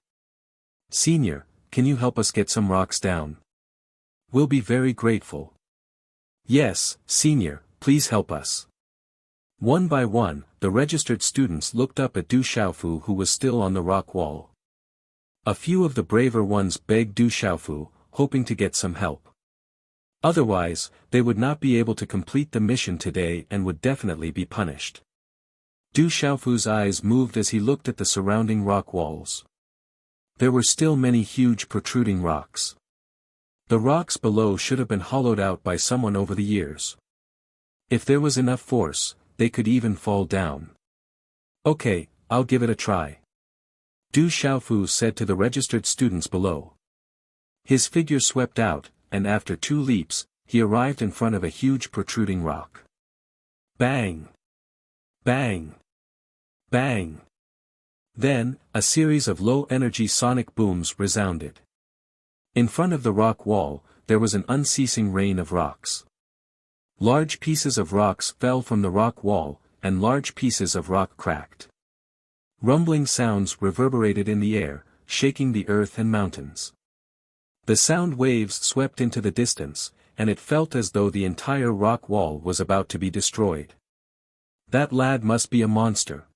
Senior, can you help us get some rocks down? We'll be very grateful. Yes, Senior, please help us. One by one, the registered students looked up at Du Xiaofu who was still on the rock wall. A few of the braver ones begged Du Xiaofu, hoping to get some help. Otherwise, they would not be able to complete the mission today and would definitely be punished. Du Xiaofu's eyes moved as he looked at the surrounding rock walls. There were still many huge protruding rocks. The rocks below should have been hollowed out by someone over the years. If there was enough force, they could even fall down. Okay, I'll give it a try. Du Xiaofu said to the registered students below. His figure swept out, and after 2 leaps, he arrived in front of a huge protruding rock. Bang! Bang! Bang! Then, a series of low-energy sonic booms resounded. In front of the rock wall, there was an unceasing rain of rocks. Large pieces of rocks fell from the rock wall, and large pieces of rock cracked. Rumbling sounds reverberated in the air, shaking the earth and mountains. The sound waves swept into the distance, and it felt as though the entire rock wall was about to be destroyed. That lad must be a monster.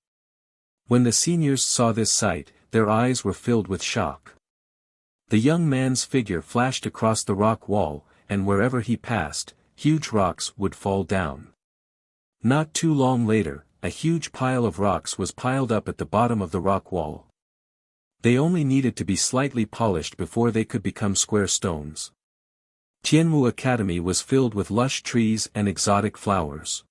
When the seniors saw this sight, their eyes were filled with shock. The young man's figure flashed across the rock wall, and wherever he passed, huge rocks would fall down. Not too long later, a huge pile of rocks was piled up at the bottom of the rock wall. They only needed to be slightly polished before they could become square stones. Tianwu Academy was filled with lush trees and exotic flowers.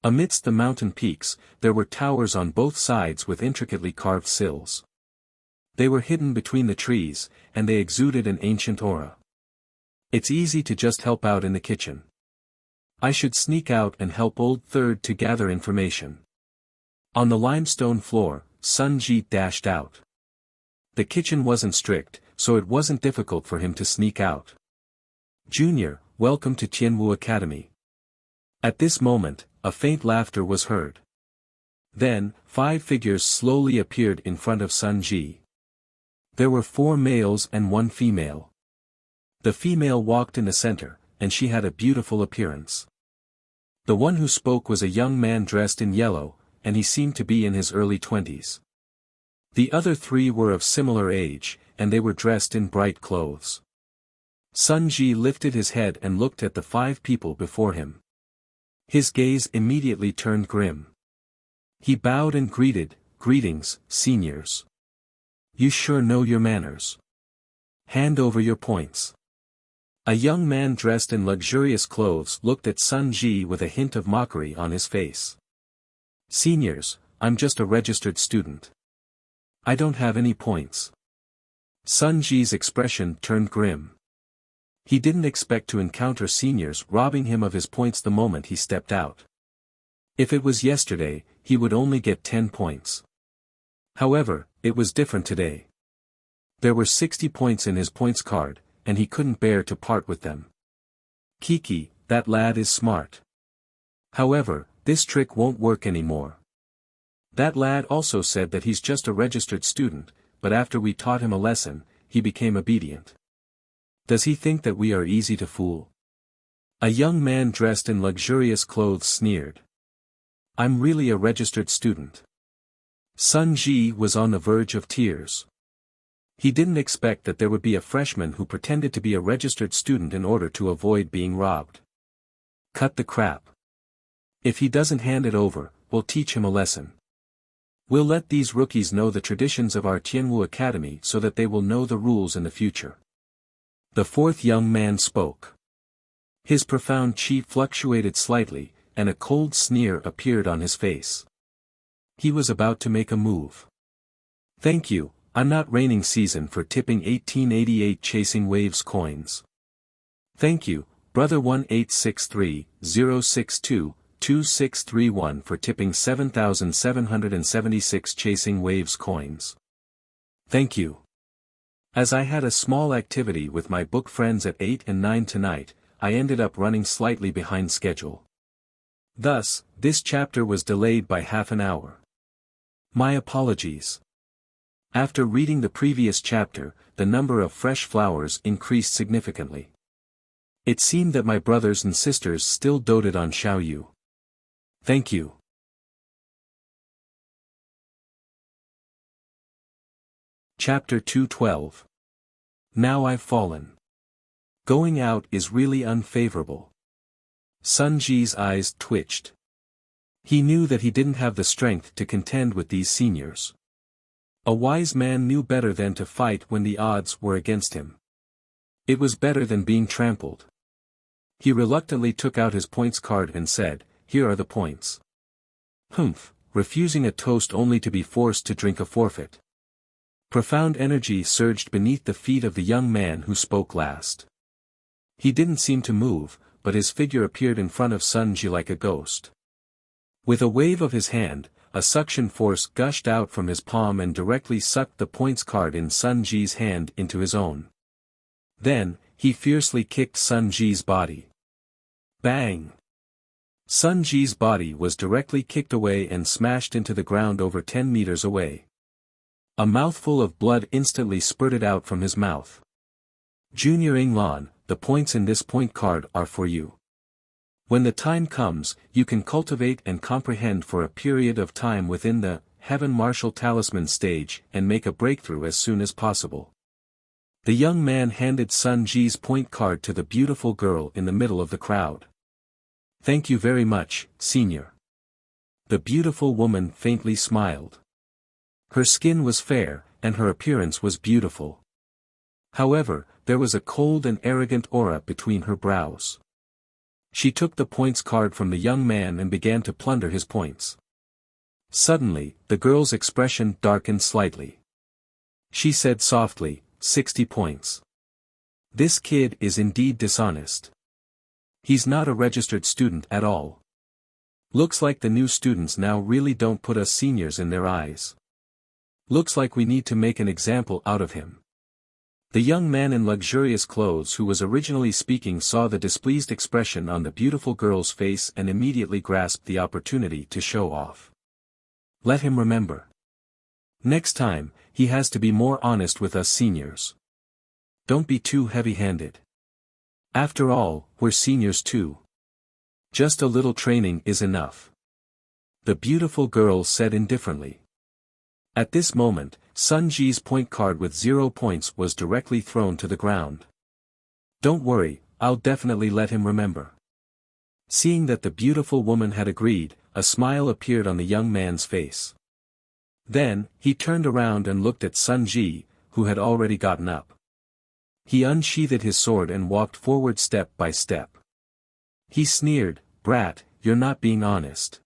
Amidst the mountain peaks, there were towers on both sides with intricately carved sills. They were hidden between the trees, and they exuded an ancient aura. It's easy to just help out in the kitchen. I should sneak out and help Old Third to gather information. On the limestone floor, Sun Ji dashed out. The kitchen wasn't strict, so it wasn't difficult for him to sneak out. Junior, welcome to Tianwu Academy. At this moment, a faint laughter was heard. Then, 5 figures slowly appeared in front of Sun Ji. There were 4 males and 1 female. The female walked in the center, and she had a beautiful appearance. The one who spoke was a young man dressed in yellow, and he seemed to be in his early 20s. The other 3 were of similar age, and they were dressed in bright clothes. Sun Ji lifted his head and looked at the 5 people before him. His gaze immediately turned grim. He bowed and greeted, "Greetings, seniors. You sure know your manners. Hand over your points." A young man dressed in luxurious clothes looked at Sun Ji with a hint of mockery on his face. "Seniors, I'm just a registered student. I don't have any points." Sun Ji's expression turned grim. He didn't expect to encounter seniors robbing him of his points the moment he stepped out. If it was yesterday, he would only get 10 points. However, it was different today. There were 60 points in his points card, and he couldn't bear to part with them. "Kiki, that lad is smart. However, this trick won't work anymore. That lad also said that he's just a registered student, but after we taught him a lesson, he became obedient. Does he think that we are easy to fool?" A young man dressed in luxurious clothes sneered. "I'm really a registered student." Sun Ji was on the verge of tears. He didn't expect that there would be a freshman who pretended to be a registered student in order to avoid being robbed. Cut the crap. If he doesn't hand it over, we'll teach him a lesson. We'll let these rookies know the traditions of our Tianwu Academy so that they will know the rules in the future. The 4th young man spoke. His profound chi fluctuated slightly, and a cold sneer appeared on his face. He was about to make a move. "Thank you, I'm not raining season for tipping 1888 Chasing Waves coins. Thank you, brother 1863-062-2631 for tipping 7,776 Chasing Waves coins. Thank you. As I had a small activity with my book friends at 8 and 9 tonight, I ended up running slightly behind schedule. Thus, this chapter was delayed by half an hour. My apologies. After reading the previous chapter, the number of fresh flowers increased significantly. It seemed that my brothers and sisters still doted on Xiaoyu. Thank you. Chapter 212. Now I've fallen. Going out is really unfavorable. Sun Ji's eyes twitched. He knew that he didn't have the strength to contend with these seniors. A wise man knew better than to fight when the odds were against him. It was better than being trampled. He reluctantly took out his points card and said, "Here are the points." Humph, refusing a toast only to be forced to drink a forfeit. Profound energy surged beneath the feet of the young man who spoke last. He didn't seem to move, but his figure appeared in front of Sun Ji like a ghost. With a wave of his hand, a suction force gushed out from his palm and directly sucked the points card in Sun Ji's hand into his own. Then, he fiercely kicked Sun Ji's body. Bang! Sun Ji's body was directly kicked away and smashed into the ground over 10 meters away. A mouthful of blood instantly spurted out from his mouth. Junior Inglan, the points in this point card are for you. When the time comes, you can cultivate and comprehend for a period of time within the Heaven Martial Talisman stage and make a breakthrough as soon as possible. The young man handed Sun Ji's point card to the beautiful girl in the middle of the crowd. Thank you very much, senior. The beautiful woman faintly smiled. Her skin was fair, and her appearance was beautiful. However, there was a cold and arrogant aura between her brows. She took the points card from the young man and began to plunder his points. Suddenly, the girl's expression darkened slightly. She said softly, 60 points. This kid is indeed dishonest. He's not a registered student at all. Looks like the new students now really don't put us seniors in their eyes. Looks like we need to make an example out of him. The young man in luxurious clothes who was originally speaking saw the displeased expression on the beautiful girl's face and immediately grasped the opportunity to show off. Let him remember. Next time, he has to be more honest with us seniors. Don't be too heavy-handed. After all, we're seniors too. Just a little training is enough. The beautiful girl said indifferently. At this moment, Sun Ji's point card with 0 points was directly thrown to the ground. Don't worry, I'll definitely let him remember. Seeing that the beautiful woman had agreed, a smile appeared on the young man's face. Then, he turned around and looked at Sun Ji, who had already gotten up. He unsheathed his sword and walked forward step by step. He sneered, "Brat, you're not being honest."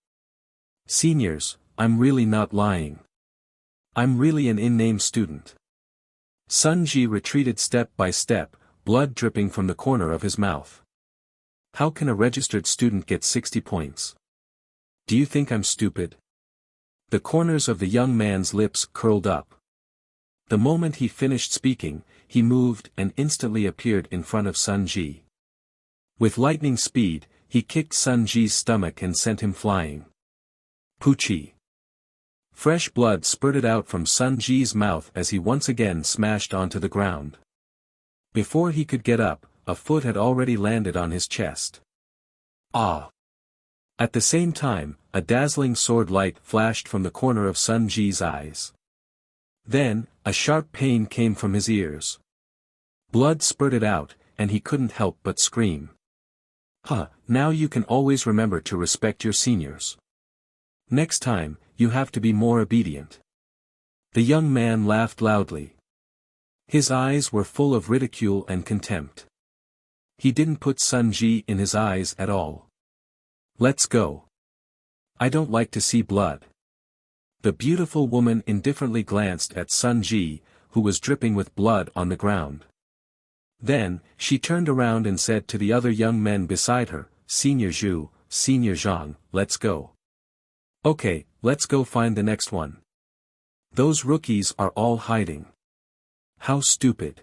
"Seniors, I'm really not lying. I'm really an in-name student." Sun Ji retreated step by step, blood dripping from the corner of his mouth. How can a registered student get 60 points? Do you think I'm stupid? The corners of the young man's lips curled up. The moment he finished speaking, he moved and instantly appeared in front of Sun Ji. With lightning speed, he kicked Sun Ji's stomach and sent him flying. Poochie. Fresh blood spurted out from Sun Ji's mouth as he once again smashed onto the ground. Before he could get up, a foot had already landed on his chest. Ah! At the same time, a dazzling sword light flashed from the corner of Sun Ji's eyes. Then, a sharp pain came from his ears. Blood spurted out, and he couldn't help but scream. Now you can always remember to respect your seniors. Next time, you have to be more obedient. The young man laughed loudly. His eyes were full of ridicule and contempt. He didn't put Sun Ji in his eyes at all. Let's go. I don't like to see blood. The beautiful woman indifferently glanced at Sun Ji, who was dripping with blood on the ground. Then, she turned around and said to the other young men beside her, Senior Zhu, Senior Zhang, let's go. Okay, let's go find the next one. Those rookies are all hiding. How stupid.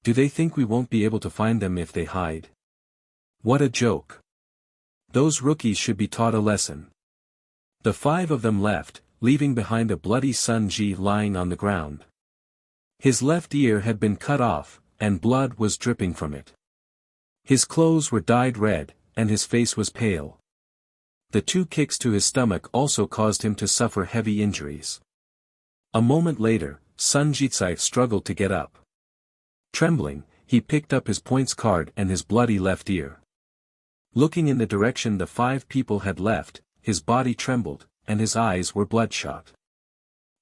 Do they think we won't be able to find them if they hide? What a joke. Those rookies should be taught a lesson. The 5 of them left, leaving behind a bloody Sun Ji lying on the ground. His left ear had been cut off, and blood was dripping from it. His clothes were dyed red, and his face was pale. The 2 kicks to his stomach also caused him to suffer heavy injuries. A moment later, Sun Jitsai struggled to get up. Trembling, he picked up his points card and his bloody left ear. Looking in the direction the 5 people had left, his body trembled, and his eyes were bloodshot.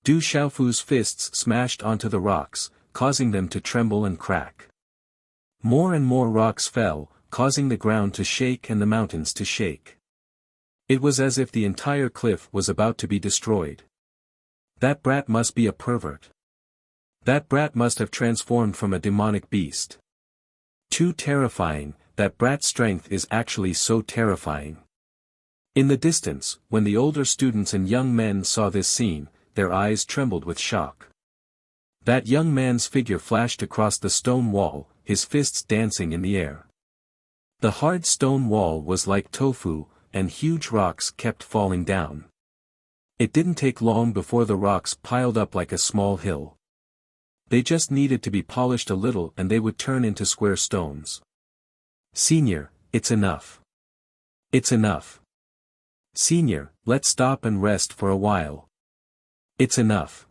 Du Xiaofu's fists smashed onto the rocks, causing them to tremble and crack. More and more rocks fell, causing the ground to shake and the mountains to shake. It was as if the entire cliff was about to be destroyed. That brat must be a pervert. That brat must have transformed from a demonic beast. Too terrifying, that brat's strength is actually so terrifying. In the distance, when the older students and young men saw this scene, their eyes trembled with shock. That young man's figure flashed across the stone wall, his fists dancing in the air. The hard stone wall was like tofu, and huge rocks kept falling down. It didn't take long before the rocks piled up like a small hill. They just needed to be polished a little and they would turn into square stones. Senior, it's enough. It's enough. Senior, let's stop and rest for a while. It's enough.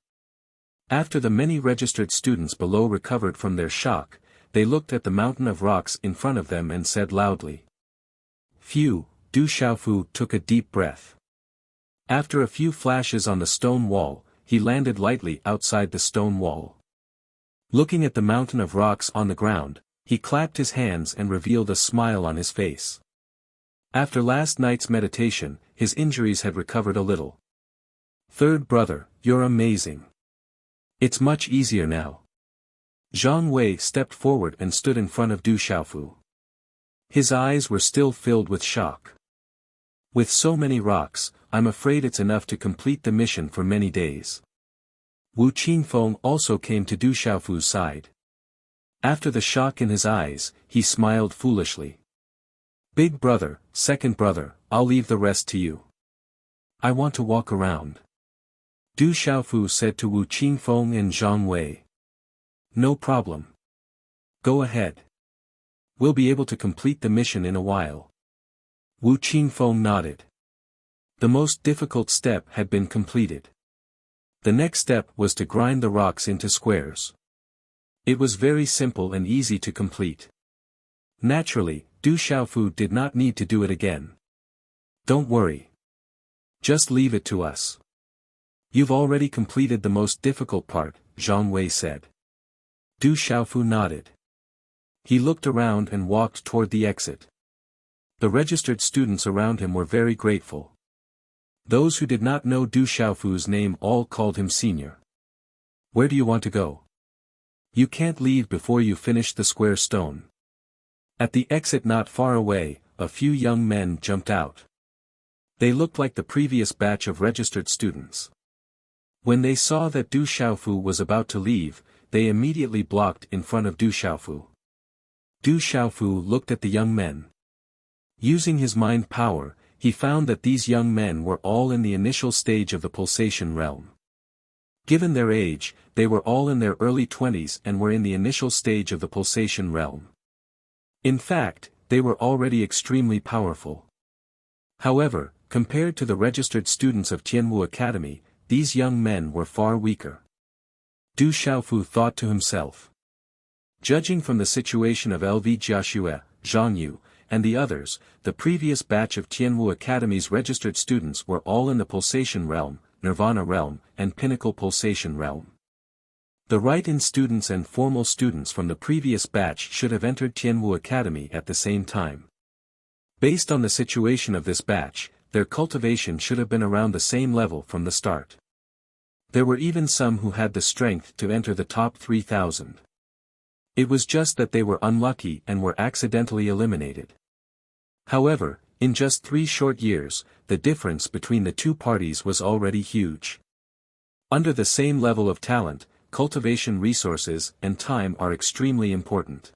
After the many registered students below recovered from their shock, they looked at the mountain of rocks in front of them and said loudly. Phew, Du Xiaofu took a deep breath. After a few flashes on the stone wall, he landed lightly outside the stone wall. Looking at the mountain of rocks on the ground, he clapped his hands and revealed a smile on his face. After last night's meditation, his injuries had recovered a little. Third brother, you're amazing. It's much easier now. Zhang Wei stepped forward and stood in front of Du Xiaofu. His eyes were still filled with shock. With so many rocks, I'm afraid it's enough to complete the mission for many days. Wu Qinfeng also came to Du Xiaofu's side. After the shock in his eyes, he smiled foolishly. Big brother, second brother, I'll leave the rest to you. I want to walk around. Du Xiaofu said to Wu Qinfeng and Zhang Wei. No problem. Go ahead. We'll be able to complete the mission in a while. Wu Qinfeng nodded. The most difficult step had been completed. The next step was to grind the rocks into squares. It was very simple and easy to complete. Naturally, Du Xiaofu did not need to do it again. Don't worry. Just leave it to us. You've already completed the most difficult part, Zhang Wei said. Du Xiaofu nodded. He looked around and walked toward the exit. The registered students around him were very grateful. Those who did not know Du Xiaofu's name all called him senior. Where do you want to go? You can't leave before you finish the square stone. At the exit not far away, a few young men jumped out. They looked like the previous batch of registered students. When they saw that Du Xiaofu was about to leave, they immediately blocked in front of Du Xiaofu. Du Xiaofu looked at the young men. Using his mind power, he found that these young men were all in the initial stage of the pulsation realm. Given their age, they were all in their early 20s and were in the initial stage of the pulsation realm. In fact, they were already extremely powerful. However, compared to the registered students of Tianwu Academy, these young men were far weaker. Du Xiaofu thought to himself. Judging from the situation of LV Jiaxue, Zhang Yu, and the others, the previous batch of Tianwu Academy's registered students were all in the pulsation realm, nirvana realm, and pinnacle pulsation realm. The write-in students and formal students from the previous batch should have entered Tianwu Academy at the same time. Based on the situation of this batch, their cultivation should have been around the same level from the start. There were even some who had the strength to enter the top 3,000. It was just that they were unlucky and were accidentally eliminated. However, in just 3 short years, the difference between the two parties was already huge. Under the same level of talent, cultivation resources and time are extremely important.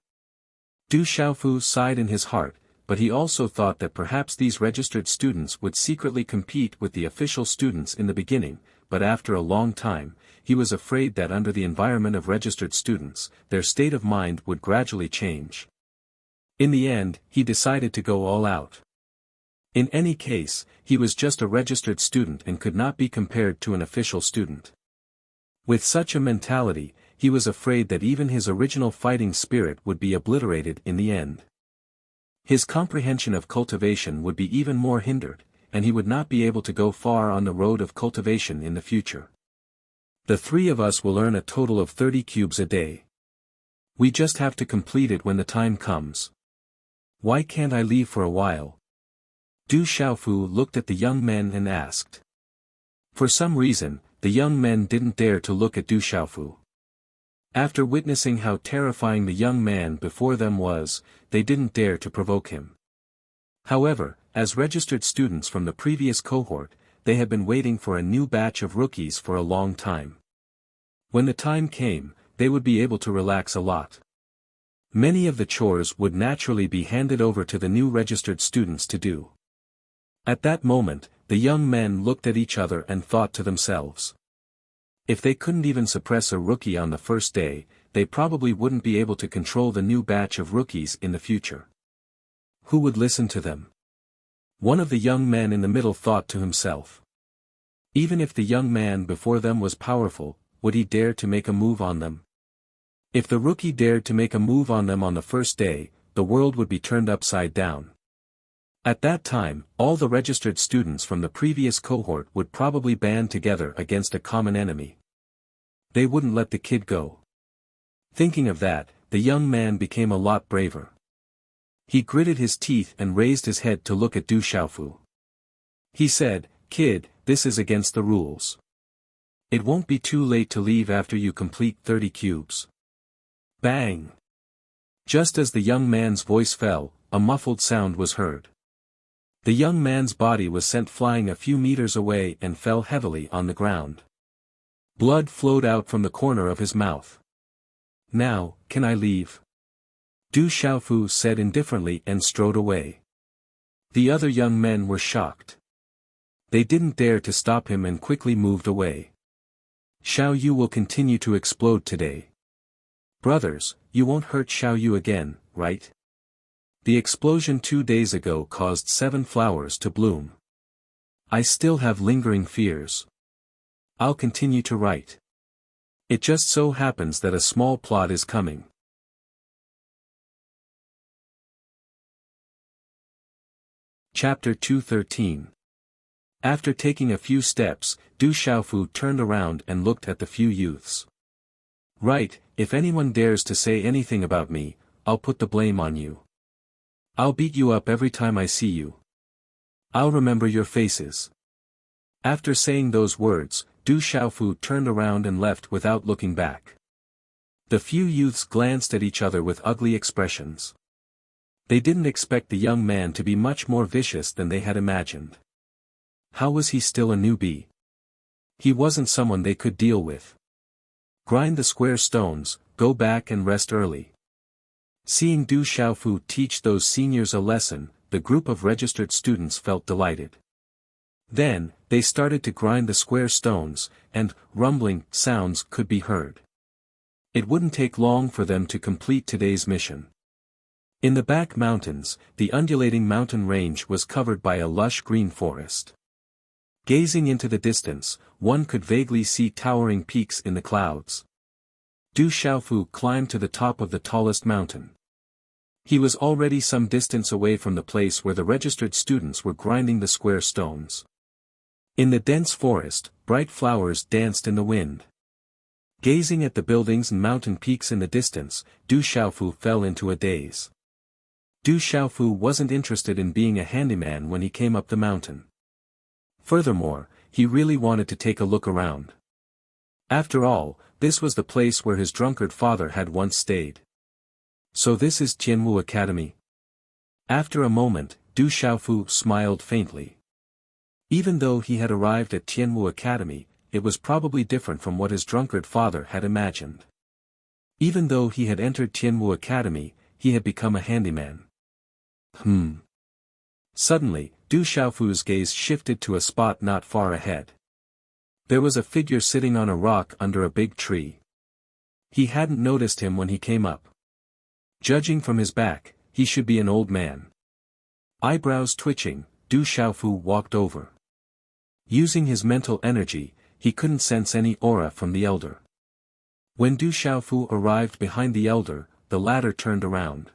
Du Xiaofu sighed in his heart, but he also thought that perhaps these registered students would secretly compete with the official students in the beginning, but after a long time, he was afraid that under the environment of registered students, their state of mind would gradually change. In the end, he decided to go all out. In any case, he was just a registered student and could not be compared to an official student. With such a mentality, he was afraid that even his original fighting spirit would be obliterated in the end. His comprehension of cultivation would be even more hindered, and he would not be able to go far on the road of cultivation in the future. The 3 of us will earn a total of 30 cubes a day. We just have to complete it when the time comes. Why can't I leave for a while? Du Xiaofu looked at the young men and asked. For some reason, the young men didn't dare to look at Du Xiaofu. After witnessing how terrifying the young man before them was, they didn't dare to provoke him. However, as registered students from the previous cohort, they had been waiting for a new batch of rookies for a long time. When the time came, they would be able to relax a lot. Many of the chores would naturally be handed over to the new registered students to do. At that moment, the young men looked at each other and thought to themselves. If they couldn't even suppress a rookie on the first day, they probably wouldn't be able to control the new batch of rookies in the future. Who would listen to them? One of the young men in the middle thought to himself. Even if the young man before them was powerful, would he dare to make a move on them? If the rookie dared to make a move on them on the first day, the world would be turned upside down. At that time, all the registered students from the previous cohort would probably band together against a common enemy. They wouldn't let the kid go. Thinking of that, the young man became a lot braver. He gritted his teeth and raised his head to look at Du Xiaofu. He said, "Kid, this is against the rules. It won't be too late to leave after you complete 30 cubes." Bang! Just as the young man's voice fell, a muffled sound was heard. The young man's body was sent flying a few meters away and fell heavily on the ground. Blood flowed out from the corner of his mouth. "Now, can I leave?" Du Xiaofu said indifferently and strode away. The other young men were shocked. They didn't dare to stop him and quickly moved away. "Xiao Yu will continue to explode today. Brothers, you won't hurt Xiao Yu again, right? The explosion 2 days ago caused 7 flowers to bloom. I still have lingering fears. I'll continue to write. It just so happens that a small plot is coming." Chapter 213. After taking a few steps, Du Xiaofu turned around and looked at the few youths. "Right, if anyone dares to say anything about me, I'll put the blame on you. I'll beat you up every time I see you. I'll remember your faces." After saying those words, Du Xiaofu turned around and left without looking back. The few youths glanced at each other with ugly expressions. They didn't expect the young man to be much more vicious than they had imagined. How was he still a newbie? He wasn't someone they could deal with. Grind the square stones, go back and rest early. Seeing Du Xiaofu teach those seniors a lesson, the group of registered students felt delighted. Then, they started to grind the square stones, and rumbling sounds could be heard. It wouldn't take long for them to complete today's mission. In the back mountains, the undulating mountain range was covered by a lush green forest. Gazing into the distance, one could vaguely see towering peaks in the clouds. Du Xiaofu climbed to the top of the tallest mountain. He was already some distance away from the place where the registered students were grinding the square stones. In the dense forest, bright flowers danced in the wind. Gazing at the buildings and mountain peaks in the distance, Du Xiaofu fell into a daze. Du Xiaofu wasn't interested in being a handyman when he came up the mountain. Furthermore, he really wanted to take a look around. After all, this was the place where his drunkard father had once stayed. So this is Tianwu Academy? After a moment, Du Xiaofu smiled faintly. Even though he had arrived at Tianwu Academy, it was probably different from what his drunkard father had imagined. Even though he had entered Tianwu Academy, he had become a handyman. Suddenly, Du Xiaofu's gaze shifted to a spot not far ahead. There was a figure sitting on a rock under a big tree. He hadn't noticed him when he came up. Judging from his back, he should be an old man. Eyebrows twitching, Du Xiaofu walked over. Using his mental energy, he couldn't sense any aura from the elder. When Du Xiaofu arrived behind the elder, the latter turned around.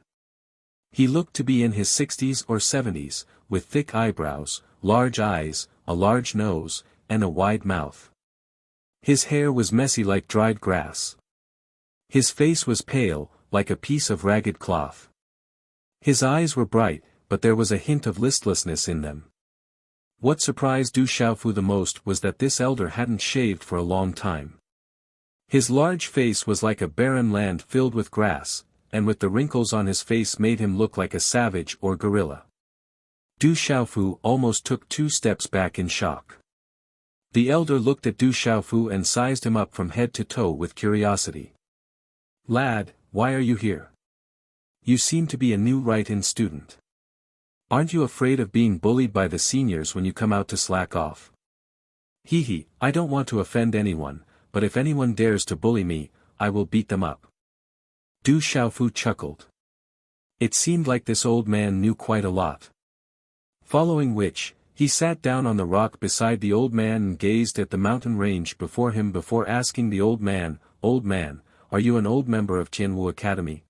He looked to be in his 60s or 70s, with thick eyebrows, large eyes, a large nose, and a wide mouth. His hair was messy like dried grass. His face was pale, like a piece of ragged cloth. His eyes were bright, but there was a hint of listlessness in them. What surprised Du Xiaofu the most was that this elder hadn't shaved for a long time. His large face was like a barren land filled with grass, and with the wrinkles on his face made him look like a savage or gorilla. Du Xiaofu almost took 2 steps back in shock. The elder looked at Du Xiaofu and sized him up from head to toe with curiosity. "Lad, why are you here? You seem to be a new right-in student. Aren't you afraid of being bullied by the seniors when you come out to slack off?" "Hee, I don't want to offend anyone, but if anyone dares to bully me, I will beat them up." Du Xiaofu chuckled. It seemed like this old man knew quite a lot. Following which, he sat down on the rock beside the old man and gazed at the mountain range before him before asking the old man, "Old man, are you an old member of Tianwu Academy?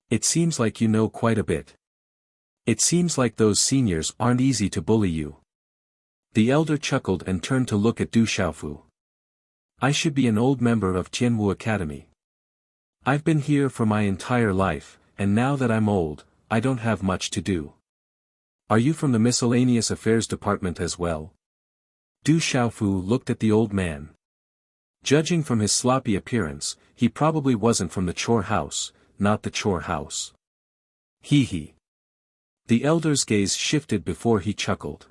It seems like you know quite a bit. It seems like those seniors aren't easy to bully you." The elder chuckled and turned to look at Du Xiaofu. "I should be an old member of Tianwu Academy. I've been here for my entire life, and now that I'm old, I don't have much to do." "Are you from the Miscellaneous Affairs Department as well?" Du Xiaofu looked at the old man. Judging from his sloppy appearance, he probably wasn't from the chore house, not the chore house. Hee. The elder's gaze shifted before he chuckled.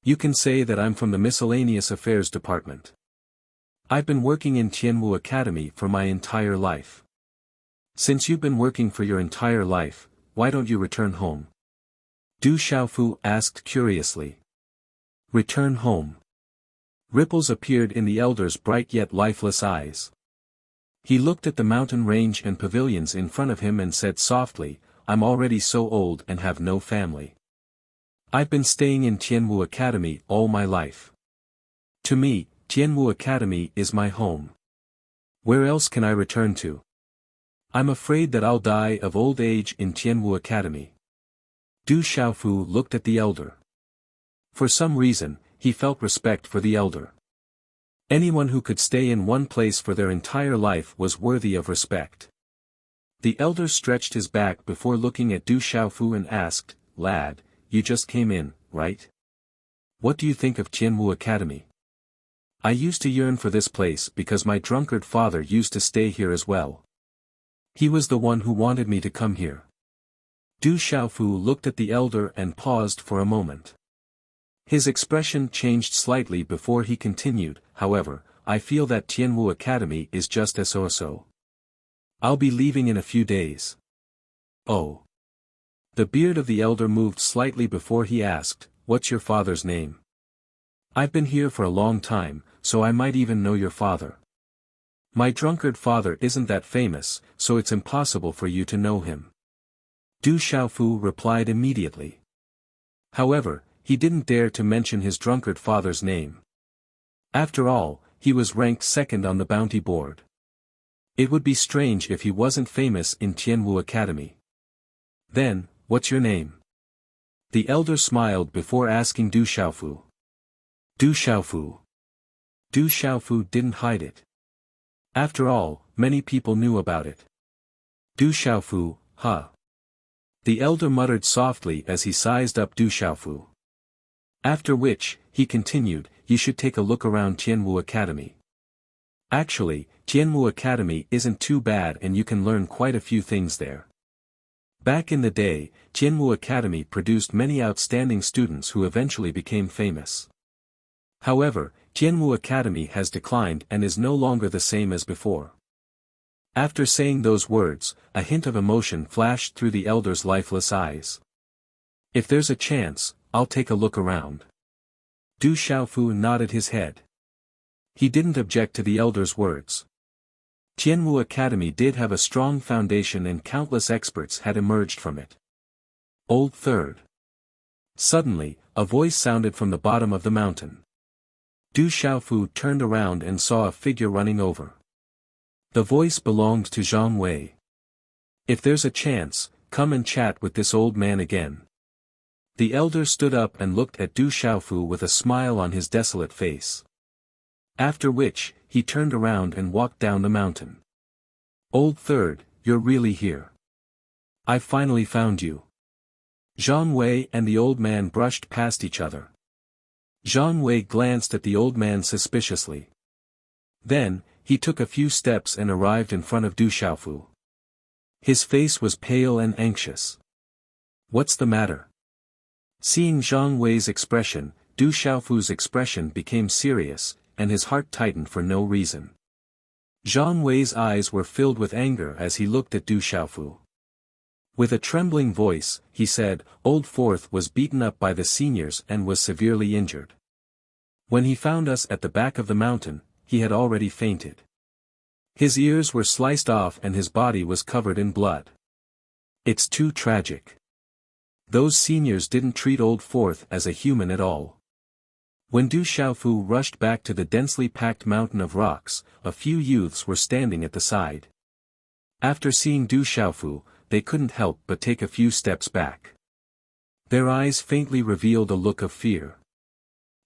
"You can say that I'm from the Miscellaneous Affairs Department. I've been working in Tianwu Academy for my entire life. Since you've been working for your entire life, why don't you return home?" Du Xiaofu asked curiously. "Return home?" Ripples appeared in the elder's bright yet lifeless eyes. He looked at the mountain range and pavilions in front of him and said softly, "I'm already so old and have no family. I've been staying in Tianwu Academy all my life. To me, Tianwu Academy is my home. Where else can I return to? I'm afraid that I'll die of old age in Tianwu Academy." Du Xiaofu looked at the elder. For some reason, he felt respect for the elder. Anyone who could stay in one place for their entire life was worthy of respect. The elder stretched his back before looking at Du Xiaofu and asked, "Lad, you just came in, right? What do you think of Tianwu Academy? I used to yearn for this place because my drunkard father used to stay here as well. He was the one who wanted me to come here." Du Xiaofu looked at the elder and paused for a moment. His expression changed slightly before he continued, "However, I feel that Tianwu Academy is just as so. I'll be leaving in a few days." "Oh." The beard of the elder moved slightly before he asked, "What's your father's name? I've been here for a long time, so I might even know your father. My drunkard father isn't that famous, so it's impossible for you to know him." Du Xiaofu replied immediately. However, he didn't dare to mention his drunkard father's name. After all, he was ranked second on the bounty board. It would be strange if he wasn't famous in Tianwu Academy. "Then, what's your name?" The elder smiled before asking Du Xiaofu. Du Xiaofu. Du Xiaofu didn't hide it. After all, many people knew about it. Du Xiaofu, huh? The elder muttered softly as he sized up Du Xiaofu. After which, he continued, "You should take a look around Tianwu Academy. Actually, Tianmu Academy isn't too bad and you can learn quite a few things there. Back in the day, Tianmu Academy produced many outstanding students who eventually became famous. However, Tianmu Academy has declined and is no longer the same as before. After saying those words, a hint of emotion flashed through the elder's lifeless eyes. If there's a chance, I'll take a look around. Du Xiaofu nodded his head. He didn't object to the elder's words. Tianmu Academy did have a strong foundation and countless experts had emerged from it. Old Third. Suddenly, a voice sounded from the bottom of the mountain. Du Xiaofu turned around and saw a figure running over. The voice belonged to Zhang Wei. If there's a chance, come and chat with this old man again. The elder stood up and looked at Du Xiaofu with a smile on his desolate face. After which, he turned around and walked down the mountain. Old Third, you're really here. I finally found you. Zhang Wei and the old man brushed past each other. Zhang Wei glanced at the old man suspiciously. Then, he took a few steps and arrived in front of Du Xiaofu. His face was pale and anxious. What's the matter? Seeing Zhang Wei's expression, Du Xiaofu's expression became serious, and his heart tightened for no reason. Zhang Wei's eyes were filled with anger as he looked at Du Xiaofu. With a trembling voice, he said, Old Fourth was beaten up by the seniors and was severely injured. When he found us at the back of the mountain, he had already fainted. His ears were sliced off and his body was covered in blood. It's too tragic. Those seniors didn't treat Old Fourth as a human at all. When Du Xiaofu rushed back to the densely packed mountain of rocks, a few youths were standing at the side. After seeing Du Xiaofu, they couldn't help but take a few steps back. Their eyes faintly revealed a look of fear.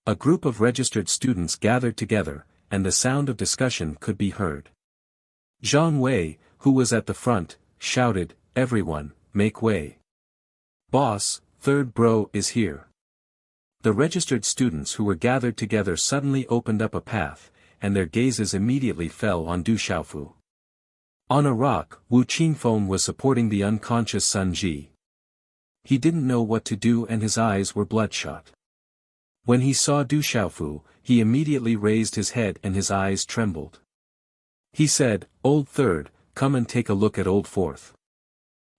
A group of registered students gathered together, and the sound of discussion could be heard. Zhang Wei, who was at the front, shouted, Everyone, make way. Boss, Third Bro is here. The registered students who were gathered together suddenly opened up a path, and their gazes immediately fell on Du Xiaofu. On a rock, Wu Qingfeng was supporting the unconscious Sun Ji. He didn't know what to do and his eyes were bloodshot. When he saw Du Xiaofu, he immediately raised his head and his eyes trembled. He said, Old Third, come and take a look at Old Fourth.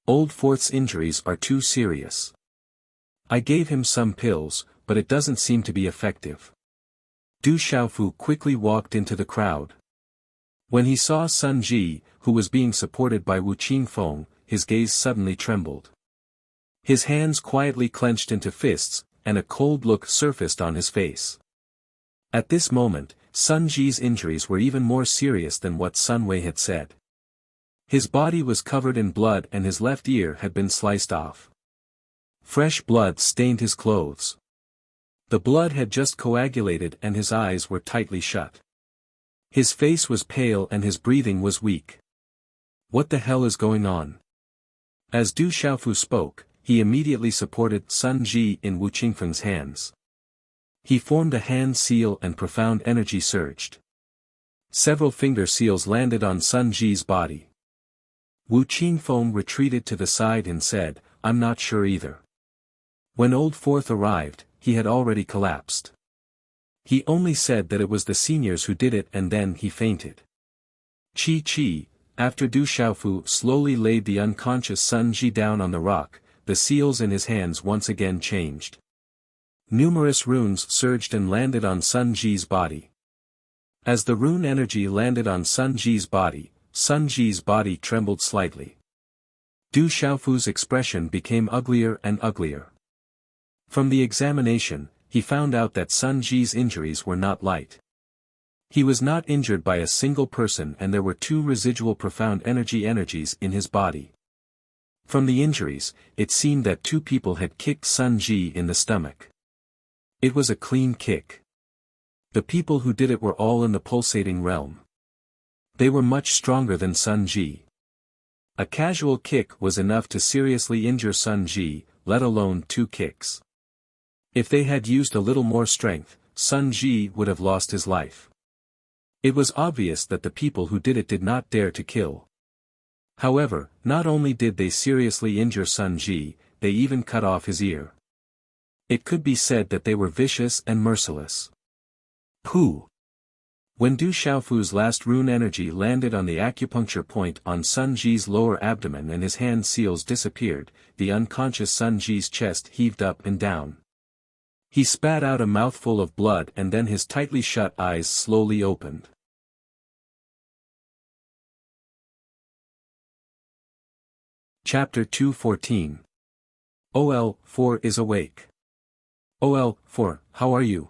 Old Fourth's injuries are too serious. I gave him some pills, but it doesn't seem to be effective. Du Xiaofu quickly walked into the crowd. When he saw Sun Ji, who was being supported by Wu Qingfeng, his gaze suddenly trembled. His hands quietly clenched into fists, and a cold look surfaced on his face. At this moment, Sun Ji's injuries were even more serious than what Sun Wei had said. His body was covered in blood and his left ear had been sliced off. Fresh blood stained his clothes. The blood had just coagulated and his eyes were tightly shut. His face was pale and his breathing was weak. What the hell is going on? As Du Xiaofu spoke, he immediately supported Sun Ji in Wu Qingfeng's hands. He formed a hand seal and profound energy surged. Several finger seals landed on Sun Ji's body. Wu Qingfeng retreated to the side and said, I'm not sure either. When Old Fourth arrived, he had already collapsed. He only said that it was the seniors who did it and then he fainted. Chi, after Du Xiaofu slowly laid the unconscious Sun Ji down on the rock, the seals in his hands once again changed. Numerous runes surged and landed on Sun Ji's body. As the rune energy landed on Sun Ji's body trembled slightly. Du Xiaofu's expression became uglier and uglier. From the examination, he found out that Sun Ji's injuries were not light. He was not injured by a single person and there were 2 residual profound energies in his body. From the injuries, it seemed that 2 people had kicked Sun Ji in the stomach. It was a clean kick. The people who did it were all in the pulsating realm. They were much stronger than Sun Ji. A casual kick was enough to seriously injure Sun Ji, let alone 2 kicks. If they had used a little more strength, Sun Ji would have lost his life. It was obvious that the people who did it did not dare to kill. However, not only did they seriously injure Sun Ji, they even cut off his ear. It could be said that they were vicious and merciless. Pooh! When Du Xiaofu's last rune energy landed on the acupuncture point on Sun Ji's lower abdomen and his hand seals disappeared, the unconscious Sun Ji's chest heaved up and down. He spat out a mouthful of blood and then his tightly shut eyes slowly opened. Chapter 214. OL-4 is awake. OL-4, how are you?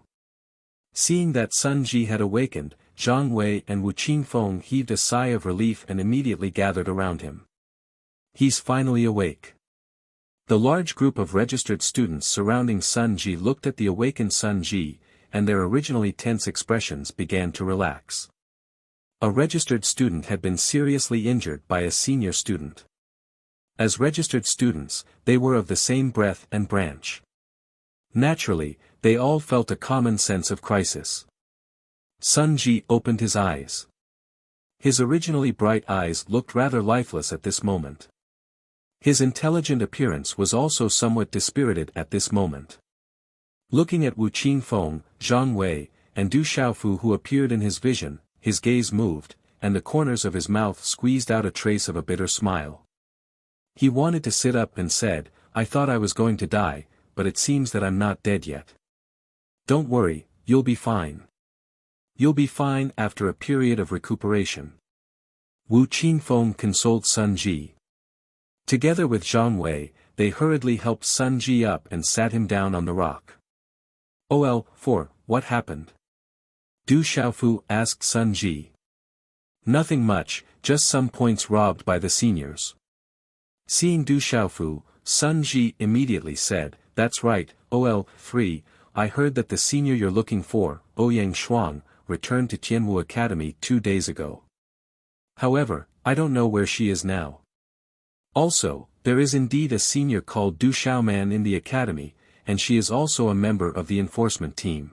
Seeing that Sun Ji had awakened, Zhang Wei and Wu Qingfeng heaved a sigh of relief and immediately gathered around him. He's finally awake. The large group of registered students surrounding Sun Ji looked at the awakened Sun Ji, and their originally tense expressions began to relax. A registered student had been seriously injured by a senior student. As registered students, they were of the same breadth and branch. Naturally, they all felt a common sense of crisis. Sun Ji opened his eyes. His originally bright eyes looked rather lifeless at this moment. His intelligent appearance was also somewhat dispirited at this moment. Looking at Wu Qingfeng, Zhang Wei, and Du Xiaofu who appeared in his vision, his gaze moved, and the corners of his mouth squeezed out a trace of a bitter smile. He wanted to sit up and said, I thought I was going to die, but it seems that I'm not dead yet. Don't worry, you'll be fine. You'll be fine after a period of recuperation. Wu Qingfeng consoled Sun Ji. Together with Zhang Wei, they hurriedly helped Sun Ji up and sat him down on the rock. OL-4, what happened? Du Xiaofu asked Sun Ji. Nothing much, just some points robbed by the seniors. Seeing Du Xiaofu, Sun Ji immediately said, That's right, OL-3, I heard that the senior you're looking for, Ouyang Shuang, returned to Tianwu Academy 2 days ago. However, I don't know where she is now. Also, there is indeed a senior called Du Xiaoman in the academy, and she is also a member of the enforcement team.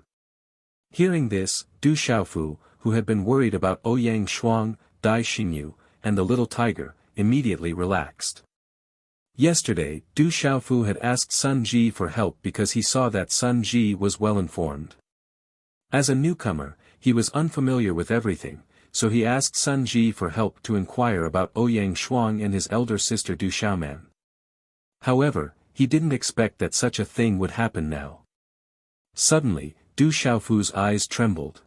Hearing this, Du Xiaofu, who had been worried about Ouyang Shuang, Dai Xingyu, and the little tiger, immediately relaxed. Yesterday, Du Xiaofu had asked Sun Ji for help because he saw that Sun Ji was well informed. As a newcomer, he was unfamiliar with everything, so he asked Sun Ji for help to inquire about Ouyang Shuang and his elder sister Du Xiaoman. However, he didn't expect that such a thing would happen now. Suddenly, Du Xiaofu's eyes trembled.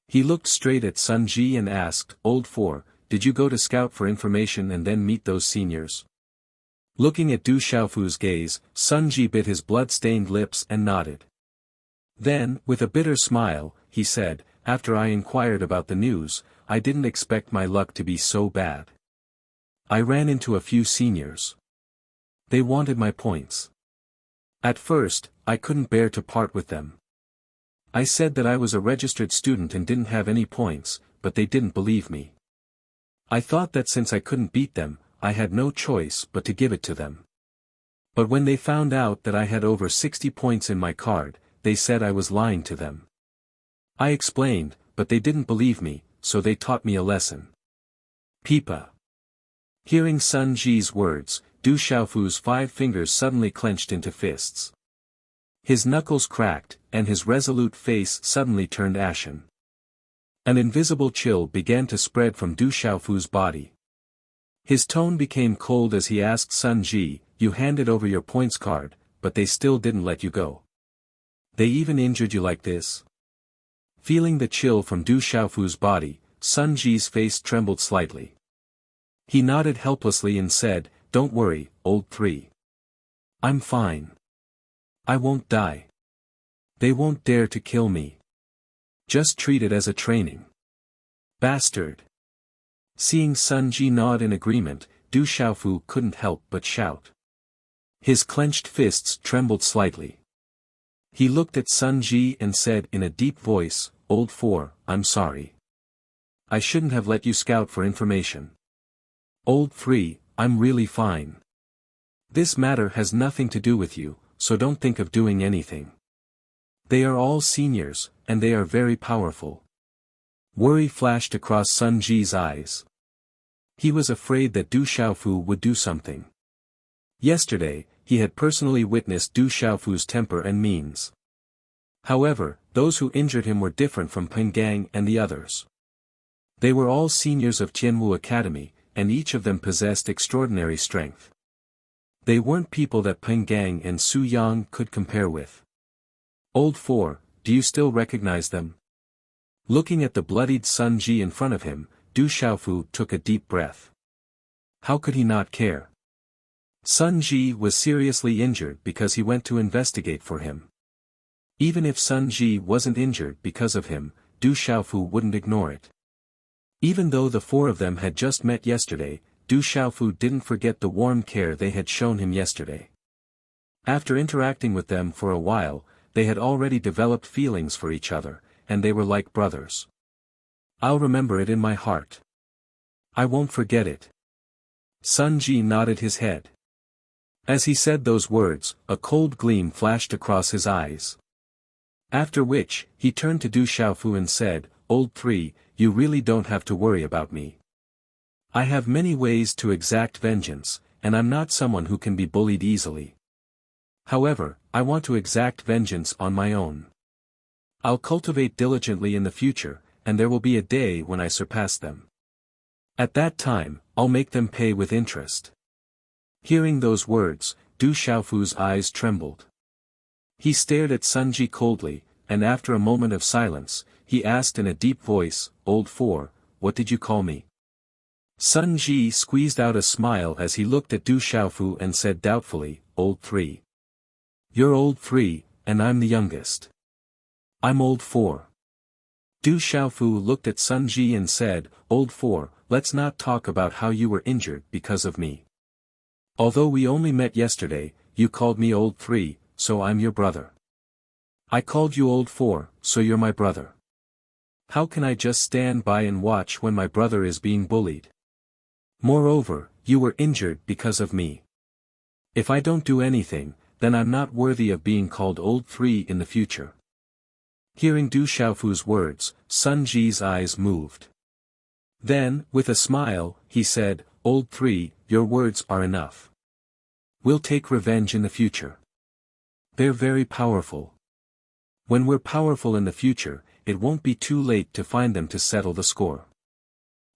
He looked straight at Sun Ji and asked, Old Four, did you go to scout for information and then meet those seniors? Looking at Du Xiaofu's gaze, Sun Ji bit his blood-stained lips and nodded. Then, with a bitter smile, he said, After I inquired about the news, I didn't expect my luck to be so bad. I ran into a few seniors. They wanted my points. At first, I couldn't bear to part with them. I said that I was a registered student and didn't have any points, but they didn't believe me. I thought that since I couldn't beat them, I had no choice but to give it to them. But when they found out that I had over 60 points in my card, they said I was lying to them. I explained, but they didn't believe me, so they taught me a lesson. Pipa. Hearing Sun Ji's words, Du Xiaofu's 5 fingers suddenly clenched into fists. His knuckles cracked, and his resolute face suddenly turned ashen. An invisible chill began to spread from Du Xiaofu's body. His tone became cold as he asked Sun Ji, You handed over your points card, but they still didn't let you go. They even injured you like this? Feeling the chill from Du Xiaofu's body, Sun Ji's face trembled slightly. He nodded helplessly and said, Don't worry, Old Three. I'm fine. I won't die. They won't dare to kill me. Just treat it as a training. Bastard. Seeing Sun Ji nod in agreement, Du Xiaofu couldn't help but shout. His clenched fists trembled slightly. He looked at Sun Ji and said in a deep voice, Old Four, I'm sorry. I shouldn't have let you scout for information. Old Three, I'm really fine. This matter has nothing to do with you, so don't think of doing anything. They are all seniors, and they are very powerful. Worry flashed across Sun Ji's eyes. He was afraid that Du Xiaofu would do something. Yesterday, he had personally witnessed Du Xiaofu's temper and means. However, those who injured him were different from Peng Gang and the others. They were all seniors of Tianwu Academy, and each of them possessed extraordinary strength. They weren't people that Peng Gang and Su Yang could compare with. Old Four, do you still recognize them? Looking at the bloodied Sun Ji in front of him, Du Xiaofu took a deep breath. How could he not care? Sun Ji was seriously injured because he went to investigate for him. Even if Sun Ji wasn't injured because of him, Du Xiaofu wouldn't ignore it. Even though the four of them had just met yesterday, Du Xiaofu didn't forget the warm care they had shown him yesterday. After interacting with them for a while, they had already developed feelings for each other, and they were like brothers. I'll remember it in my heart. I won't forget it. Sun Ji nodded his head. As he said those words, a cold gleam flashed across his eyes. After which, he turned to Du Xiaofu and said, Old Three, you really don't have to worry about me. I have many ways to exact vengeance, and I'm not someone who can be bullied easily. However, I want to exact vengeance on my own. I'll cultivate diligently in the future, and there will be a day when I surpass them. At that time, I'll make them pay with interest. Hearing those words, Du Xiaofu's eyes trembled. He stared at Sun Ji coldly, and after a moment of silence, he asked in a deep voice, Old Four, what did you call me? Sun Ji squeezed out a smile as he looked at Du Xiaofu and said doubtfully, Old Three. You're Old Three, and I'm the youngest. I'm Old Four. Du Xiaofu looked at Sun Ji and said, Old Four, let's not talk about how you were injured because of me. Although we only met yesterday, you called me Old Three, so I'm your brother. I called you Old Four, so you're my brother. How can I just stand by and watch when my brother is being bullied? Moreover, you were injured because of me. If I don't do anything, then I'm not worthy of being called Old Three in the future. Hearing Du Xiaofu's words, Sun Ji's eyes moved. Then, with a smile, he said, Old Three, your words are enough. We'll take revenge in the future. They're very powerful. When we're powerful in the future, it won't be too late to find them to settle the score.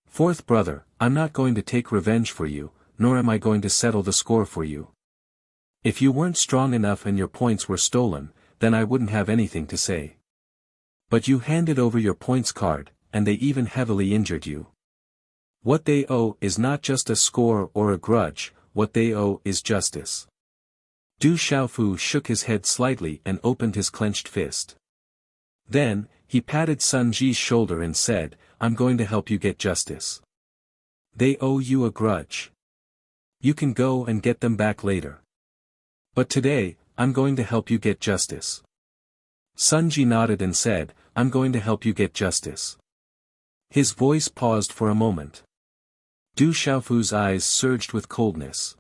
Fourth brother, I'm not going to take revenge for you, nor am I going to settle the score for you. If you weren't strong enough and your points were stolen, then I wouldn't have anything to say. But you handed over your points card, and they even heavily injured you. What they owe is not just a score or a grudge, what they owe is justice. Du Xiaofu shook his head slightly and opened his clenched fist. Then, he patted Sun Ji's shoulder and said, I'm going to help you get justice. They owe you a grudge. You can go and get them back later. But today, I'm going to help you get justice. Sun Ji nodded and said, I'm going to help you get justice. His voice paused for a moment. Du Xiaofu's eyes surged with coldness.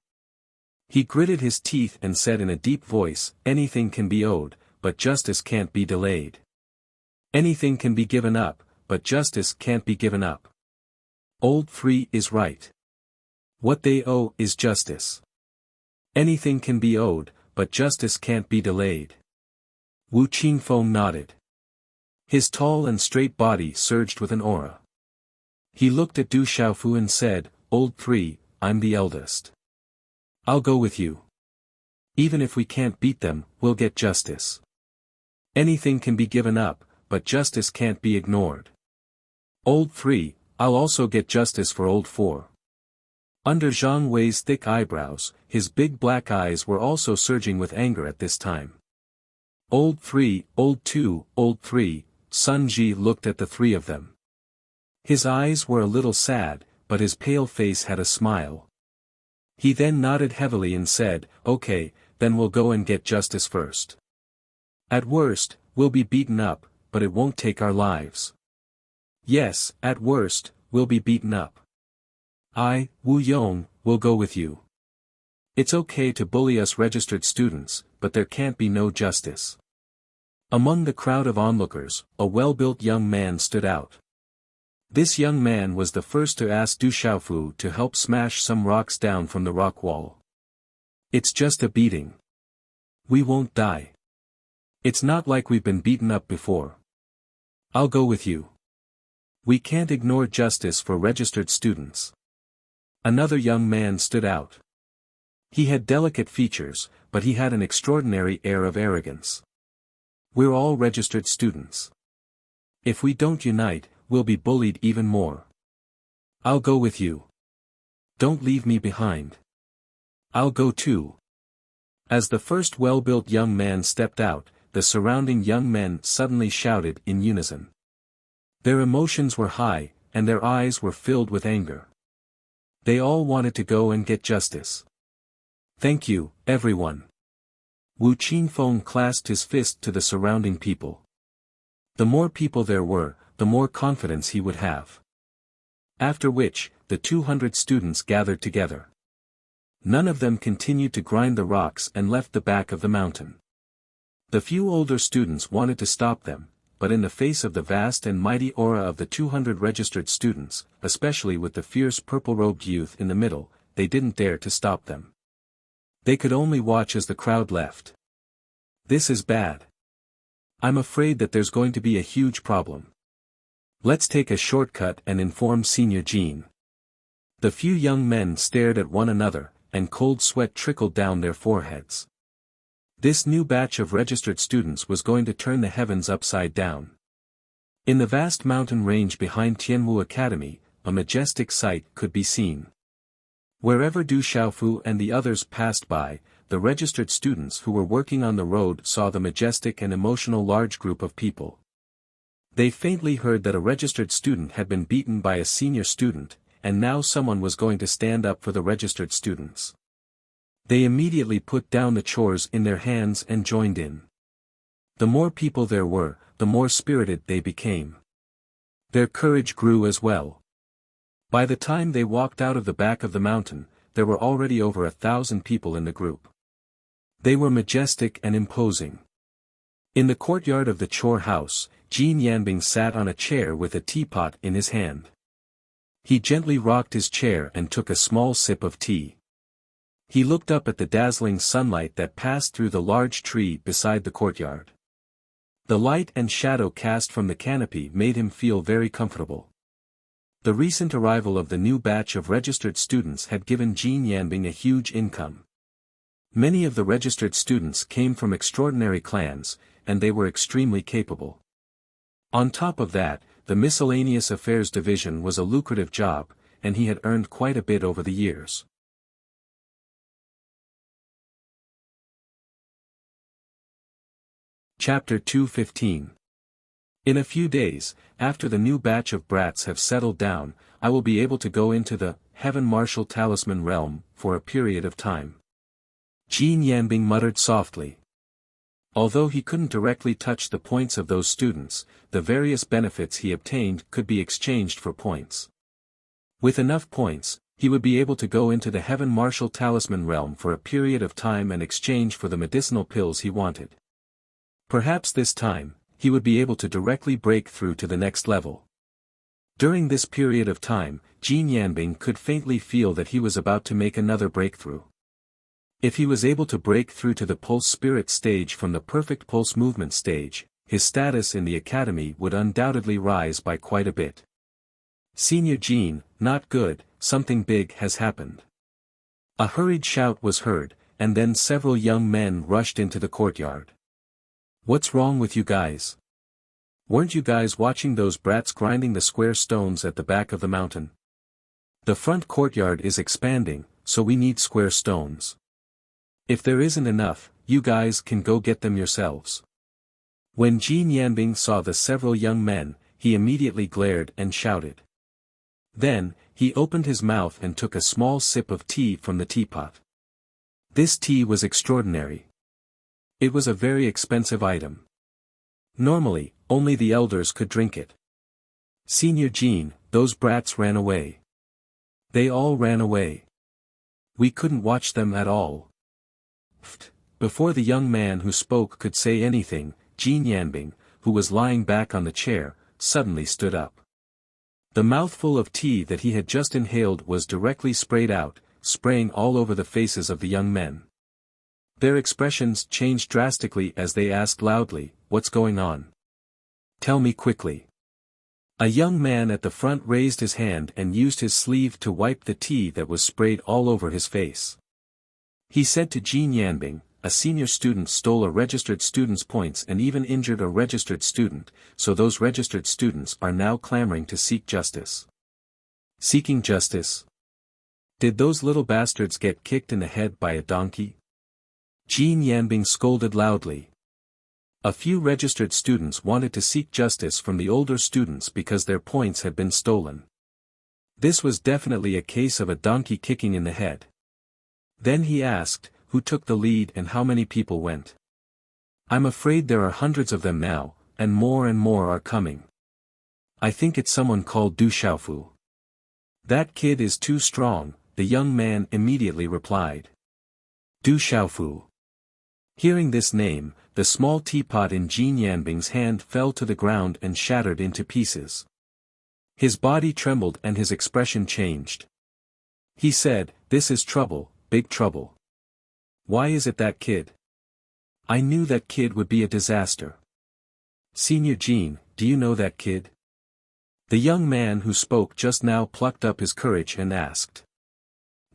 He gritted his teeth and said in a deep voice, anything can be owed, but justice can't be delayed. Anything can be given up, but justice can't be given up. Old Three is right. What they owe is justice. Anything can be owed, but justice can't be delayed. Wu Qingfeng nodded. His tall and straight body surged with an aura. He looked at Du Xiaofu and said, Old Three, I'm the eldest. I'll go with you. Even if we can't beat them, we'll get justice. Anything can be given up, but justice can't be ignored. Old Three, I'll also get justice for Old Four. Under Zhang Wei's thick eyebrows, his big black eyes were also surging with anger at this time. Old Three, Old Two, Old Three, Sun Ji looked at the three of them. His eyes were a little sad, but his pale face had a smile. He then nodded heavily and said, okay, then we'll go and get justice first. At worst, we'll be beaten up, but it won't take our lives. Yes, at worst, we'll be beaten up. I, Wu Yong, will go with you. It's okay to bully us registered students, but there can't be no justice. Among the crowd of onlookers, a well-built young man stood out. This young man was the first to ask Du Xiaofu to help smash some rocks down from the rock wall. It's just a beating. We won't die. It's not like we've been beaten up before. I'll go with you. We can't ignore justice for registered students. Another young man stood out. He had delicate features, but he had an extraordinary air of arrogance. We're all registered students. If we don't unite, we'll be bullied even more. I'll go with you. Don't leave me behind. I'll go too. As the first well-built young man stepped out, the surrounding young men suddenly shouted in unison. Their emotions were high, and their eyes were filled with anger. They all wanted to go and get justice. Thank you, everyone. Wu Qingfeng clasped his fist to the surrounding people. The more people there were, the more confidence he would have. After which, the 200 students gathered together. None of them continued to grind the rocks and left the back of the mountain. The few older students wanted to stop them, but in the face of the vast and mighty aura of the 200 registered students, especially with the fierce purple-robed youth in the middle, they didn't dare to stop them. They could only watch as the crowd left. This is bad. I'm afraid that there's going to be a huge problem. Let's take a shortcut and inform Senior Jean. The few young men stared at one another, and cold sweat trickled down their foreheads. This new batch of registered students was going to turn the heavens upside down. In the vast mountain range behind Tianwu Academy, a majestic sight could be seen. Wherever Du Xiaofu and the others passed by, the registered students who were working on the road saw the majestic and emotional large group of people. They faintly heard that a registered student had been beaten by a senior student, and now someone was going to stand up for the registered students. They immediately put down the chores in their hands and joined in. The more people there were, the more spirited they became. Their courage grew as well. By the time they walked out of the back of the mountain, there were already over 1,000 people in the group. They were majestic and imposing. In the courtyard of the chore house, Jin Yanbing sat on a chair with a teapot in his hand. He gently rocked his chair and took a small sip of tea. He looked up at the dazzling sunlight that passed through the large tree beside the courtyard. The light and shadow cast from the canopy made him feel very comfortable. The recent arrival of the new batch of registered students had given Jin Yanbing a huge income. Many of the registered students came from extraordinary clans, and they were extremely capable. On top of that, the Miscellaneous Affairs Division was a lucrative job, and he had earned quite a bit over the years. Chapter 215. In a few days, after the new batch of brats have settled down, I will be able to go into the Heaven Martial Talisman realm for a period of time. Jin Yanbing muttered softly. Although he couldn't directly touch the points of those students, the various benefits he obtained could be exchanged for points. With enough points, he would be able to go into the Heaven Martial Talisman realm for a period of time and exchange for the medicinal pills he wanted. Perhaps this time, he would be able to directly break through to the next level. During this period of time, Jin Yanbing could faintly feel that he was about to make another breakthrough. If he was able to break through to the pulse spirit stage from the perfect pulse movement stage, his status in the academy would undoubtedly rise by quite a bit. Senior Jin, not good, something big has happened. A hurried shout was heard, and then several young men rushed into the courtyard. What's wrong with you guys? Weren't you guys watching those brats grinding the square stones at the back of the mountain? The front courtyard is expanding, so we need square stones. If there isn't enough, you guys can go get them yourselves. When Jin Yanbing saw the several young men, he immediately glared and shouted. Then, he opened his mouth and took a small sip of tea from the teapot. This tea was extraordinary. It was a very expensive item. Normally, only the elders could drink it. Senior Jin, those brats ran away. They all ran away. We couldn't watch them at all. Before the young man who spoke could say anything, Jin Yanbing, who was lying back on the chair, suddenly stood up. The mouthful of tea that he had just inhaled was directly sprayed out, spraying all over the faces of the young men. Their expressions changed drastically as they asked loudly, "What's going on? Tell me quickly." A young man at the front raised his hand and used his sleeve to wipe the tea that was sprayed all over his face. He said to Jin Yanbing, "A senior student stole a registered student's points and even injured a registered student, so those registered students are now clamoring to seek justice." Seeking justice? Did those little bastards get kicked in the head by a donkey? Jin Yanbing scolded loudly. A few registered students wanted to seek justice from the older students because their points had been stolen. This was definitely a case of a donkey kicking in the head. Then he asked, who took the lead and how many people went? "I'm afraid there are hundreds of them now, and more are coming. I think it's someone called Du Xiaofu." "That kid is too strong," the young man immediately replied. Du Xiaofu. Hearing this name, the small teapot in Jin Yanbing's hand fell to the ground and shattered into pieces. His body trembled and his expression changed. He said, "This is trouble, big trouble. Why is it that kid? I knew that kid would be a disaster." "Senior Jin, do you know that kid?" The young man who spoke just now plucked up his courage and asked.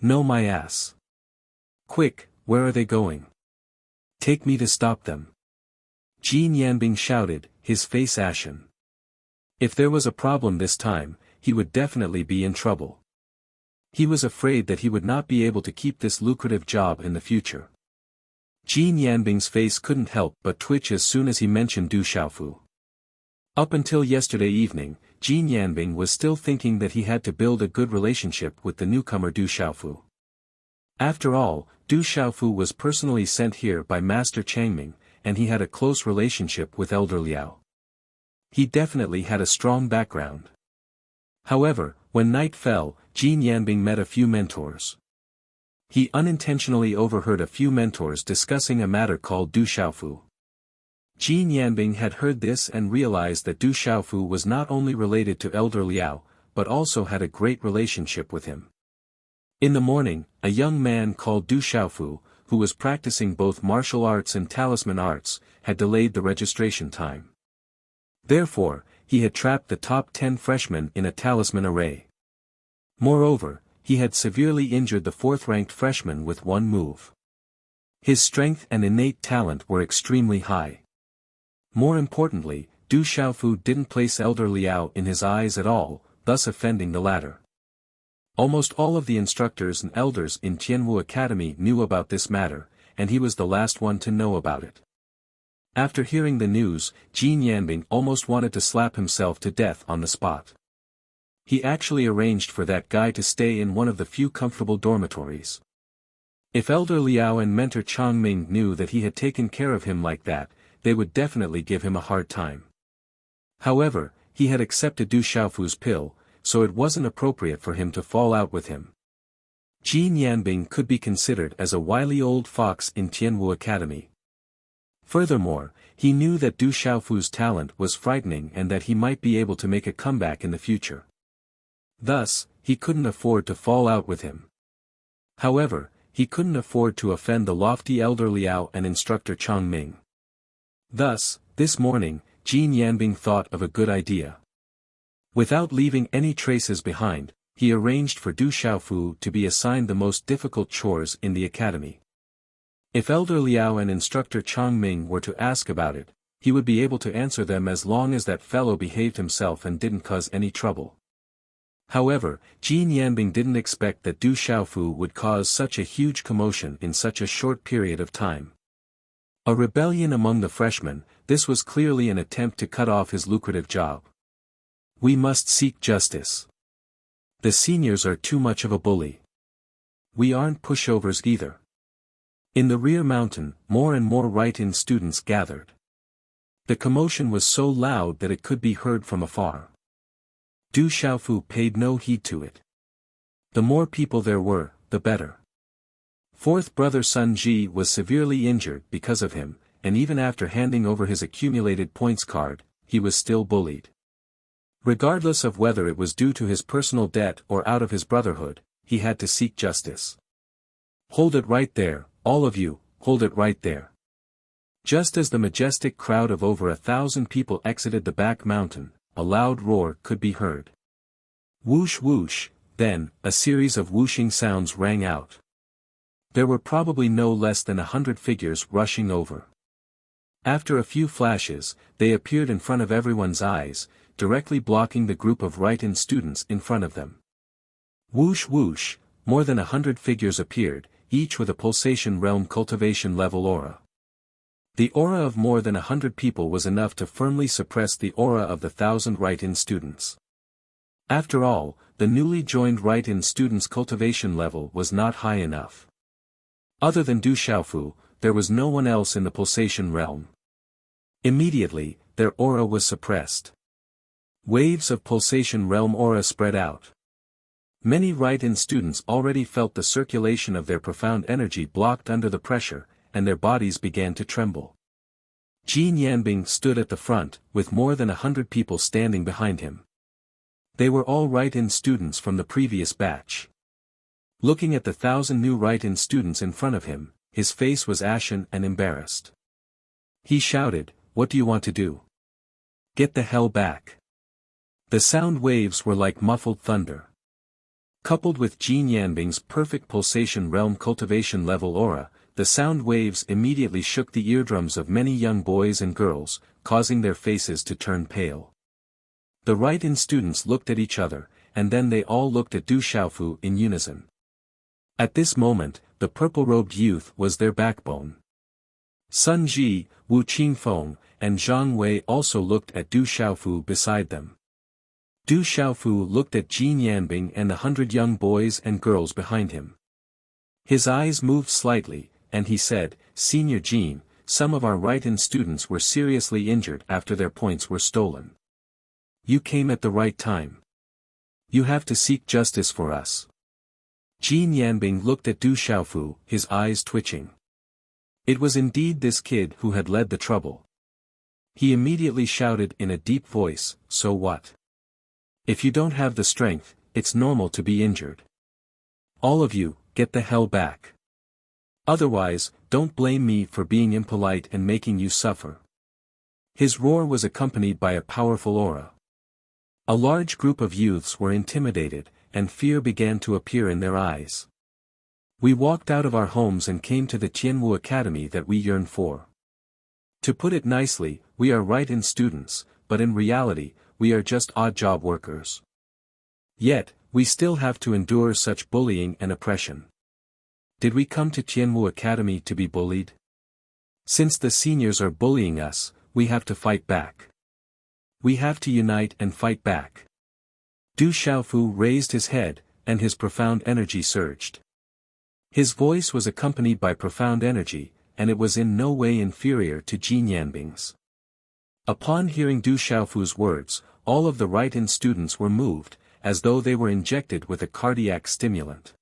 "No, my ass." "Quick, where are they going? Take me to stop them." Jin Yanbing shouted, his face ashen. If there was a problem this time, he would definitely be in trouble. He was afraid that he would not be able to keep this lucrative job in the future. Jin Yanbing's face couldn't help but twitch as soon as he mentioned Du Xiaofu. Up until yesterday evening, Jin Yanbing was still thinking that he had to build a good relationship with the newcomer Du Xiaofu. After all, Du Xiaofu was personally sent here by Master Changming, and he had a close relationship with Elder Liao. He definitely had a strong background. However, when night fell, Jin Yanbing met a few mentors. He unintentionally overheard a few mentors discussing a matter called Du Xiaofu. Jin Yanbing had heard this and realized that Du Xiaofu was not only related to Elder Liao, but also had a great relationship with him. In the morning, a young man called Du Xiaofu, who was practicing both martial arts and talisman arts, had delayed the registration time. Therefore, he had trapped the top 10 freshmen in a talisman array. Moreover, he had severely injured the 4th-ranked freshman with one move. His strength and innate talent were extremely high. More importantly, Du Xiaofu didn't place Elder Liao in his eyes at all, thus offending the latter. Almost all of the instructors and elders in Tianwu Academy knew about this matter, and he was the last one to know about it. After hearing the news, Jin Yanbing almost wanted to slap himself to death on the spot. He actually arranged for that guy to stay in one of the few comfortable dormitories. If Elder Liao and Mentor Changming knew that he had taken care of him like that, they would definitely give him a hard time. However, he had accepted Du Xiaofu's pill, so it wasn't appropriate for him to fall out with him. Jin Yanbing could be considered as a wily old fox in Tianwu Academy. Furthermore, he knew that Du Xiaofu's talent was frightening and that he might be able to make a comeback in the future. Thus, he couldn't afford to fall out with him. However, he couldn't afford to offend the lofty Elder Liao and instructor Changming. Thus, this morning, Jin Yanbing thought of a good idea. Without leaving any traces behind, he arranged for Du Xiaofu to be assigned the most difficult chores in the academy. If Elder Liao and instructor Changming were to ask about it, he would be able to answer them as long as that fellow behaved himself and didn't cause any trouble. However, Jin Yanbing didn't expect that Du Xiaofu would cause such a huge commotion in such a short period of time. A rebellion among the freshmen, this was clearly an attempt to cut off his lucrative job. We must seek justice. The seniors are too much of a bully. We aren't pushovers either. In the rear mountain, more and more right-in students gathered. The commotion was so loud that it could be heard from afar. Du Xiaofu paid no heed to it. The more people there were, the better. Fourth brother Sun Ji was severely injured because of him, and even after handing over his accumulated points card, he was still bullied. Regardless of whether it was due to his personal debt or out of his brotherhood, he had to seek justice. Hold it right there, all of you, hold it right there. Just as the majestic crowd of over 1,000 people exited the back mountain, a loud roar could be heard. Whoosh whoosh, then, a series of whooshing sounds rang out. There were probably no less than 100 figures rushing over. After a few flashes, they appeared in front of everyone's eyes, directly blocking the group of Rite-In students in front of them. Whoosh whoosh, more than 100 figures appeared, each with a pulsation realm cultivation level aura. The aura of more than 100 people was enough to firmly suppress the aura of the 1,000 Rite-In students. After all, the newly joined Rite-In students' cultivation level was not high enough. Other than Du Xiaofu, there was no one else in the pulsation realm. Immediately, their aura was suppressed. Waves of pulsation realm aura spread out. Many Rite-In students already felt the circulation of their profound energy blocked under the pressure, and their bodies began to tremble. Jin Yanbing stood at the front, with more than 100 people standing behind him. They were all Rite-In students from the previous batch. Looking at the 1,000 new Rite-In students in front of him, his face was ashen and embarrassed. He shouted, "What do you want to do? Get the hell back." The sound waves were like muffled thunder. Coupled with Jin Yanbing's perfect pulsation realm cultivation level aura, the sound waves immediately shook the eardrums of many young boys and girls, causing their faces to turn pale. The Rite-In students looked at each other, and then they all looked at Du Xiaofu in unison. At this moment, the purple-robed youth was their backbone. Sun Ji, Wu Qingfeng, and Zhang Wei also looked at Du Xiaofu beside them. Du Xiaofu looked at Jin Yanbing and the 100 young boys and girls behind him. His eyes moved slightly, and he said, "Senior Jin, some of our Rite-In students were seriously injured after their points were stolen. You came at the right time. You have to seek justice for us." Jin Yanbing looked at Du Xiaofu, his eyes twitching. It was indeed this kid who had led the trouble. He immediately shouted in a deep voice, "So what? If you don't have the strength, it's normal to be injured. All of you, get the hell back. Otherwise, don't blame me for being impolite and making you suffer." His roar was accompanied by a powerful aura. A large group of youths were intimidated, and fear began to appear in their eyes. We walked out of our homes and came to the Tianwu Academy that we yearn for. To put it nicely, we are Rite-In students, but in reality, we are just odd job workers. Yet, we still have to endure such bullying and oppression. Did we come to Tianwu Academy to be bullied? Since the seniors are bullying us, we have to fight back. We have to unite and fight back. Du Xiaofu raised his head, and his profound energy surged. His voice was accompanied by profound energy, and it was in no way inferior to Jin Yanbing's. Upon hearing Du Xiaofu's words, all of the Rite-In students were moved, as though they were injected with a cardiac stimulant.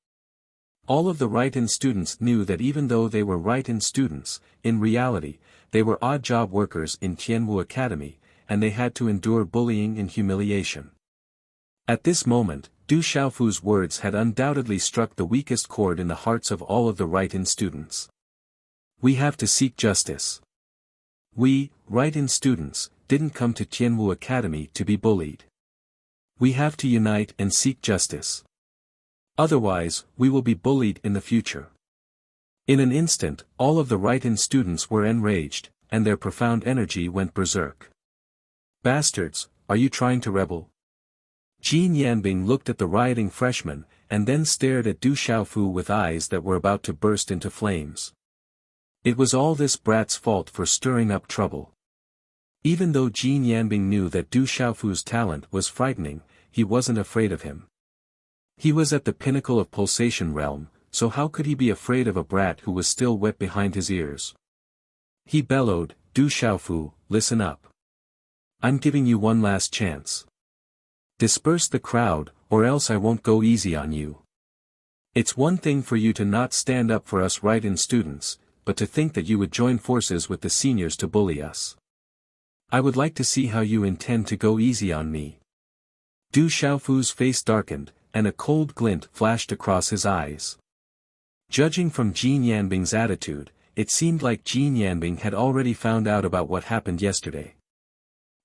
All of the Rite-In students knew that even though they were Rite-In students, in reality, they were odd job workers in Tianwu Academy, and they had to endure bullying and humiliation. At this moment, Du Xiaofu's words had undoubtedly struck the weakest chord in the hearts of all of the Rite-In students. We have to seek justice. We, Rite-In students, didn't come to Tianwu Academy to be bullied. We have to unite and seek justice. Otherwise, we will be bullied in the future. In an instant, all of the Rite-In students were enraged, and their profound energy went berserk. Bastards, are you trying to rebel? Jin Yanbing looked at the rioting freshmen, and then stared at Du Xiaofu with eyes that were about to burst into flames. It was all this brat's fault for stirring up trouble. Even though Jin Yanbing knew that Du Xiaofu's talent was frightening, he wasn't afraid of him. He was at the pinnacle of pulsation realm, so how could he be afraid of a brat who was still wet behind his ears? He bellowed, Du Xiaofu, listen up. I'm giving you one last chance. Disperse the crowd, or else I won't go easy on you. It's one thing for you to not stand up for us Rite-In students, but to think that you would join forces with the seniors to bully us. I would like to see how you intend to go easy on me. Du Xiaofu's face darkened, and a cold glint flashed across his eyes. Judging from Jin Yanbing's attitude, it seemed like Jin Yanbing had already found out about what happened yesterday.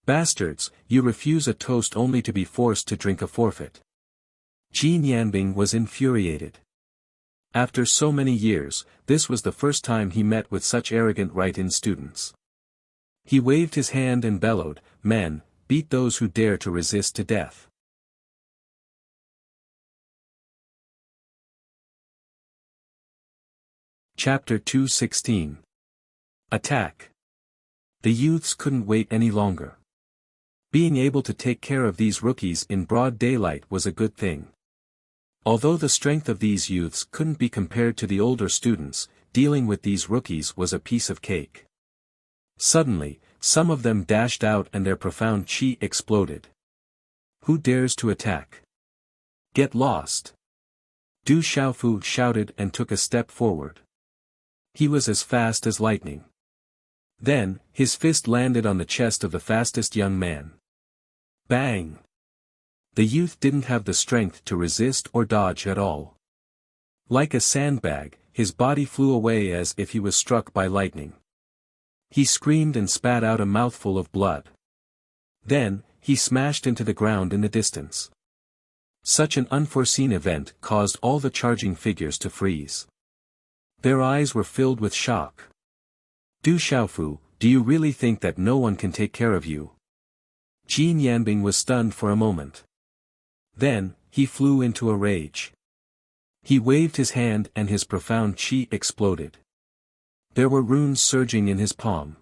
Bastards, you refuse a toast only to be forced to drink a forfeit. Jin Yanbing was infuriated. After so many years, this was the first time he met with such arrogant right-in students. He waved his hand and bellowed, "Men, beat those who dare to resist to death." Chapter 216. Attack. The youths couldn't wait any longer. Being able to take care of these rookies in broad daylight was a good thing. Although the strength of these youths couldn't be compared to the older students, dealing with these rookies was a piece of cake. Suddenly, some of them dashed out and their profound chi exploded. Who dares to attack? Get lost! Du Xiaofu shouted and took a step forward. He was as fast as lightning. Then, his fist landed on the chest of the fastest young man. Bang! The youth didn't have the strength to resist or dodge at all. Like a sandbag, his body flew away as if he was struck by lightning. He screamed and spat out a mouthful of blood. Then, he smashed into the ground in the distance. Such an unforeseen event caused all the charging figures to freeze. Their eyes were filled with shock. Du Xiaofu, do you really think that no one can take care of you? Jin Yanbing was stunned for a moment. Then, he flew into a rage. He waved his hand and his profound chi exploded. There were runes surging in his palm.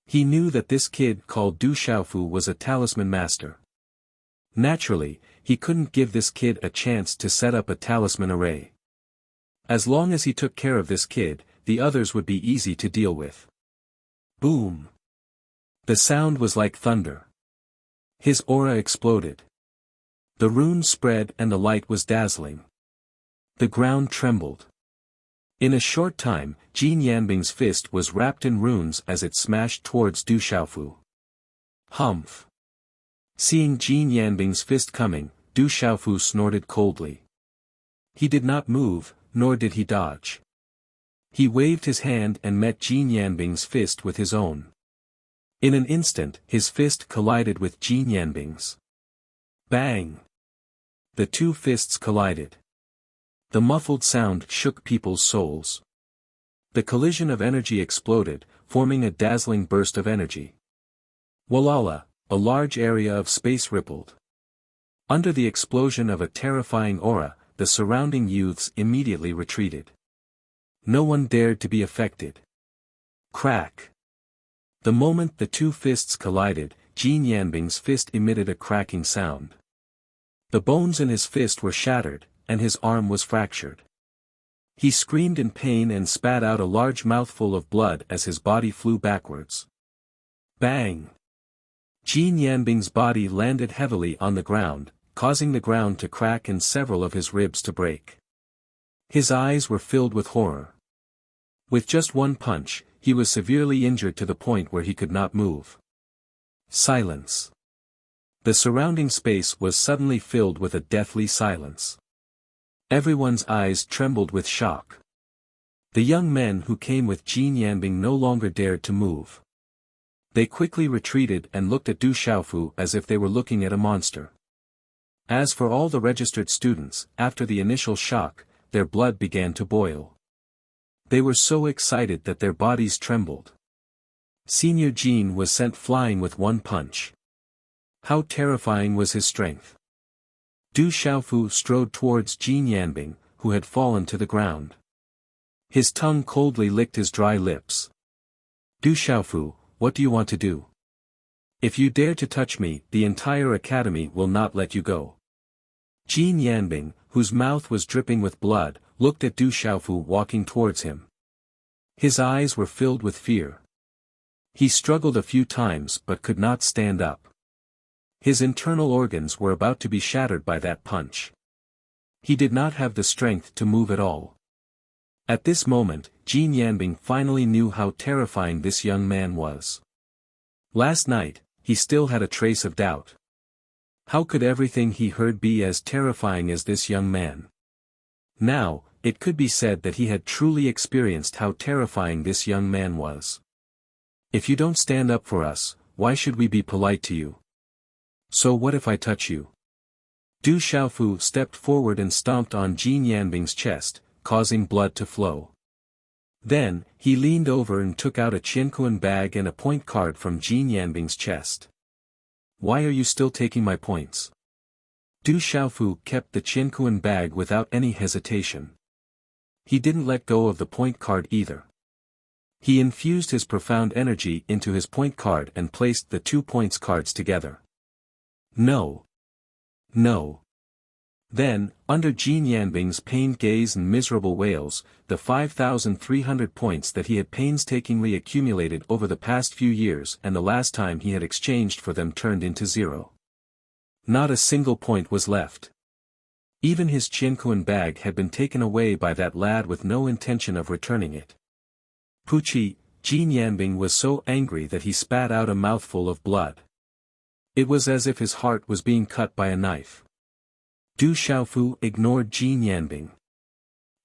He knew that this kid called Du Xiaofu was a talisman master. Naturally, he couldn't give this kid a chance to set up a talisman array. As long as he took care of this kid, the others would be easy to deal with. Boom! The sound was like thunder. His aura exploded. The runes spread and the light was dazzling. The ground trembled. In a short time, Jin Yanbing's fist was wrapped in runes as it smashed towards Du Xiaofu. Humph! Seeing Jin Yanbing's fist coming, Du Xiaofu snorted coldly. He did not move, nor did he dodge. He waved his hand and met Jin Yanbing's fist with his own. In an instant, his fist collided with Jin Yanbing's. Bang! The two fists collided. The muffled sound shook people's souls. The collision of energy exploded, forming a dazzling burst of energy. Walala, a large area of space rippled. Under the explosion of a terrifying aura, the surrounding youths immediately retreated. No one dared to be affected. Crack! The moment the two fists collided, Jin Yanbing's fist emitted a cracking sound. The bones in his fist were shattered, and his arm was fractured. He screamed in pain and spat out a large mouthful of blood as his body flew backwards. Bang! Jin Yanbing's body landed heavily on the ground, causing the ground to crack and several of his ribs to break. His eyes were filled with horror. With just one punch, he was severely injured to the point where he could not move. Silence. The surrounding space was suddenly filled with a deathly silence. Everyone's eyes trembled with shock. The young men who came with Jin Yanbing no longer dared to move. They quickly retreated and looked at Du Xiaofu as if they were looking at a monster. As for all the registered students, after the initial shock, their blood began to boil. They were so excited that their bodies trembled. Senior Jin was sent flying with one punch. How terrifying was his strength! Du Xiaofu strode towards Jin Yanbing, who had fallen to the ground. His tongue coldly licked his dry lips. Du Xiaofu, what do you want to do? If you dare to touch me, the entire academy will not let you go. Jin Yanbing, whose mouth was dripping with blood, looked at Du Xiaofu walking towards him. His eyes were filled with fear. He struggled a few times but could not stand up. His internal organs were about to be shattered by that punch. He did not have the strength to move at all. At this moment, Jin Yanbing finally knew how terrifying this young man was. Last night, he still had a trace of doubt. How could everything he heard be as terrifying as this young man? Now, it could be said that he had truly experienced how terrifying this young man was. If you don't stand up for us, why should we be polite to you? So what if I touch you? Du Xiaofu stepped forward and stomped on Jin Yanbing's chest, causing blood to flow. Then, he leaned over and took out a Qianquan bag and a point card from Jin Yanbing's chest. Why are you still taking my points? Du Xiaofu kept the Qianquan bag without any hesitation. He didn't let go of the point card either. He infused his profound energy into his point card and placed the 2 points cards together. No. No. Then, under Jin Yanbing's pained gaze and miserable wails, the 5,300 points that he had painstakingly accumulated over the past few years and the last time he had exchanged for them turned into 0. Not a single point was left. Even his Qianquan bag had been taken away by that lad with no intention of returning it. Puchi, Jin Yanbing was so angry that he spat out a mouthful of blood. It was as if his heart was being cut by a knife. Du Xiaofu ignored Jin Yanbing.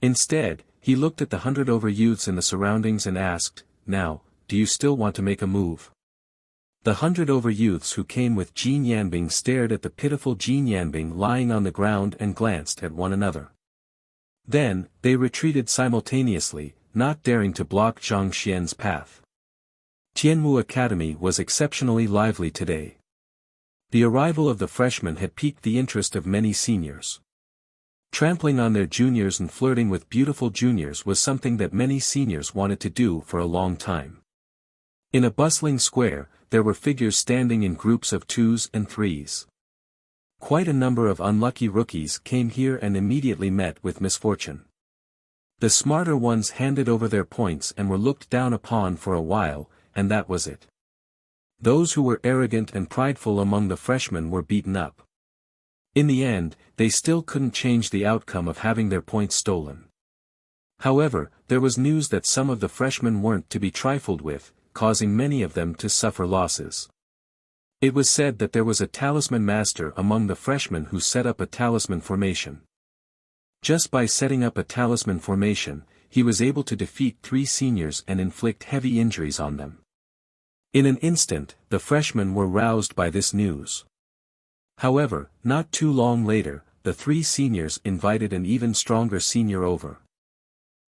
Instead, he looked at the 100 over youths in the surroundings and asked, "Now, do you still want to make a move?" The 100 over youths who came with Jin Yanbing stared at the pitiful Jin Yanbing lying on the ground and glanced at one another. Then, they retreated simultaneously, not daring to block Zhang Xian's path. Tianwu Academy was exceptionally lively today. The arrival of the freshmen had piqued the interest of many seniors. Trampling on their juniors and flirting with beautiful juniors was something that many seniors wanted to do for a long time. In a bustling square, there were figures standing in groups of 2s and 3s. Quite a number of unlucky rookies came here and immediately met with misfortune. The smarter ones handed over their points and were looked down upon for a while, and that was it. Those who were arrogant and prideful among the freshmen were beaten up. In the end, they still couldn't change the outcome of having their points stolen. However, there was news that some of the freshmen weren't to be trifled with, causing many of them to suffer losses. It was said that there was a talisman master among the freshmen who set up a talisman formation. Just by setting up a talisman formation, he was able to defeat 3 seniors and inflict heavy injuries on them. In an instant, the freshmen were roused by this news. However, not too long later, the 3 seniors invited an even stronger senior over.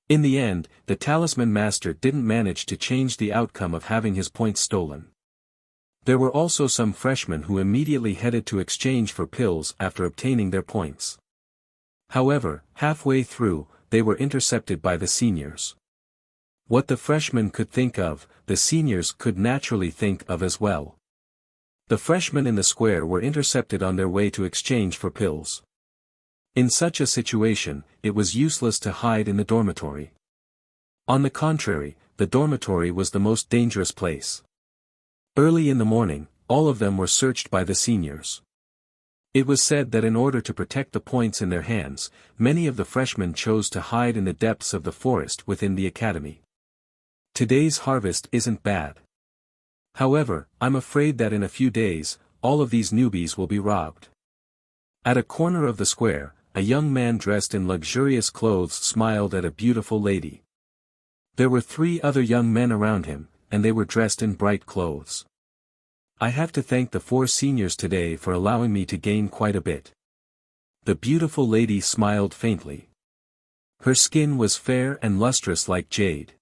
In the end, the talisman master didn't manage to change the outcome of having his points stolen. There were also some freshmen who immediately headed to exchange for pills after obtaining their points. However, halfway through, they were intercepted by the seniors. What the freshmen could think of, the seniors could naturally think of as well. The freshmen in the square were intercepted on their way to exchange for pills. In such a situation, it was useless to hide in the dormitory. On the contrary, the dormitory was the most dangerous place. Early in the morning, all of them were searched by the seniors. It was said that in order to protect the points in their hands, many of the freshmen chose to hide in the depths of the forest within the academy. Today's harvest isn't bad. However, I'm afraid that in a few days, all of these newbies will be robbed. At a corner of the square, a young man dressed in luxurious clothes smiled at a beautiful lady. There were 3 other young men around him, and they were dressed in bright clothes. I have to thank the 4 seniors today for allowing me to gain quite a bit. The beautiful lady smiled faintly. Her skin was fair and lustrous like jade.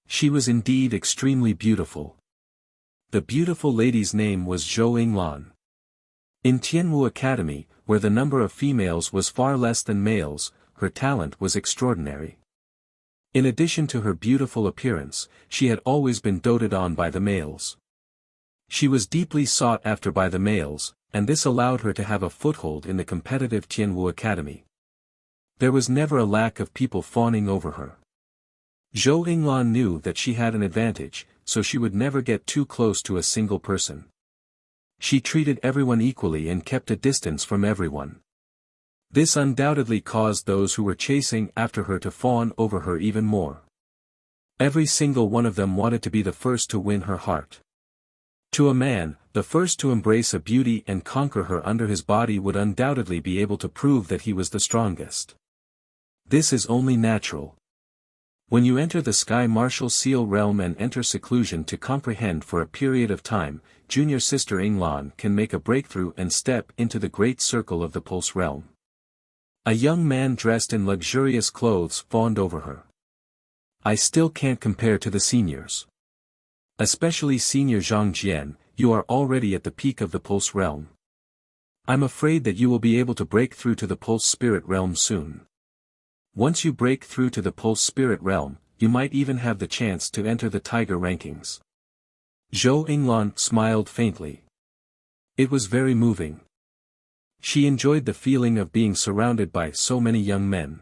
She was indeed extremely beautiful. The beautiful lady's name was Zhou Yinglan. In Tianwu Academy, where the number of females was far less than males, her talent was extraordinary. In addition to her beautiful appearance, she had always been doted on by the males. She was deeply sought after by the males, and this allowed her to have a foothold in the competitive Tianwu Academy. There was never a lack of people fawning over her. Zhou Yinglan knew that she had an advantage, so she would never get too close to a single person. She treated everyone equally and kept a distance from everyone. This undoubtedly caused those who were chasing after her to fawn over her even more. Every single one of them wanted to be the first to win her heart. To a man, the first to embrace a beauty and conquer her under his body would undoubtedly be able to prove that he was the strongest. This is only natural. When you enter the Sky Martial Seal realm and enter seclusion to comprehend for a period of time, junior sister Yinglan can make a breakthrough and step into the great circle of the Pulse realm. A young man dressed in luxurious clothes fawned over her. I still can't compare to the seniors. Especially Senior Zhang Jian, you are already at the peak of the Pulse realm. I'm afraid that you will be able to break through to the Pulse Spirit realm soon. Once you break through to the Pulse Spirit realm, you might even have the chance to enter the Tiger rankings. Zhou Yinglan smiled faintly. It was very moving. She enjoyed the feeling of being surrounded by so many young men.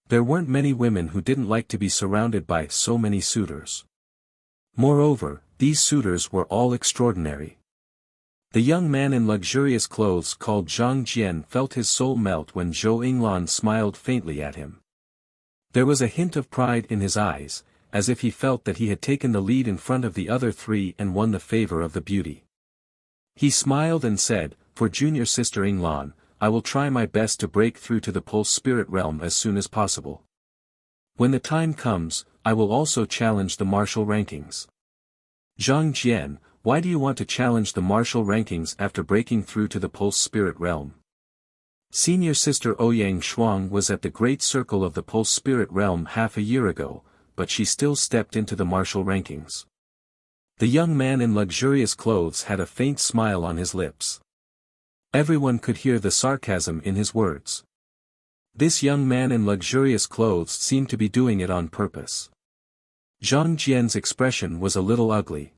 There weren't many women who didn't like to be surrounded by so many suitors. Moreover, these suitors were all extraordinary. The young man in luxurious clothes called Zhang Jian felt his soul melt when Zhou Yinglan smiled faintly at him. There was a hint of pride in his eyes, as if he felt that he had taken the lead in front of the other three and won the favor of the beauty. He smiled and said, "For junior sister Yinglan, I will try my best to break through to the Pulse Spirit realm as soon as possible. When the time comes, I will also challenge the martial rankings." Zhang Jian, why do you want to challenge the martial rankings after breaking through to the Pulse Spirit realm? Senior sister Ouyang Shuang was at the great circle of the Pulse Spirit realm half a year ago, but she still stepped into the martial rankings. The young man in luxurious clothes had a faint smile on his lips. Everyone could hear the sarcasm in his words. This young man in luxurious clothes seemed to be doing it on purpose. Zhang Jian's expression was a little ugly.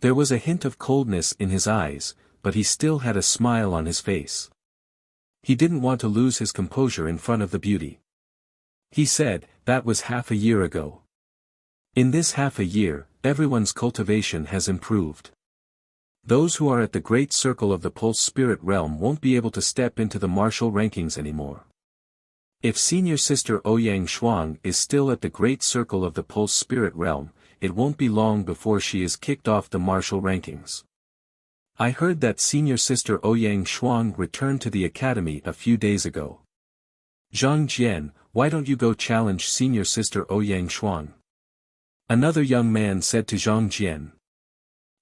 There was a hint of coldness in his eyes, but he still had a smile on his face. He didn't want to lose his composure in front of the beauty. He said, "That was half a year ago. In this half a year, everyone's cultivation has improved. Those who are at the great circle of the Pulse Spirit realm won't be able to step into the martial rankings anymore. If senior sister Ouyang Shuang is still at the great circle of the Pulse Spirit realm, it won't be long before she is kicked off the martial rankings. I heard that senior sister Ouyang Shuang returned to the academy a few days ago. Zhang Jian, why don't you go challenge senior sister Ouyang Shuang?" Another young man said to Zhang Jian.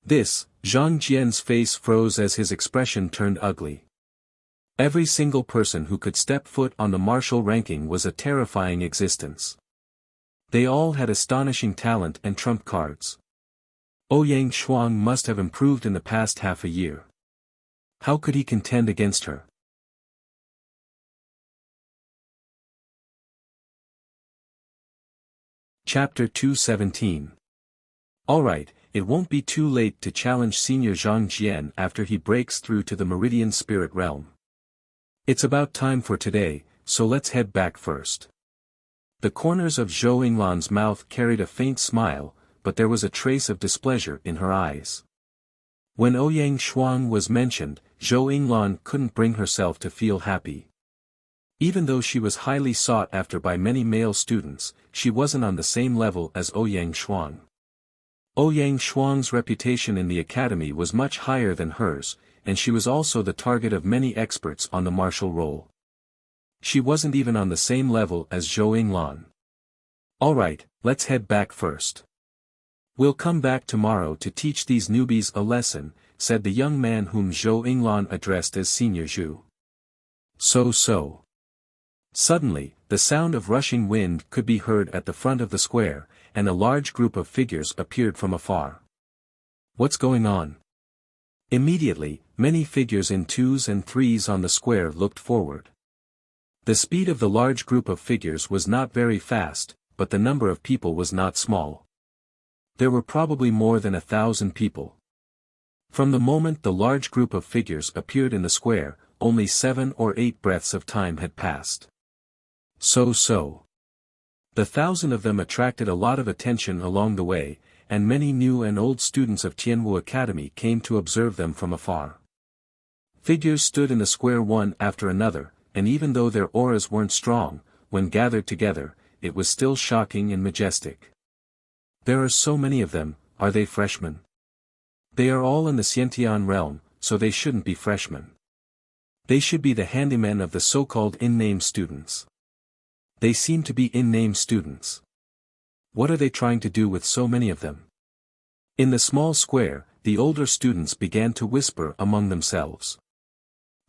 Zhang Jian's face froze as his expression turned ugly. Every single person who could step foot on the martial ranking was a terrifying existence. They all had astonishing talent and trump cards. Ouyang Shuang must have improved in the past half a year. How could he contend against her? Chapter 217. Alright, it won't be too late to challenge Senior Zhang Jian after he breaks through to the Meridian Spirit realm. It's about time for today, so let's head back first. The corners of Zhou Yinglan's mouth carried a faint smile, but there was a trace of displeasure in her eyes. When Ouyang Shuang was mentioned, Zhou Yinglan couldn't bring herself to feel happy. Even though she was highly sought after by many male students, she wasn't on the same level as Ouyang Shuang. Ouyang Shuang's reputation in the academy was much higher than hers, and she was also the target of many experts on the martial role. She wasn't even on the same level as Zhou Yinglan. Alright, let's head back first. We'll come back tomorrow to teach these newbies a lesson, said the young man whom Zhou Yinglan addressed as Senior Zhu. So. Suddenly, the sound of rushing wind could be heard at the front of the square, and a large group of figures appeared from afar. What's going on? Immediately, many figures in 2s and 3s on the square looked forward. The speed of the large group of figures was not very fast, but the number of people was not small. There were probably more than 1,000 people. From the moment the large group of figures appeared in the square, only 7 or 8 breaths of time had passed. So. The 1,000 of them attracted a lot of attention along the way, and many new and old students of Tianwu Academy came to observe them from afar. Figures stood in the square one after another, and even though their auras weren't strong, when gathered together, it was still shocking and majestic. There are so many of them, are they freshmen? They are all in the Xiantian realm, so they shouldn't be freshmen. They should be the handymen of the so-called in-name students. They seem to be in-name students. What are they trying to do with so many of them? In the small square, the older students began to whisper among themselves.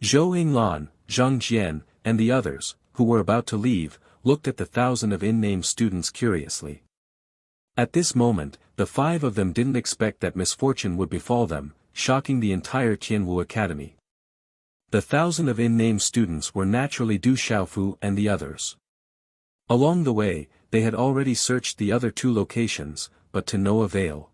Zhou Yinglan, Zhang Jian, and the others, who were about to leave, looked at the 1,000 of in-name students curiously. At this moment, the 5 of them didn't expect that misfortune would befall them, shocking the entire Tianwu Academy. The 1,000 of in-name students were naturally Du Xiaofu and the others. Along the way, they had already searched the other 2 locations, but to no avail.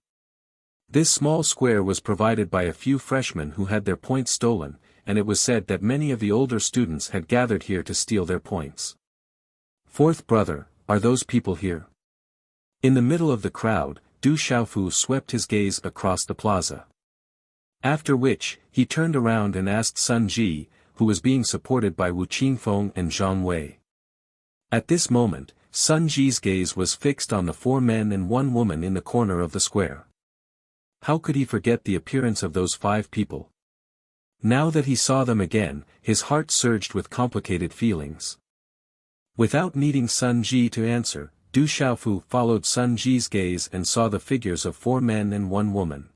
This small square was provided by a few freshmen who had their points stolen, and it was said that many of the older students had gathered here to steal their points. Fourth brother, are those people here? In the middle of the crowd, Du Xiaofu swept his gaze across the plaza. After which, he turned around and asked Sun Ji, who was being supported by Wu Qingfeng and Zhang Wei. At this moment, Sun Ji's gaze was fixed on the 4 men and 1 woman in the corner of the square. How could he forget the appearance of those 5 people? Now that he saw them again, his heart surged with complicated feelings. Without needing Sun Ji to answer, Du Xiaofu followed Sun Ji's gaze and saw the figures of 4 men and 1 woman.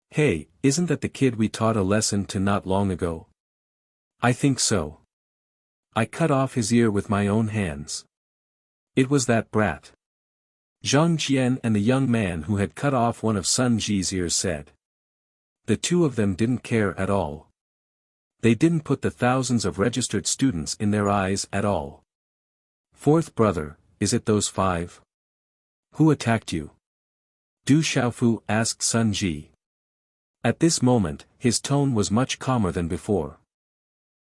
Hey, isn't that the kid we taught a lesson to not long ago? I think so. I cut off his ear with my own hands. It was that brat. Zhang Jian and the young man who had cut off one of Sun Ji's ears said. The 2 of them didn't care at all. They didn't put the thousands of registered students in their eyes at all. Fourth brother, is it those 5? Who attacked you? Du Xiaofu asked Sun Ji. At this moment, his tone was much calmer than before.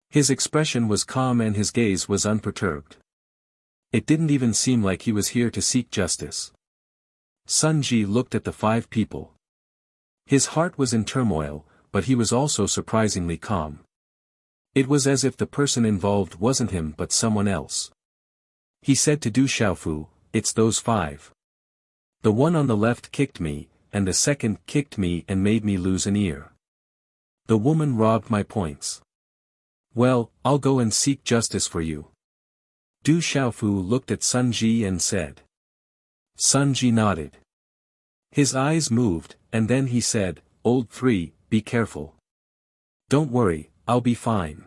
His expression was calm and his gaze was unperturbed. It didn't even seem like he was here to seek justice. Sun Ji looked at the 5 people. His heart was in turmoil, but he was also surprisingly calm. It was as if the person involved wasn't him but someone else. He said to Du Xiaofu, it's those 5. The one on the left kicked me, and the second kicked me and made me lose an ear. The woman robbed my points. Well, I'll go and seek justice for you. Du Xiaofu looked at Sun Ji and said. Sun Ji nodded. His eyes moved, and then he said, Old 3, be careful. Don't worry, I'll be fine.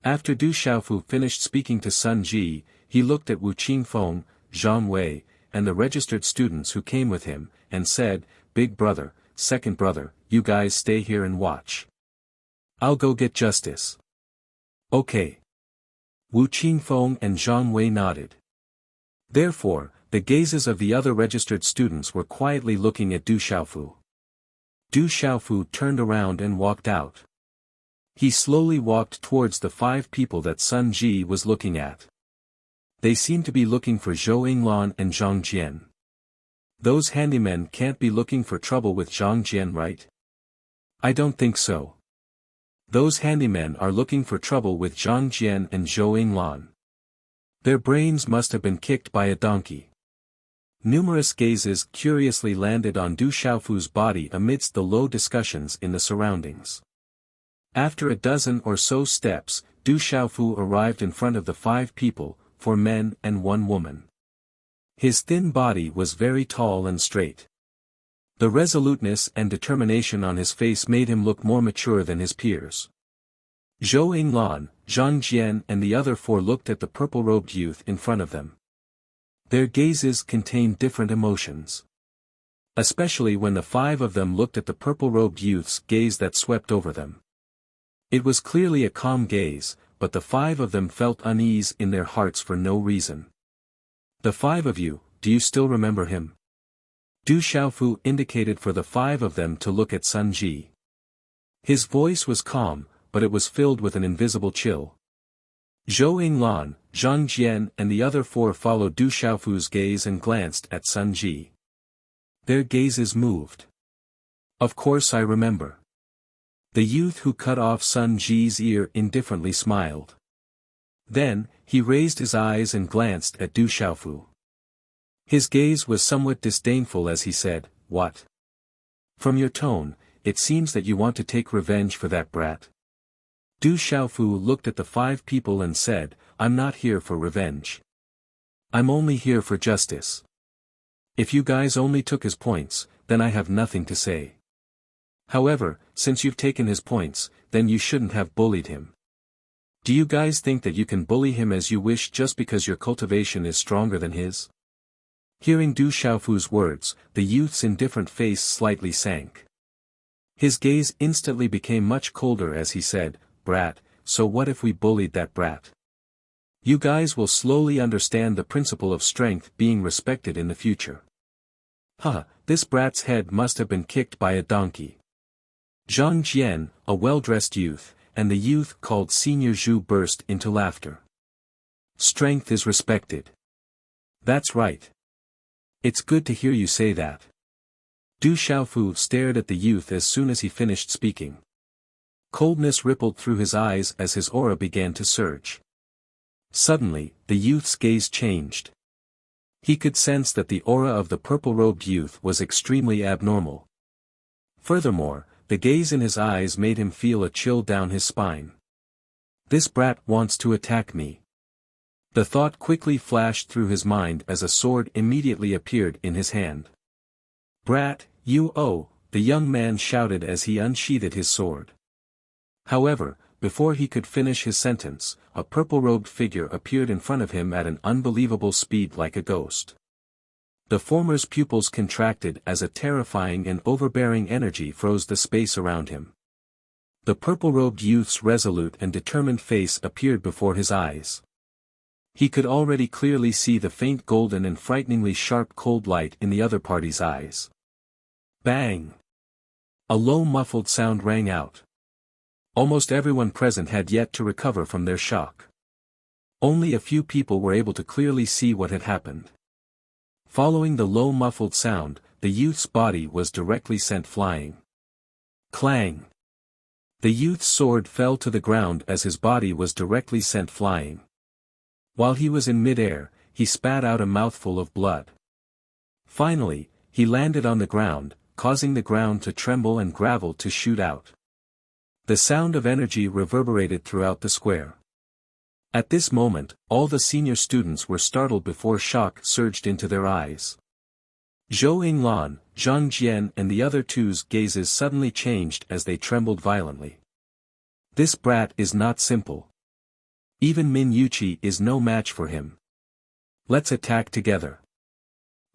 After Du Xiaofu finished speaking to Sun Ji, he looked at Wu Qingfeng, Zhang Wei, and the registered students who came with him, and said, Big brother, second brother, you guys stay here and watch. I'll go get justice. Okay. Wu Qingfeng and Zhang Wei nodded. Therefore, the gazes of the other registered students were quietly looking at Du Xiaofu. Du Xiaofu turned around and walked out. He slowly walked towards the 5 people that Sun Ji was looking at. They seemed to be looking for Zhou Yinglan and Zhang Jian. Those handymen can't be looking for trouble with Zhang Jian, right? I don't think so. Those handymen are looking for trouble with Zhang Jian and Zhou Yinglan. Their brains must have been kicked by a donkey. Numerous gazes curiously landed on Du Xiaofu's body amidst the low discussions in the surroundings. After a dozen or so steps, Du Xiaofu arrived in front of the 5 people, 4 men and 1 woman. His thin body was very tall and straight. The resoluteness and determination on his face made him look more mature than his peers. Zhou Yinglan, Zhang Jian and the other 4 looked at the purple-robed youth in front of them. Their gazes contained different emotions. Especially when the 5 of them looked at the purple-robed youth's gaze that swept over them. It was clearly a calm gaze, but the 5 of them felt unease in their hearts for no reason. The 5 of you, do you still remember him? Du Xiaofu indicated for the 5 of them to look at Sun Ji. His voice was calm, but it was filled with an invisible chill. Zhou Yinglan, Zhang Jian and the other 4 followed Du Xiaofu's gaze and glanced at Sun Ji. Their gazes moved. Of course I remember. The youth who cut off Sun Ji's ear indifferently smiled. Then, he raised his eyes and glanced at Du Xiaofu. His gaze was somewhat disdainful as he said, What? From your tone, it seems that you want to take revenge for that brat. Du Xiaofu looked at the 5 people and said, I'm not here for revenge. I'm only here for justice. If you guys only took his points, then I have nothing to say. However, since you've taken his points, then you shouldn't have bullied him. Do you guys think that you can bully him as you wish just because your cultivation is stronger than his? Hearing Du Xiaofu's words, the youth's indifferent face slightly sank. His gaze instantly became much colder as he said, Brat, so what if we bullied that brat? You guys will slowly understand the principle of strength being respected in the future. This brat's head must have been kicked by a donkey. Zhang Jian, a well-dressed youth, and the youth called Senior Zhu burst into laughter. Strength is respected. That's right. It's good to hear you say that. Du Xiaofu stared at the youth as soon as he finished speaking. Coldness rippled through his eyes as his aura began to surge. Suddenly, the youth's gaze changed. He could sense that the aura of the purple-robed youth was extremely abnormal. Furthermore, the gaze in his eyes made him feel a chill down his spine. This brat wants to attack me. The thought quickly flashed through his mind as a sword immediately appeared in his hand. Brat, the young man shouted as he unsheathed his sword. However, before he could finish his sentence, a purple-robed figure appeared in front of him at an unbelievable speed like a ghost. The former's pupils contracted as a terrifying and overbearing energy froze the space around him. The purple-robed youth's resolute and determined face appeared before his eyes. He could already clearly see the faint golden and frighteningly sharp cold light in the other party's eyes. Bang! A low muffled sound rang out. Almost everyone present had yet to recover from their shock. Only a few people were able to clearly see what had happened. Following the low muffled sound, the youth's body was directly sent flying. Clang! The youth's sword fell to the ground as his body was directly sent flying. While he was in mid-air, he spat out a mouthful of blood. Finally, he landed on the ground, causing the ground to tremble and gravel to shoot out. The sound of energy reverberated throughout the square. At this moment, all the senior students were startled before shock surged into their eyes. Zhou Yinglan, Zhang Jian and the other two's gazes suddenly changed as they trembled violently. This brat is not simple. Even Min Yuqi is no match for him. Let's attack together.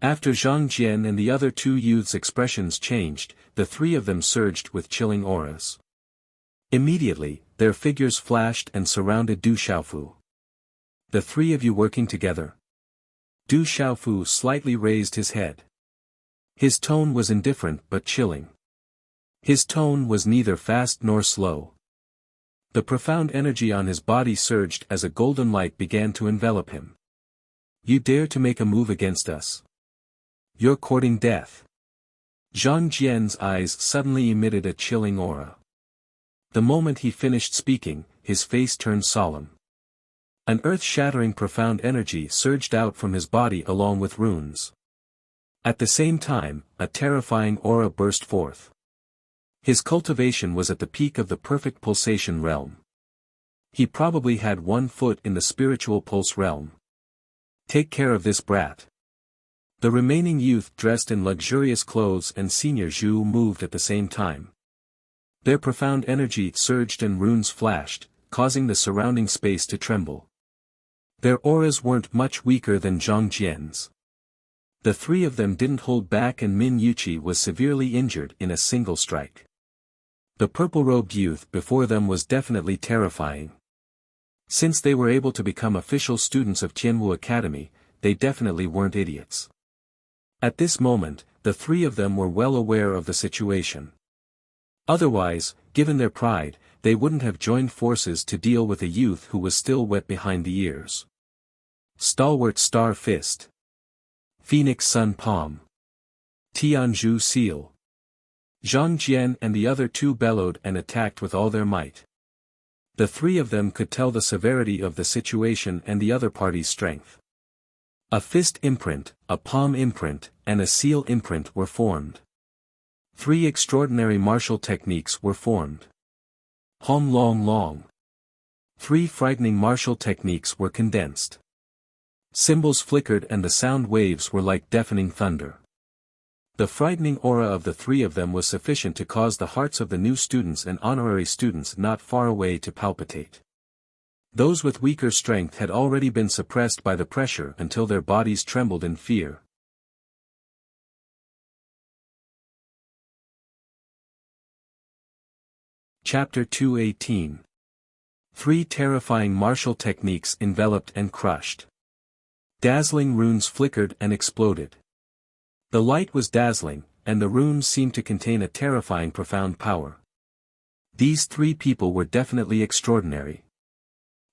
After Zhang Jian and the other 2 youths' expressions changed, the 3 of them surged with chilling auras. Immediately, their figures flashed and surrounded Du Xiaofu. The 3 of you working together? Du Xiaofu slightly raised his head. His tone was indifferent but chilling. His tone was neither fast nor slow. The profound energy on his body surged as a golden light began to envelop him. You dare to make a move against us? You're courting death. Zhang Jian's eyes suddenly emitted a chilling aura. The moment he finished speaking, his face turned solemn. An earth-shattering profound energy surged out from his body along with runes. At the same time, a terrifying aura burst forth. His cultivation was at the peak of the perfect pulsation realm. He probably had 1 foot in the spiritual pulse realm. Take care of this brat. The remaining youth dressed in luxurious clothes and Senior Zhu moved at the same time. Their profound energy surged and runes flashed, causing the surrounding space to tremble. Their auras weren't much weaker than Zhang Jian's. The 3 of them didn't hold back and Min Yuqi was severely injured in a single strike. The purple-robed youth before them was definitely terrifying. Since they were able to become official students of Tianwu Academy, they definitely weren't idiots. At this moment, the 3 of them were well aware of the situation. Otherwise, given their pride, they wouldn't have joined forces to deal with a youth who was still wet behind the ears. Stalwart Star Fist. Phoenix Sun Palm. Tianzhu Seal. Zhang Jian and the other 2 bellowed and attacked with all their might. The 3 of them could tell the severity of the situation and the other party's strength. A fist imprint, a palm imprint, and a seal imprint were formed. 3 extraordinary martial techniques were formed. Hom Long Long. 3 frightening martial techniques were condensed. Symbols flickered and the sound waves were like deafening thunder. The frightening aura of the 3 of them was sufficient to cause the hearts of the new students and honorary students not far away to palpitate. Those with weaker strength had already been suppressed by the pressure until their bodies trembled in fear. Chapter 218. 3 terrifying martial techniques enveloped and crushed. Dazzling runes flickered and exploded. The light was dazzling, and the runes seemed to contain a terrifying profound power. These 3 people were definitely extraordinary.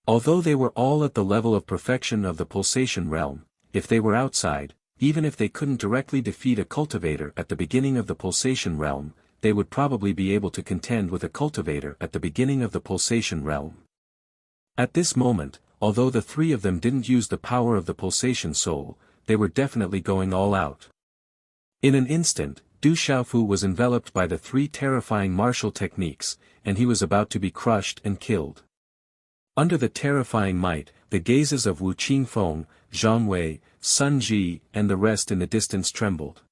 Although they were all at the level of perfection of the pulsation realm, if they were outside, even if they couldn't directly defeat a cultivator at the beginning of the pulsation realm, they would probably be able to contend with a cultivator at the beginning of the pulsation realm. At this moment, although the 3 of them didn't use the power of the pulsation soul, they were definitely going all out. In an instant, Du Xiaofu was enveloped by the 3 terrifying martial techniques, and he was about to be crushed and killed. Under the terrifying might, the gazes of Wu Qingfeng, Zhang Wei, Sun Ji, and the rest in the distance trembled.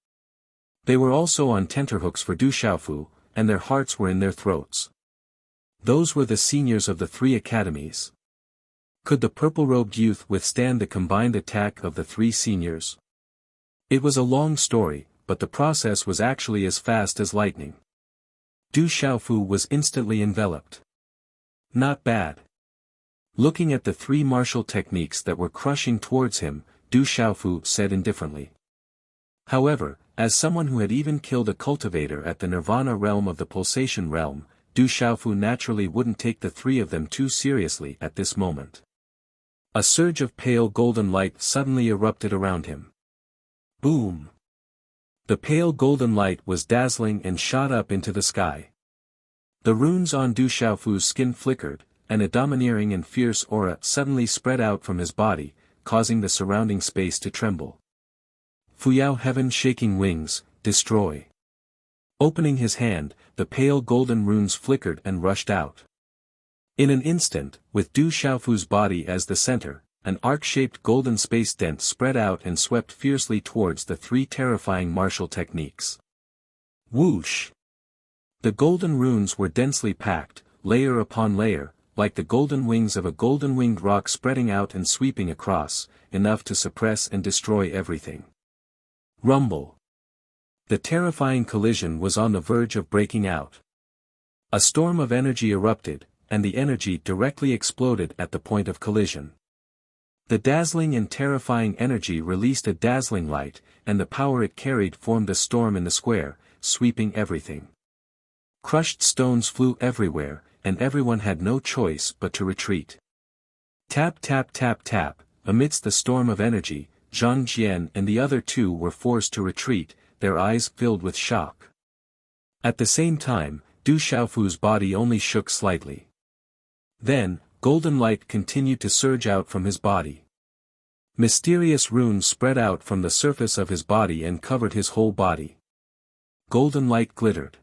They were also on tenterhooks for Du Xiaofu, and their hearts were in their throats. Those were the seniors of the 3 academies. Could the purple-robed youth withstand the combined attack of the 3 seniors? It was a long story, but the process was actually as fast as lightning. Du Xiaofu was instantly enveloped. Not bad. Looking at the 3 martial techniques that were crushing towards him, Du Xiaofu said indifferently. However, as someone who had even killed a cultivator at the nirvana realm of the pulsation realm, Du Xiaofu naturally wouldn't take the 3 of them too seriously at this moment. A surge of pale golden light suddenly erupted around him. Boom! The pale golden light was dazzling and shot up into the sky. The runes on Du Xiaofu's skin flickered, and a domineering and fierce aura suddenly spread out from his body, causing the surrounding space to tremble. Fuyao heaven shaking wings, destroy. Opening his hand, the pale golden runes flickered and rushed out. In an instant, with Du Xiaofu's body as the center, an arc-shaped golden space dent spread out and swept fiercely towards the 3 terrifying martial techniques. Whoosh! The golden runes were densely packed, layer upon layer, like the golden wings of a golden-winged rock spreading out and sweeping across, enough to suppress and destroy everything. Rumble! The terrifying collision was on the verge of breaking out. A storm of energy erupted, and the energy directly exploded at the point of collision. The dazzling and terrifying energy released a dazzling light, and the power it carried formed a storm in the square, sweeping everything. Crushed stones flew everywhere, and everyone had no choice but to retreat. Tap tap tap tap, amidst the storm of energy, Zhang Jian and the other 2 were forced to retreat, their eyes filled with shock. At the same time, Du Xiaofu's body only shook slightly. Then, golden light continued to surge out from his body. Mysterious runes spread out from the surface of his body and covered his whole body. Golden light glittered.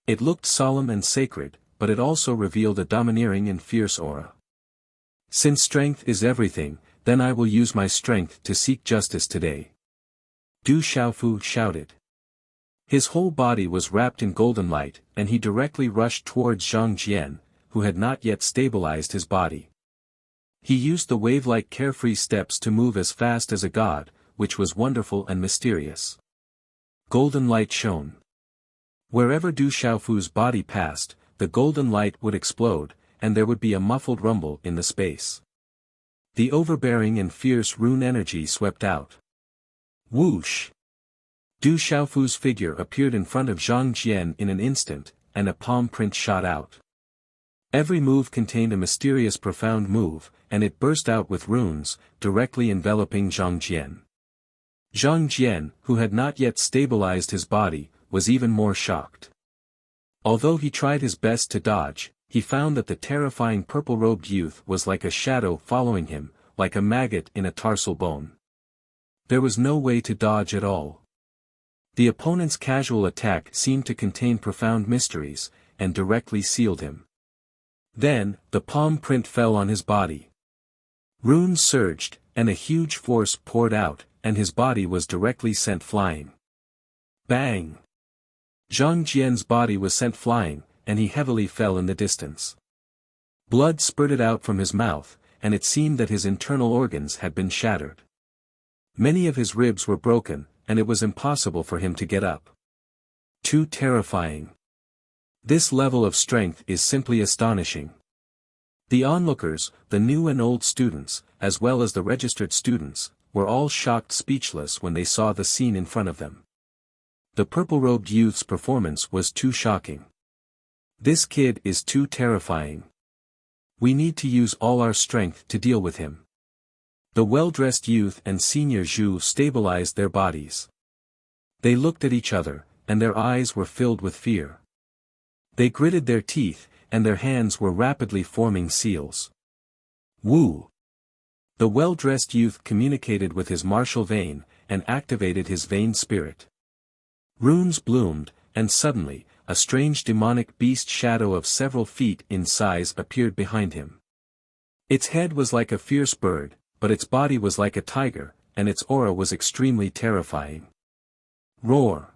It looked solemn and sacred, but it also revealed a domineering and fierce aura. Since strength is everything, then I will use my strength to seek justice today. Du Xiaofu shouted. His whole body was wrapped in golden light, and he directly rushed towards Zhang Jian, who had not yet stabilized his body. He used the wave-like carefree steps to move as fast as a god, which was wonderful and mysterious. Golden light shone. Wherever Du Xiaofu's body passed, the golden light would explode, and there would be a muffled rumble in the space. The overbearing and fierce rune energy swept out. Whoosh! Du Xiaofu's figure appeared in front of Zhang Jian in an instant, and a palm print shot out. Every move contained a mysterious profound move, and it burst out with runes, directly enveloping Zhang Jian. Zhang Jian, who had not yet stabilized his body, was even more shocked. Although he tried his best to dodge, he found that the terrifying purple-robed youth was like a shadow following him, like a maggot in a tarsal bone. There was no way to dodge at all. The opponent's casual attack seemed to contain profound mysteries, and directly sealed him. Then, the palm print fell on his body. Runes surged, and a huge force poured out, and his body was directly sent flying. Bang! Zhang Jian's body was sent flying, and he heavily fell in the distance. Blood spurted out from his mouth, and it seemed that his internal organs had been shattered. Many of his ribs were broken, and it was impossible for him to get up. Too terrifying. This level of strength is simply astonishing. The onlookers, the new and old students, as well as the registered students, were all shocked speechless when they saw the scene in front of them. The purple-robed youth's performance was too shocking. This kid is too terrifying. We need to use all our strength to deal with him. The well-dressed youth and Senior Zhu stabilized their bodies. They looked at each other, and their eyes were filled with fear. They gritted their teeth, and their hands were rapidly forming seals. Wu! The well-dressed youth communicated with his martial vein, and activated his vein spirit. Runes bloomed, and suddenly, a strange demonic beast shadow of several feet in size appeared behind him. Its head was like a fierce bird, but its body was like a tiger, and its aura was extremely terrifying. Roar!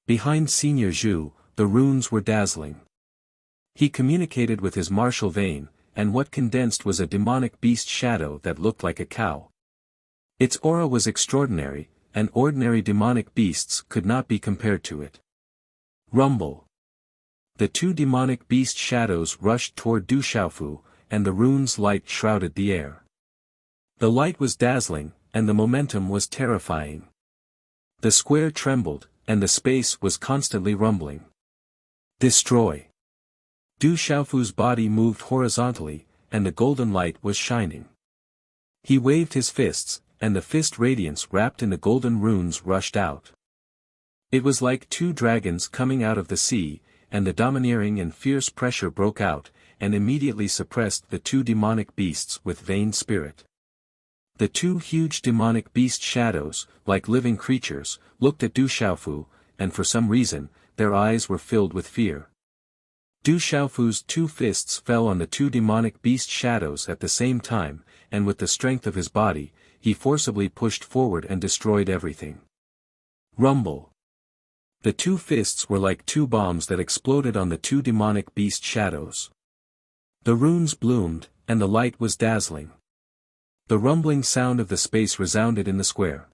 Behind Senior Zhu, the runes were dazzling. He communicated with his martial vein, and what condensed was a demonic beast shadow that looked like a cow. Its aura was extraordinary, and ordinary demonic beasts could not be compared to it. Rumble! The two demonic beast shadows rushed toward Du Xiaofu, and the rune's light shrouded the air. The light was dazzling, and the momentum was terrifying. The square trembled, and the space was constantly rumbling. Destroy! Du Xiaofu's body moved horizontally, and the golden light was shining. He waved his fists, and the fist radiance wrapped in the golden runes rushed out. It was like two dragons coming out of the sea, and the domineering and fierce pressure broke out, and immediately suppressed the two demonic beasts with vain spirit. The two huge demonic beast shadows, like living creatures, looked at Du Xiaofu, and for some reason, their eyes were filled with fear. Du Xiaofu's two fists fell on the two demonic beast shadows at the same time, and with the strength of his body, he forcibly pushed forward and destroyed everything. Rumble! The two fists were like two bombs that exploded on the two demonic beast shadows. The runes bloomed, and the light was dazzling. The rumbling sound of the space resounded in the square.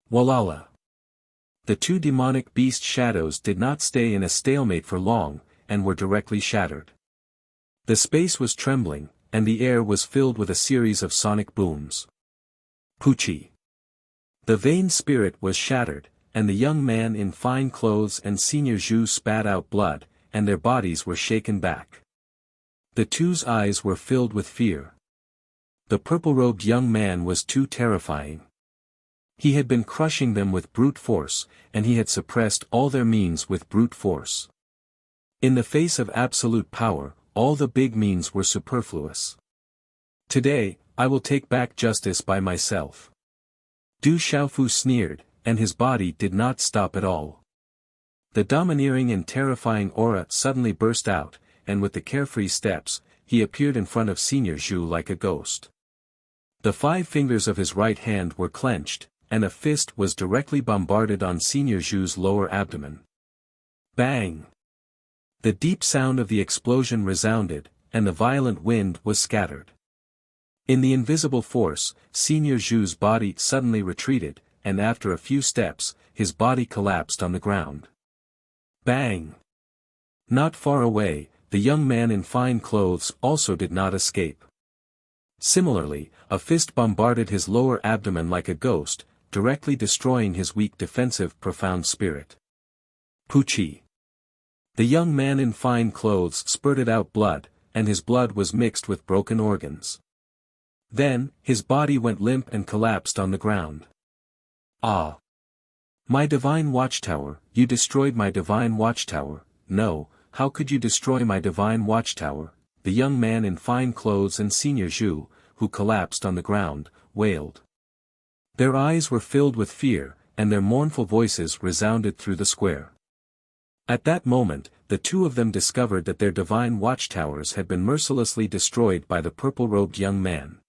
Walala! The two demonic beast shadows did not stay in a stalemate for long, and were directly shattered. The space was trembling, and the air was filled with a series of sonic booms. Pucci! The vain spirit was shattered, and the young man in fine clothes and Senior Zhu spat out blood, and their bodies were shaken back. The two's eyes were filled with fear. The purple-robed young man was too terrifying. He had been crushing them with brute force, and he had suppressed all their means with brute force. In the face of absolute power, all the big means were superfluous. Today, I will take back justice by myself. Du Xiaofu sneered, and his body did not stop at all. The domineering and terrifying aura suddenly burst out, and with the carefree steps, he appeared in front of Senior Zhu like a ghost. The 5 fingers of his right hand were clenched, and a fist was directly bombarded on Senior Zhu's lower abdomen. Bang! The deep sound of the explosion resounded, and the violent wind was scattered. In the invisible force, Senior Zhu's body suddenly retreated, and after a few steps, his body collapsed on the ground. Bang! Not far away, the young man in fine clothes also did not escape. Similarly, a fist bombarded his lower abdomen like a ghost, directly destroying his weak defensive profound spirit. Pucci! The young man in fine clothes spurted out blood, and his blood was mixed with broken organs. Then, his body went limp and collapsed on the ground. Ah! My divine watchtower, you destroyed my divine watchtower. No, how could you destroy my divine watchtower? The young man in fine clothes and Senior Zhu, who collapsed on the ground, wailed. Their eyes were filled with fear, and their mournful voices resounded through the square. At that moment, the two of them discovered that their divine watchtowers had been mercilessly destroyed by the purple-robed young man.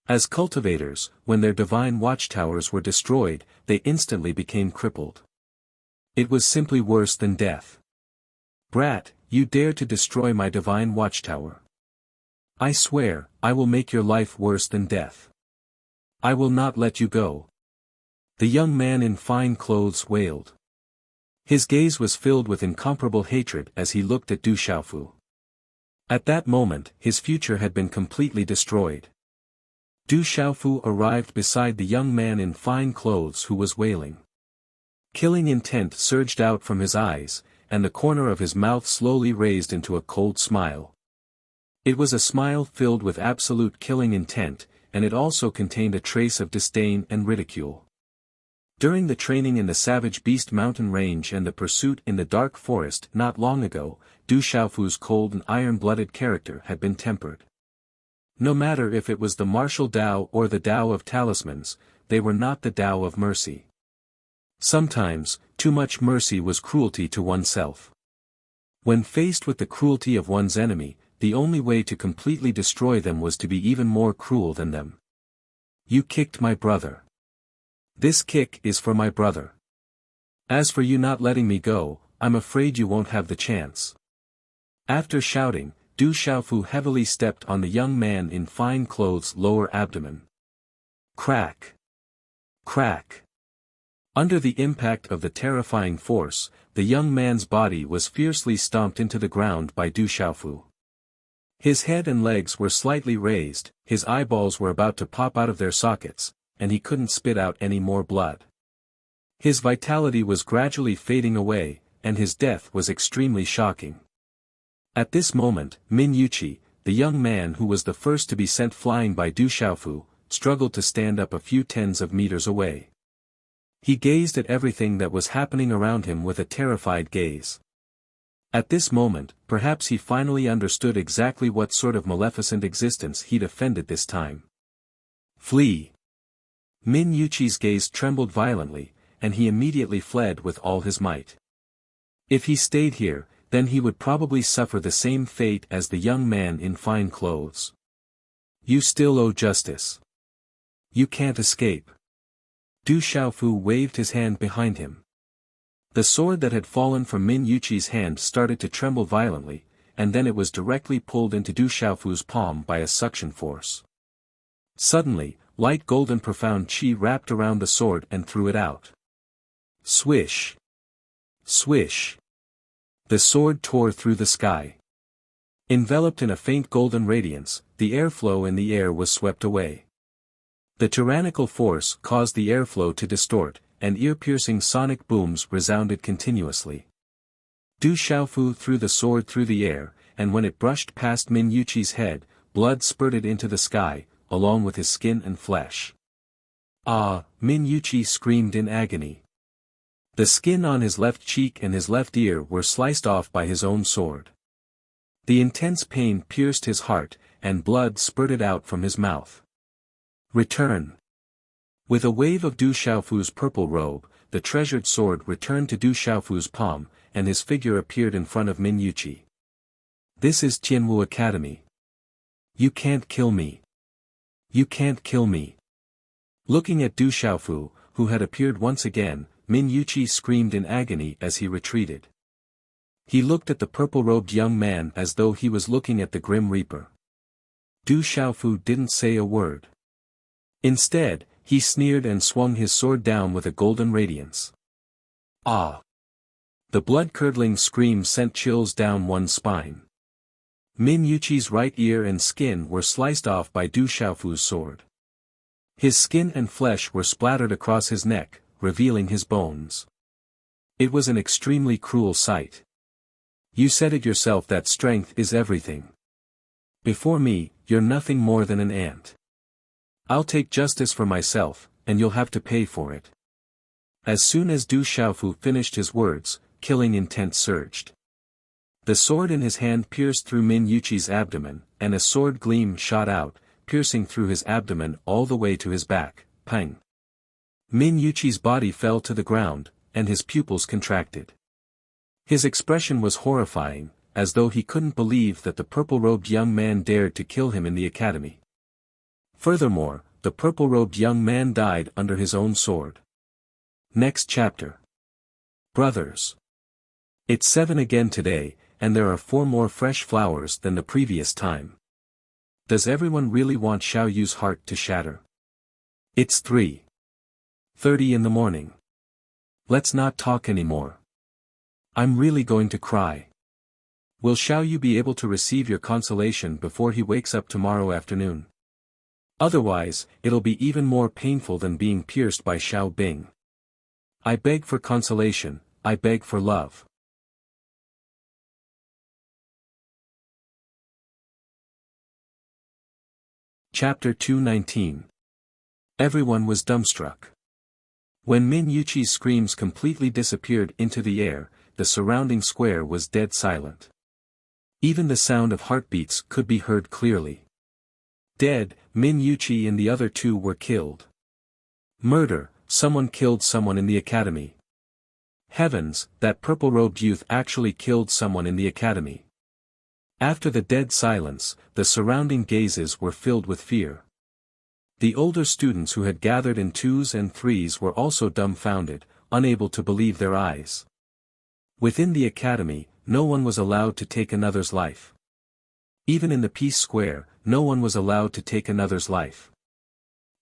As cultivators, when their divine watchtowers were destroyed, they instantly became crippled. It was simply worse than death. "Brat, you dare to destroy my divine watchtower. I swear, I will make your life worse than death. I will not let you go." The young man in fine clothes wailed. His gaze was filled with incomparable hatred as he looked at Du Xiaofu. At that moment, his future had been completely destroyed. Du Xiaofu arrived beside the young man in fine clothes who was wailing. Killing intent surged out from his eyes, and the corner of his mouth slowly raised into a cold smile. It was a smile filled with absolute killing intent, and it also contained a trace of disdain and ridicule. During the training in the Savage Beast Mountain Range and the pursuit in the dark forest not long ago, Du Xiaofu's cold and iron-blooded character had been tempered. No matter if it was the martial Tao or the Tao of talismans, they were not the Tao of mercy. Sometimes, too much mercy was cruelty to oneself. When faced with the cruelty of one's enemy, the only way to completely destroy them was to be even more cruel than them. "You kicked my brother. This kick is for my brother. As for you not letting me go, I'm afraid you won't have the chance." After shouting, Du Xiaofu heavily stepped on the young man in fine clothes' lower abdomen. Crack! Crack! Under the impact of the terrifying force, the young man's body was fiercely stomped into the ground by Du Xiaofu. His head and legs were slightly raised, his eyeballs were about to pop out of their sockets, and he couldn't spit out any more blood. His vitality was gradually fading away, and his death was extremely shocking. At this moment, Min Yuqi, the young man who was the first to be sent flying by Du Xiaofu, struggled to stand up a few tens of meters away. He gazed at everything that was happening around him with a terrified gaze. At this moment, perhaps he finally understood exactly what sort of maleficent existence he'd offended this time. "Flee!" Min Yuqi's gaze trembled violently, and he immediately fled with all his might. If he stayed here, then he would probably suffer the same fate as the young man in fine clothes. "You still owe justice. You can't escape." Du Xiaofu waved his hand behind him. The sword that had fallen from Min Yuqi's hand started to tremble violently, and then it was directly pulled into Du Xiaofu's palm by a suction force. Suddenly, light golden profound qi wrapped around the sword and threw it out. Swish! Swish! The sword tore through the sky. Enveloped in a faint golden radiance, the airflow in the air was swept away. The tyrannical force caused the airflow to distort, and ear-piercing sonic booms resounded continuously. Du Xiaofu threw the sword through the air, and when it brushed past Min Yuqi's head, blood spurted into the sky, along with his skin and flesh. "Ah!" Min Yuqi screamed in agony. The skin on his left cheek and his left ear were sliced off by his own sword. The intense pain pierced his heart, and blood spurted out from his mouth. "Return!" With a wave of Du Xiaofu's purple robe, the treasured sword returned to Du Xiaofu's palm, and his figure appeared in front of Min Yuqi. "This is Tianwu Academy. You can't kill me. You can't kill me." Looking at Du Xiaofu, who had appeared once again, Min Yuqi screamed in agony as he retreated. He looked at the purple-robed young man as though he was looking at the Grim Reaper. Du Xiaofu didn't say a word. Instead, he sneered and swung his sword down with a golden radiance. "Ah!" The blood-curdling scream sent chills down one's spine. Min Yuqi's right ear and skin were sliced off by Du Xiaofu's sword. His skin and flesh were splattered across his neck, revealing his bones. It was an extremely cruel sight. "You said it yourself that strength is everything. Before me, you're nothing more than an ant. I'll take justice for myself, and you'll have to pay for it." As soon as Du Xiaofu finished his words, killing intent surged. The sword in his hand pierced through Min Yuqi's abdomen, and a sword gleam shot out, piercing through his abdomen all the way to his back. Pang! Min Yuchi's body fell to the ground, and his pupils contracted. His expression was horrifying, as though he couldn't believe that the purple-robed young man dared to kill him in the academy. Furthermore, the purple-robed young man died under his own sword. Next chapter. Brothers. It's 7 again today, and there are 4 more fresh flowers than the previous time. Does everyone really want Xiao Yu's heart to shatter? It's 3:30 in the morning. Let's not talk anymore. I'm really going to cry. Will Xiao Yu be able to receive your consolation before he wakes up tomorrow afternoon? Otherwise, it'll be even more painful than being pierced by Xiao Bing. I beg for consolation, I beg for love. Chapter 219. Everyone was dumbstruck. When Min Yuchi's screams completely disappeared into the air, the surrounding square was dead silent. Even the sound of heartbeats could be heard clearly. Dead, Min Yuchi and the other 2 were killed. Murder, someone killed someone in the academy. Heavens, that purple-robed youth actually killed someone in the academy. After the dead silence, the surrounding gazes were filled with fear. The older students who had gathered in 2s and 3s were also dumbfounded, unable to believe their eyes. Within the academy, no one was allowed to take another's life. Even in the Peace Square, no one was allowed to take another's life.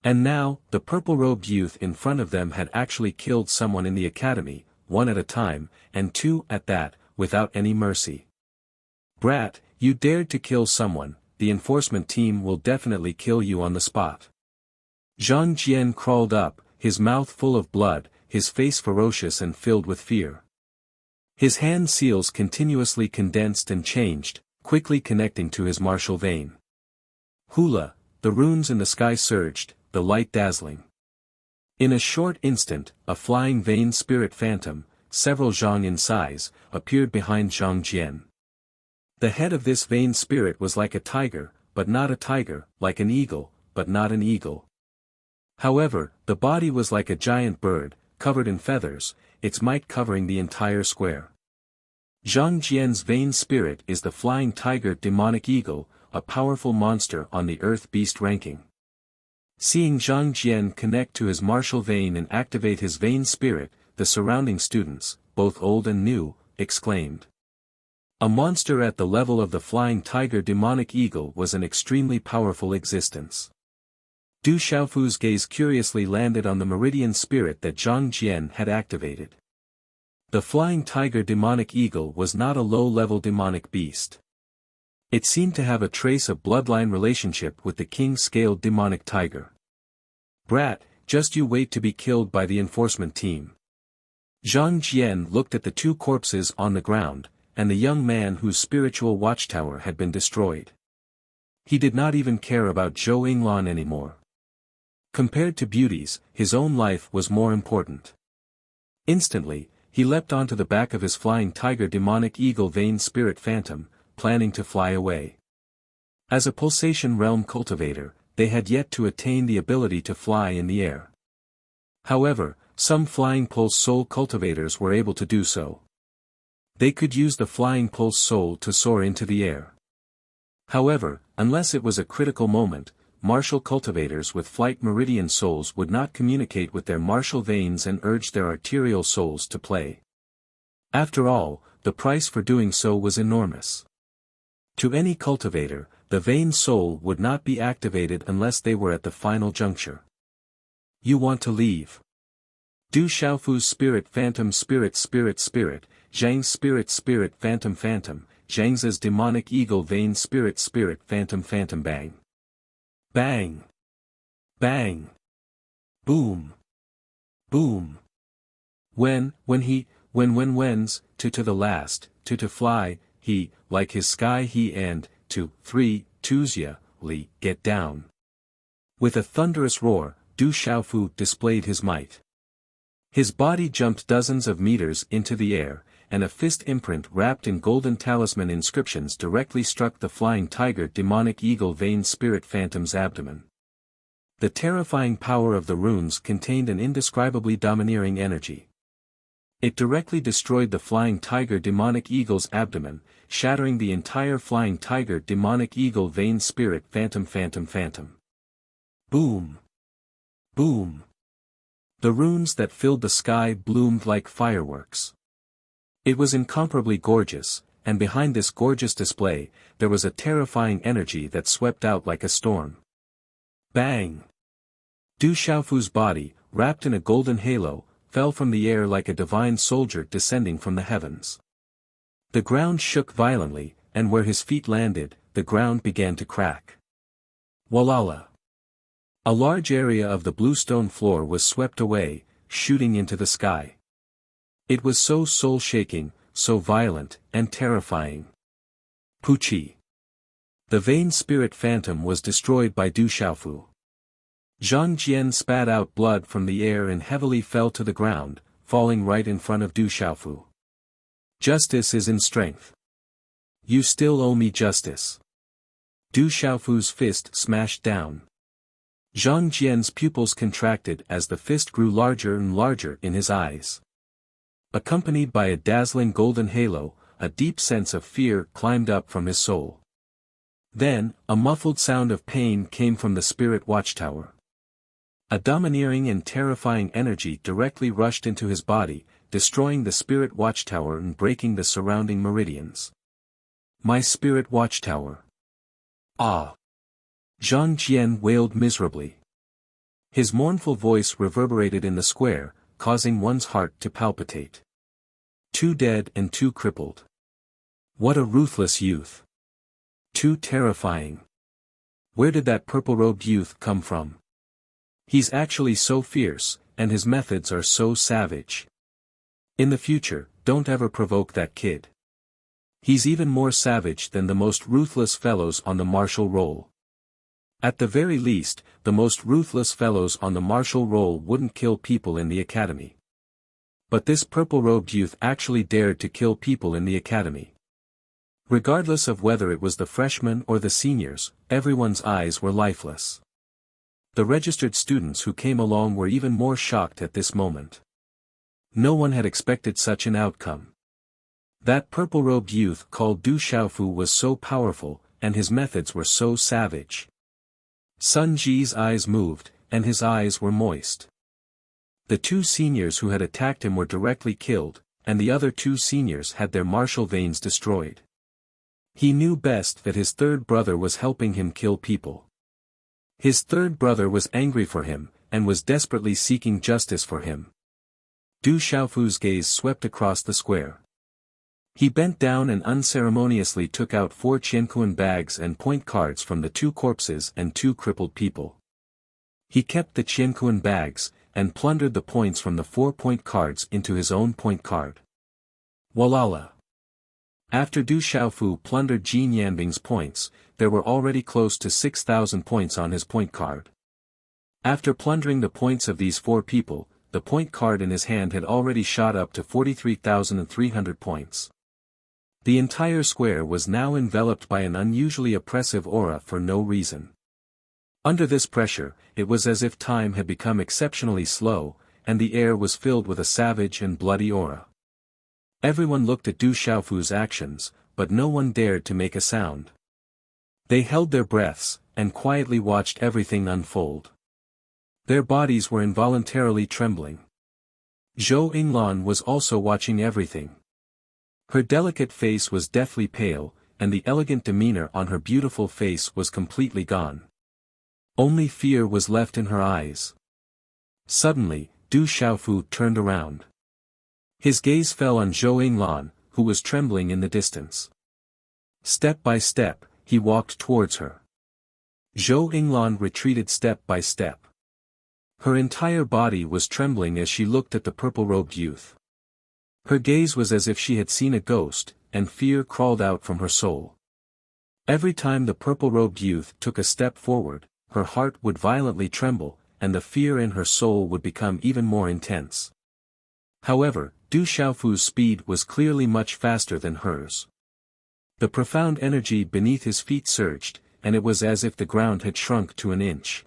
And now, the purple-robed youth in front of them had actually killed someone in the academy, 1 at a time, and 2 at that, without any mercy. Brat, you dared to kill someone, the enforcement team will definitely kill you on the spot. Zhang Jian crawled up, his mouth full of blood, his face ferocious and filled with fear. His hand seals continuously condensed and changed, quickly connecting to his martial vein. Hula, the runes in the sky surged, the light dazzling. In a short instant, a flying vein spirit phantom, several zhang in size, appeared behind Zhang Jian. The head of this vein spirit was like a tiger, but not a tiger, like an eagle, but not an eagle. However, the body was like a giant bird, covered in feathers, its might covering the entire square. Zhang Jian's vein spirit is the flying tiger demonic eagle, a powerful monster on the earth beast ranking. Seeing Zhang Jian connect to his martial vein and activate his vein spirit, the surrounding students, both old and new, exclaimed. A monster at the level of the flying tiger demonic eagle was an extremely powerful existence. Du Xiaofu's gaze curiously landed on the meridian spirit that Zhang Jian had activated. The flying tiger demonic eagle was not a low-level demonic beast. It seemed to have a trace of bloodline relationship with the king-scaled demonic tiger. Brat, just you wait to be killed by the enforcement team. Zhang Jian looked at the 2 corpses on the ground, and the young man whose spiritual watchtower had been destroyed. He did not even care about Zhou Yinglan anymore. Compared to beauties, his own life was more important. Instantly, he leapt onto the back of his flying tiger demonic eagle vein spirit phantom, planning to fly away. As a pulsation realm cultivator, they had yet to attain the ability to fly in the air. However, some flying pulse soul cultivators were able to do so. They could use the flying pulse soul to soar into the air. However, unless it was a critical moment, martial cultivators with flight meridian souls would not communicate with their martial veins and urge their arterial souls to play. After all, the price for doing so was enormous. To any cultivator, the vein soul would not be activated unless they were at the final juncture. You want to leave. Du Xiaofu's spirit phantom spirit spirit spirit, Zhang's spirit spirit phantom phantom, Zhang's demonic eagle vein spirit spirit phantom phantom bang. Bang! Bang! Boom! Boom! When's, to the last, to fly, he, like his sky he and, 3, Li, get down. With a thunderous roar, Du Xiaofu displayed his might. His body jumped dozens of meters into the air, and a fist imprint wrapped in golden talisman inscriptions directly struck the flying tiger demonic eagle vein spirit phantom's abdomen. The terrifying power of the runes contained an indescribably domineering energy. It directly destroyed the flying tiger demonic eagle's abdomen, shattering the entire flying tiger demonic eagle vein spirit phantom. Boom! Boom! The runes that filled the sky bloomed like fireworks. It was incomparably gorgeous, and behind this gorgeous display, there was a terrifying energy that swept out like a storm. Bang! Du Xiaofu's body, wrapped in a golden halo, fell from the air like a divine soldier descending from the heavens. The ground shook violently, and where his feet landed, the ground began to crack. Walala! A large area of the bluestone floor was swept away, shooting into the sky. It was so soul-shaking, so violent, and terrifying. Puchi! The vain spirit phantom was destroyed by Du Xiaofu. Zhang Jian spat out blood from the air and heavily fell to the ground, falling right in front of Du Xiaofu. Justice is in strength. You still owe me justice. Du Xiaofu's fist smashed down. Zhang Jian's pupils contracted as the fist grew larger and larger in his eyes. Accompanied by a dazzling golden halo, a deep sense of fear climbed up from his soul. Then, a muffled sound of pain came from the spirit watchtower. A domineering and terrifying energy directly rushed into his body, destroying the spirit watchtower and breaking the surrounding meridians. My spirit watchtower. Ah! Zhang Jian wailed miserably. His mournful voice reverberated in the square, causing one's heart to palpitate. 2 dead and 2 crippled. What a ruthless youth. 2 terrifying. Where did that purple-robed youth come from? He's actually so fierce, and his methods are so savage. In the future, don't ever provoke that kid. He's even more savage than the most ruthless fellows on the martial roll. At the very least, the most ruthless fellows on the martial roll wouldn't kill people in the academy. But this purple-robed youth actually dared to kill people in the academy. Regardless of whether it was the freshmen or the seniors, everyone's eyes were lifeless. The registered students who came along were even more shocked at this moment. No one had expected such an outcome. That purple-robed youth called Du Xiaofu was so powerful, and his methods were so savage. Sun Ji's eyes moved, and his eyes were moist. The 2 seniors who had attacked him were directly killed, and the other 2 seniors had their martial veins destroyed. He knew best that his 3rd brother was helping him kill people. His 3rd brother was angry for him, and was desperately seeking justice for him. Du Xiaofu's gaze swept across the square. He bent down and unceremoniously took out 4 qianquan bags and point cards from the 2 corpses and 2 crippled people. He kept the qianquan bags, and plundered the points from the 4 point cards into his own point card. Walala! After Du Xiaofu plundered Jin Yanbing's points, there were already close to 6,000 points on his point card. After plundering the points of these 4 people, the point card in his hand had already shot up to 43,300 points. The entire square was now enveloped by an unusually oppressive aura for no reason. Under this pressure, it was as if time had become exceptionally slow, and the air was filled with a savage and bloody aura. Everyone looked at Du Xiaofu's actions, but no one dared to make a sound. They held their breaths, and quietly watched everything unfold. Their bodies were involuntarily trembling. Zhou Yinglan was also watching everything. Her delicate face was deathly pale, and the elegant demeanor on her beautiful face was completely gone. Only fear was left in her eyes. Suddenly, Du Xiaofu turned around. His gaze fell on Zhou Yinglan, who was trembling in the distance. Step by step, he walked towards her. Zhou Yinglan retreated step by step. Her entire body was trembling as she looked at the purple-robed youth. Her gaze was as if she had seen a ghost, and fear crawled out from her soul. Every time the purple-robed youth took a step forward, her heart would violently tremble, and the fear in her soul would become even more intense. However, Du Xiaofu's speed was clearly much faster than hers. The profound energy beneath his feet surged, and it was as if the ground had shrunk to an inch.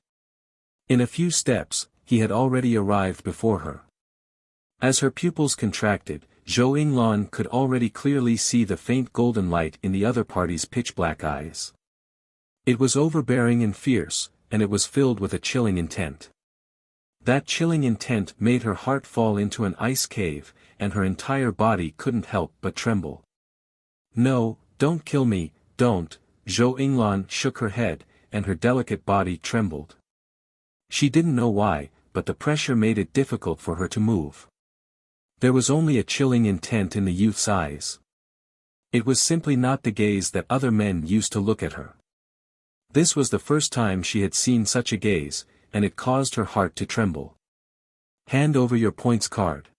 In a few steps, he had already arrived before her. As her pupils contracted, Zhou Yinglan could already clearly see the faint golden light in the other party's pitch-black eyes. It was overbearing and fierce, and it was filled with a chilling intent. That chilling intent made her heart fall into an ice cave, and her entire body couldn't help but tremble. "No, don't kill me, don't," Zhou Yinglan shook her head, and her delicate body trembled. She didn't know why, but the pressure made it difficult for her to move. There was only a chilling intent in the youth's eyes. It was simply not the gaze that other men used to look at her. This was the first time she had seen such a gaze, and it caused her heart to tremble. "Hand over your points card,"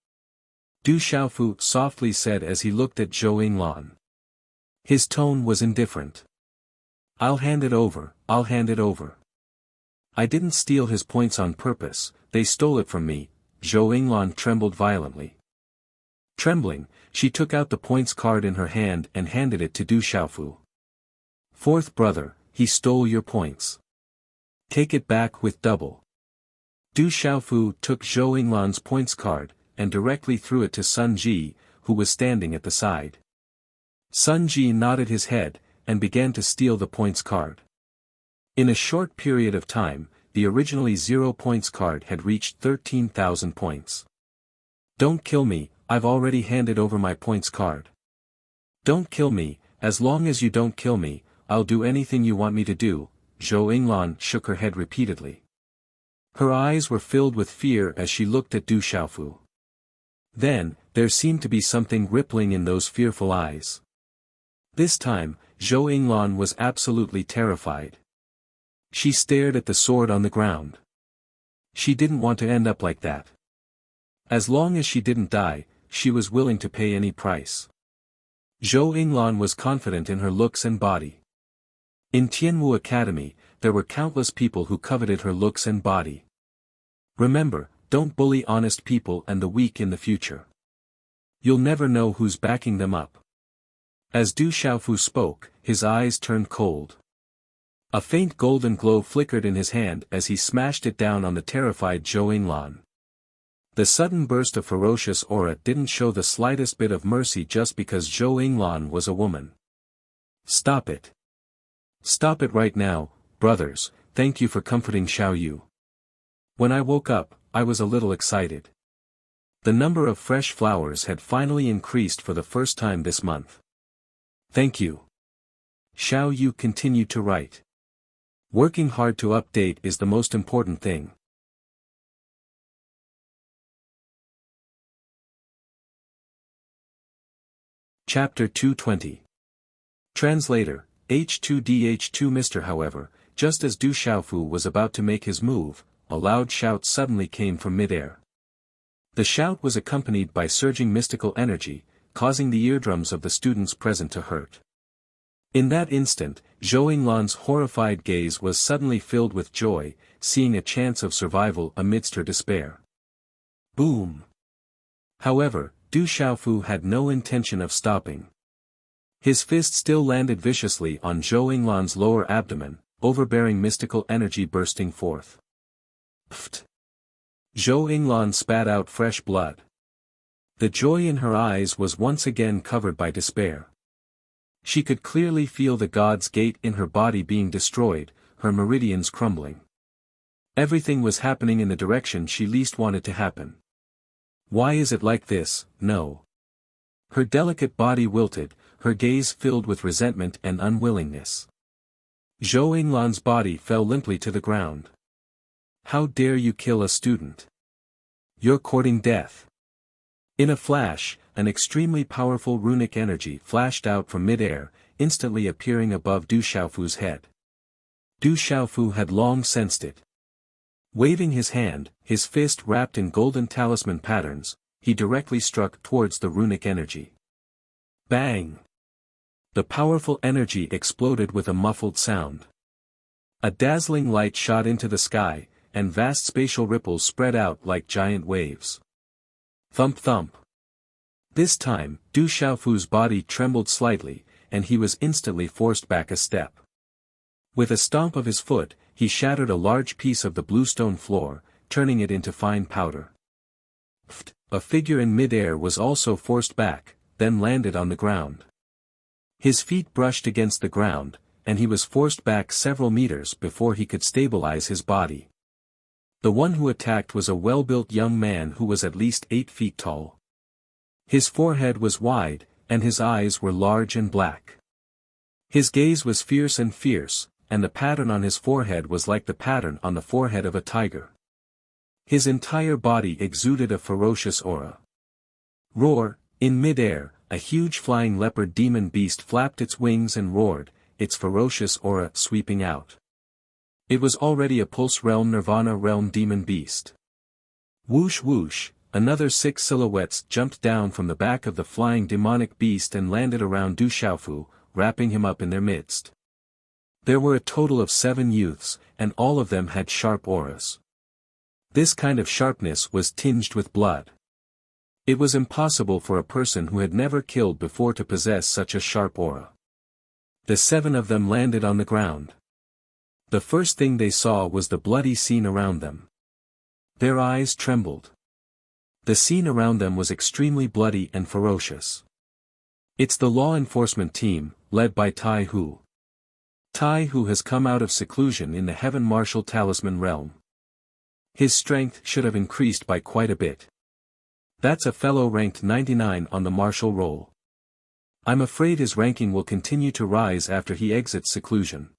Du Xiaofu softly said as he looked at Zhou Yinglan. His tone was indifferent. I'll hand it over." "I didn't steal his points on purpose, they stole it from me." Zhou Yinglan trembled violently. Trembling, she took out the points card in her hand and handed it to Du Xiaofu. "Fourth brother, he stole your points. Take it back with double." Du Xiaofu took Zhou Yinglan's points card, and directly threw it to Sun Ji, who was standing at the side. Sun Ji nodded his head, and began to steal the points card. In a short period of time, the originally 0 points card had reached 13,000 points. "Don't kill me, I've already handed over my points card." "Don't kill me, as long as you don't kill me, I'll do anything you want me to do," Zhou Yinglan shook her head repeatedly. Her eyes were filled with fear as she looked at Du Xiaofu. Then, there seemed to be something rippling in those fearful eyes. This time, Zhou Yinglan was absolutely terrified. She stared at the sword on the ground. She didn't want to end up like that. As long as she didn't die, she was willing to pay any price. Zhou Yinglan was confident in her looks and body. In Tianwu Academy, there were countless people who coveted her looks and body. Remember, don't bully honest people and the weak in the future. You'll never know who's backing them up. As Du Xiaofu spoke, his eyes turned cold. A faint golden glow flickered in his hand as he smashed it down on the terrified Zhou Yinglan. The sudden burst of ferocious aura didn't show the slightest bit of mercy just because Zhou Yinglan was a woman. "Stop it. Stop it right now, brothers, thank you for comforting Xiao Yu. When I woke up, I was a little excited. The number of fresh flowers had finally increased for the first time this month. Thank you." Xiao Yu continued to write. "Working hard to update is the most important thing." Chapter 220. Translator, H2DH2 Mr. However, just as Du Xiaofu was about to make his move, a loud shout suddenly came from midair. The shout was accompanied by surging mystical energy, causing the eardrums of the students present to hurt. In that instant, Zhou Yinglan's horrified gaze was suddenly filled with joy, seeing a chance of survival amidst her despair. Boom! However, Du Xiaofu had no intention of stopping. His fist still landed viciously on Zhou Yinglan's lower abdomen, overbearing mystical energy bursting forth. Pfft! Zhou Yinglan spat out fresh blood. The joy in her eyes was once again covered by despair. She could clearly feel the God's gate in her body being destroyed, her meridians crumbling. Everything was happening in the direction she least wanted to happen. Why is it like this? No. Her delicate body wilted, her gaze filled with resentment and unwillingness. Zhou Yinglan's body fell limply to the ground. How dare you kill a student? You're courting death. In a flash, an extremely powerful runic energy flashed out from mid-air, instantly appearing above Du Xiaofu's head. Du Xiaofu had long sensed it. Waving his hand, his fist wrapped in golden talisman patterns, he directly struck towards the runic energy. Bang! The powerful energy exploded with a muffled sound. A dazzling light shot into the sky, and vast spatial ripples spread out like giant waves. Thump thump. This time, Du Xiaofu's body trembled slightly, and he was instantly forced back a step. With a stomp of his foot, he shattered a large piece of the bluestone floor, turning it into fine powder. A figure in mid-air was also forced back, then landed on the ground. His feet brushed against the ground, and he was forced back several meters before he could stabilize his body. The one who attacked was a well-built young man who was at least 8 feet tall. His forehead was wide, and his eyes were large and black. His gaze was fierce, and the pattern on his forehead was like the pattern on the forehead of a tiger. His entire body exuded a ferocious aura. Roar! In mid-air, a huge flying leopard demon beast flapped its wings and roared, its ferocious aura sweeping out. It was already a Pulse Realm Nirvana Realm demon beast. Whoosh whoosh, another 6 silhouettes jumped down from the back of the flying demonic beast and landed around Du Xiaofu, wrapping him up in their midst. There were a total of 7 youths, and all of them had sharp auras. This kind of sharpness was tinged with blood. It was impossible for a person who had never killed before to possess such a sharp aura. The 7 of them landed on the ground. The first thing they saw was the bloody scene around them. Their eyes trembled. The scene around them was extremely bloody and ferocious. It's the law enforcement team, led by Tai Hu. Tai Hu has come out of seclusion in the Heaven Martial Talisman realm. His strength should have increased by quite a bit. That's a fellow ranked 99 on the martial roll. I'm afraid his ranking will continue to rise after he exits seclusion.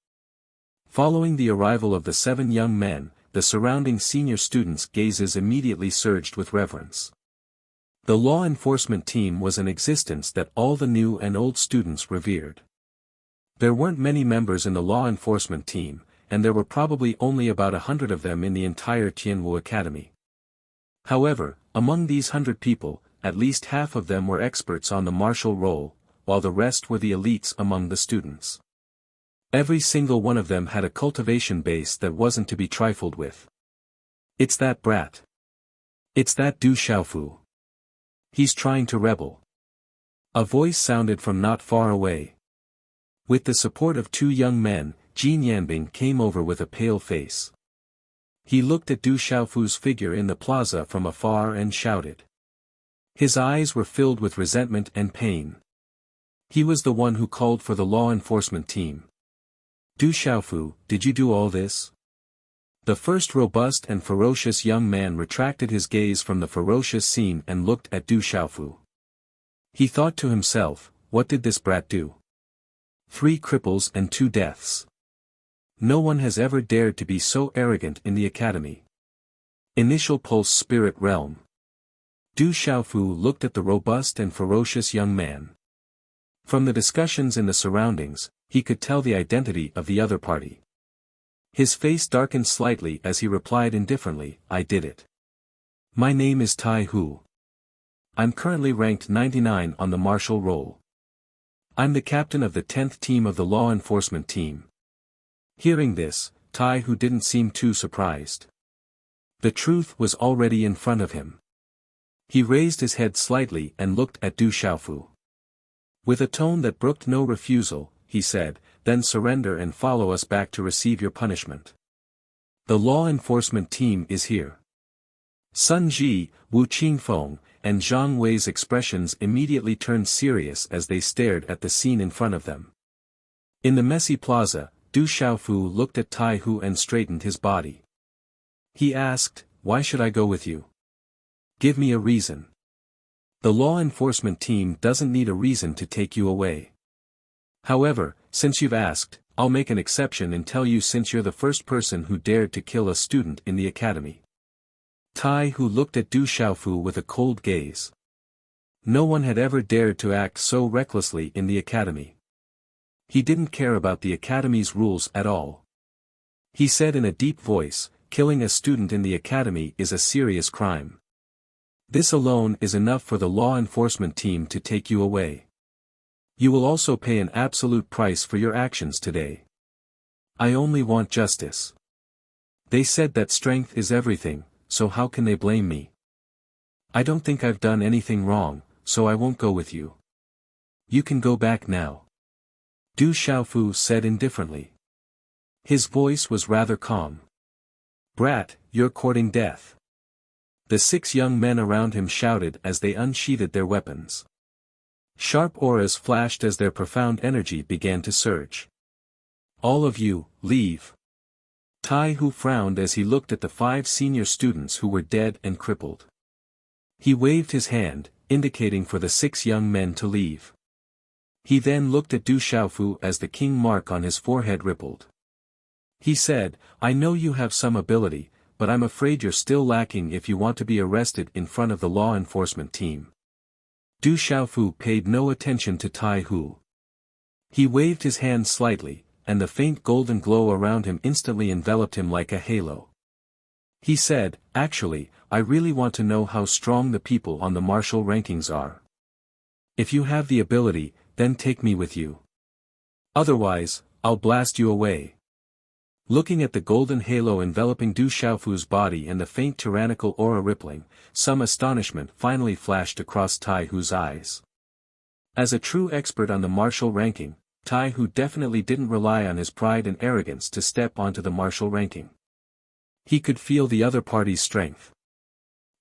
Following the arrival of the 7 young men, the surrounding senior students' gazes immediately surged with reverence. The law enforcement team was an existence that all the new and old students revered. There weren't many members in the law enforcement team, and there were probably only about 100 of them in the entire Tianwu Academy. However, among these 100 people, at least half of them were experts on the martial roll, while the rest were the elites among the students. Every single one of them had a cultivation base that wasn't to be trifled with. It's that brat. It's that Du Xiaofu. He's trying to rebel. A voice sounded from not far away. With the support of 2 young men, Jin Yanbing came over with a pale face. He looked at Du Xiaofu's figure in the plaza from afar and shouted. His eyes were filled with resentment and pain. He was the one who called for the law enforcement team. Du Xiaofu, did you do all this? The first robust and ferocious young man retracted his gaze from the ferocious scene and looked at Du Xiaofu. He thought to himself, what did this brat do? 3 cripples and 2 deaths. No one has ever dared to be so arrogant in the academy. Initial Pulse Spirit Realm. Du Xiaofu looked at the robust and ferocious young man. From the discussions in the surroundings, he could tell the identity of the other party. His face darkened slightly as he replied indifferently, I did it. My name is Tai Hu. I'm currently ranked 99 on the martial roll. I'm the captain of the 10th team of the law enforcement team. Hearing this, Tai Hu didn't seem too surprised. The truth was already in front of him. He raised his head slightly and looked at Du Xiaofu. With a tone that brooked no refusal, he said, then surrender and follow us back to receive your punishment. The law enforcement team is here. Sun Ji, Wu Qingfeng, and Zhang Wei's expressions immediately turned serious as they stared at the scene in front of them. In the messy plaza, Du Xiaofu looked at Tai Hu and straightened his body. He asked, why should I go with you? Give me a reason. The law enforcement team doesn't need a reason to take you away. However, since you've asked, I'll make an exception and tell you since you're the first person who dared to kill a student in the academy. Tai Hu looked at Du Xiaofu with a cold gaze. No one had ever dared to act so recklessly in the academy. He didn't care about the academy's rules at all. He said in a deep voice, killing a student in the academy is a serious crime. This alone is enough for the law enforcement team to take you away. You will also pay an absolute price for your actions today. I only want justice. They said that strength is everything, so how can they blame me? I don't think I've done anything wrong, so I won't go with you. You can go back now. Du Xiaofu said indifferently. His voice was rather calm. "Brat, you're courting death." The 6 young men around him shouted as they unsheathed their weapons. Sharp auras flashed as their profound energy began to surge. "All of you, leave." Tai Hu frowned as he looked at the 5 senior students who were dead and crippled. He waved his hand, indicating for the 6 young men to leave. He then looked at Du Xiaofu as the king mark on his forehead rippled. He said, "I know you have some ability, but I'm afraid you're still lacking if you want to be arrested in front of the law enforcement team." Du Xiaofu paid no attention to Tai Hu. He waved his hand slightly, and the faint golden glow around him instantly enveloped him like a halo. He said, "Actually, I really want to know how strong the people on the martial rankings are. If you have the ability, then take me with you. Otherwise, I'll blast you away." Looking at the golden halo enveloping Du Xiaofu's body and the faint tyrannical aura rippling, some astonishment finally flashed across Tai Hu's eyes. As a true expert on the martial ranking, Tai Hu definitely didn't rely on his pride and arrogance to step onto the martial ranking. He could feel the other party's strength.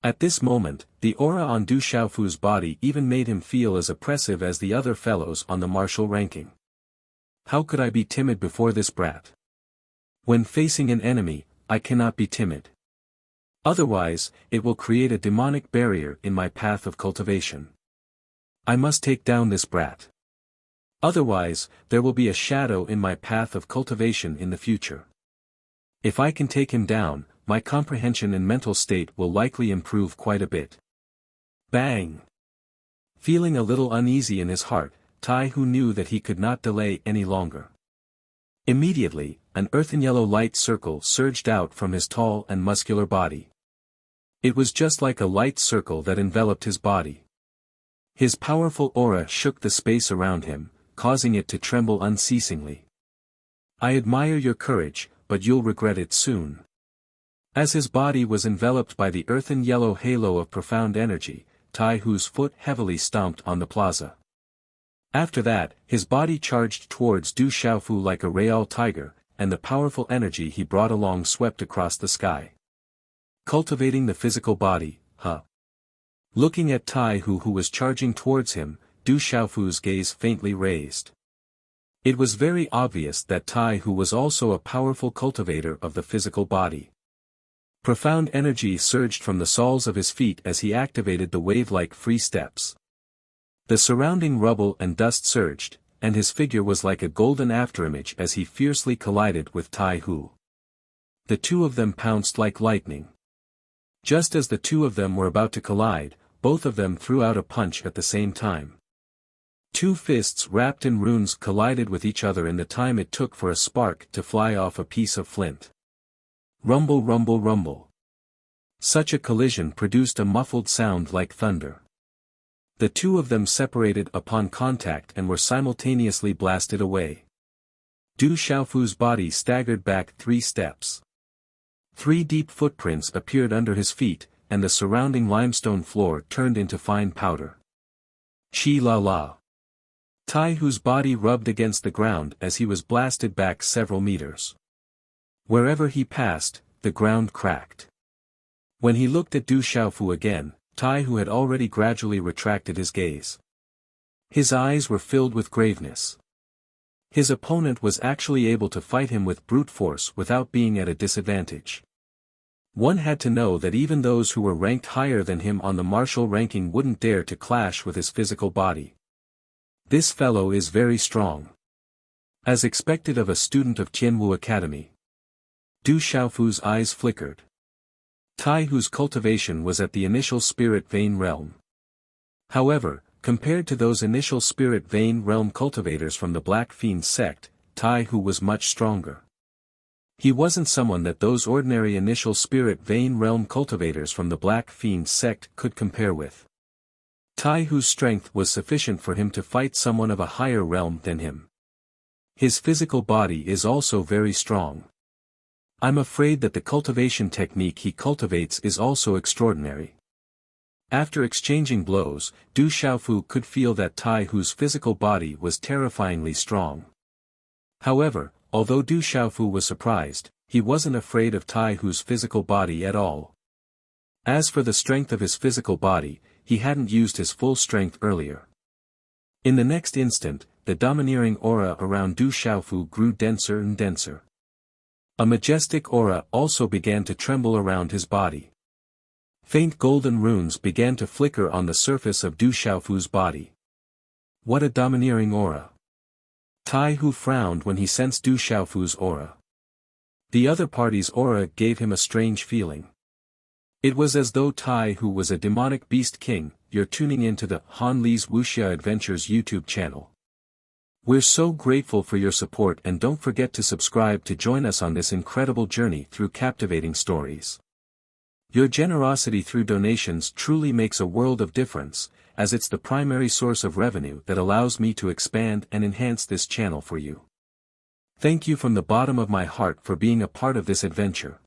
At this moment, the aura on Du Xiaofu's body even made him feel as oppressive as the other fellows on the martial ranking. How could I be timid before this brat? When facing an enemy, I cannot be timid. Otherwise, it will create a demonic barrier in my path of cultivation. I must take down this brat. Otherwise, there will be a shadow in my path of cultivation in the future. If I can take him down, my comprehension and mental state will likely improve quite a bit. Bang! Feeling a little uneasy in his heart, Tai Hu knew that he could not delay any longer. Immediately, an earthen yellow light circle surged out from his tall and muscular body. It was just like a light circle that enveloped his body. His powerful aura shook the space around him, causing it to tremble unceasingly. "I admire your courage, but you'll regret it soon." As his body was enveloped by the earthen yellow halo of profound energy, Tai Hu's foot heavily stomped on the plaza. After that, his body charged towards Du Xiaofu like a real tiger, and the powerful energy he brought along swept across the sky. Cultivating the physical body, huh? Looking at Tai Hu who was charging towards him, Du Xiaofu's gaze faintly raised. It was very obvious that Tai Hu was also a powerful cultivator of the physical body. Profound energy surged from the soles of his feet as he activated the wave-like free steps. The surrounding rubble and dust surged, and his figure was like a golden afterimage as he fiercely collided with Tai Hu. The two of them pounced like lightning. Just as the two of them were about to collide, both of them threw out a punch at the same time. 2 fists wrapped in runes collided with each other in the time it took for a spark to fly off a piece of flint. Rumble, rumble, rumble. Such a collision produced a muffled sound like thunder. The two of them separated upon contact and were simultaneously blasted away. Du Xiaofu's body staggered back 3 steps. 3 deep footprints appeared under his feet, and the surrounding limestone floor turned into fine powder. Chi la la. Tai Hu's body rubbed against the ground as he was blasted back several meters. Wherever he passed, the ground cracked. When he looked at Du Xiaofu again, Tai Hu had already gradually retracted his gaze. His eyes were filled with graveness. His opponent was actually able to fight him with brute force without being at a disadvantage. One had to know that even those who were ranked higher than him on the martial ranking wouldn't dare to clash with his physical body. This fellow is very strong. As expected of a student of Tianwu Academy. Du Xiaofu's eyes flickered. Tai Hu's cultivation was at the initial spirit vein realm. However, compared to those initial spirit vein realm cultivators from the Black Fiend sect, Tai Hu was much stronger. He wasn't someone that those ordinary initial spirit vein realm cultivators from the Black Fiend sect could compare with. Tai Hu's strength was sufficient for him to fight someone of a higher realm than him. His physical body is also very strong. I'm afraid that the cultivation technique he cultivates is also extraordinary. After exchanging blows, Du Xiaofu could feel that Tai Hu's physical body was terrifyingly strong. However, Although Du Xiaofu was surprised, he wasn't afraid of Tai Hu's physical body at all. As for the strength of his physical body, he hadn't used his full strength earlier. In the next instant, the domineering aura around Du Xiaofu grew denser and denser. A majestic aura also began to tremble around his body. Faint golden runes began to flicker on the surface of Du Xiaofu's body. What a domineering aura! Tai Hu frowned when he sensed Du Xiaofu's aura. The other party's aura gave him a strange feeling. It was as though Tai Hu was a demonic beast king. You're tuning into the Han Li's Wuxia Adventures YouTube channel. We're so grateful for your support, and don't forget to subscribe to join us on this incredible journey through captivating stories. Your generosity through donations truly makes a world of difference, as it's the primary source of revenue that allows me to expand and enhance this channel for you. Thank you from the bottom of my heart for being a part of this adventure.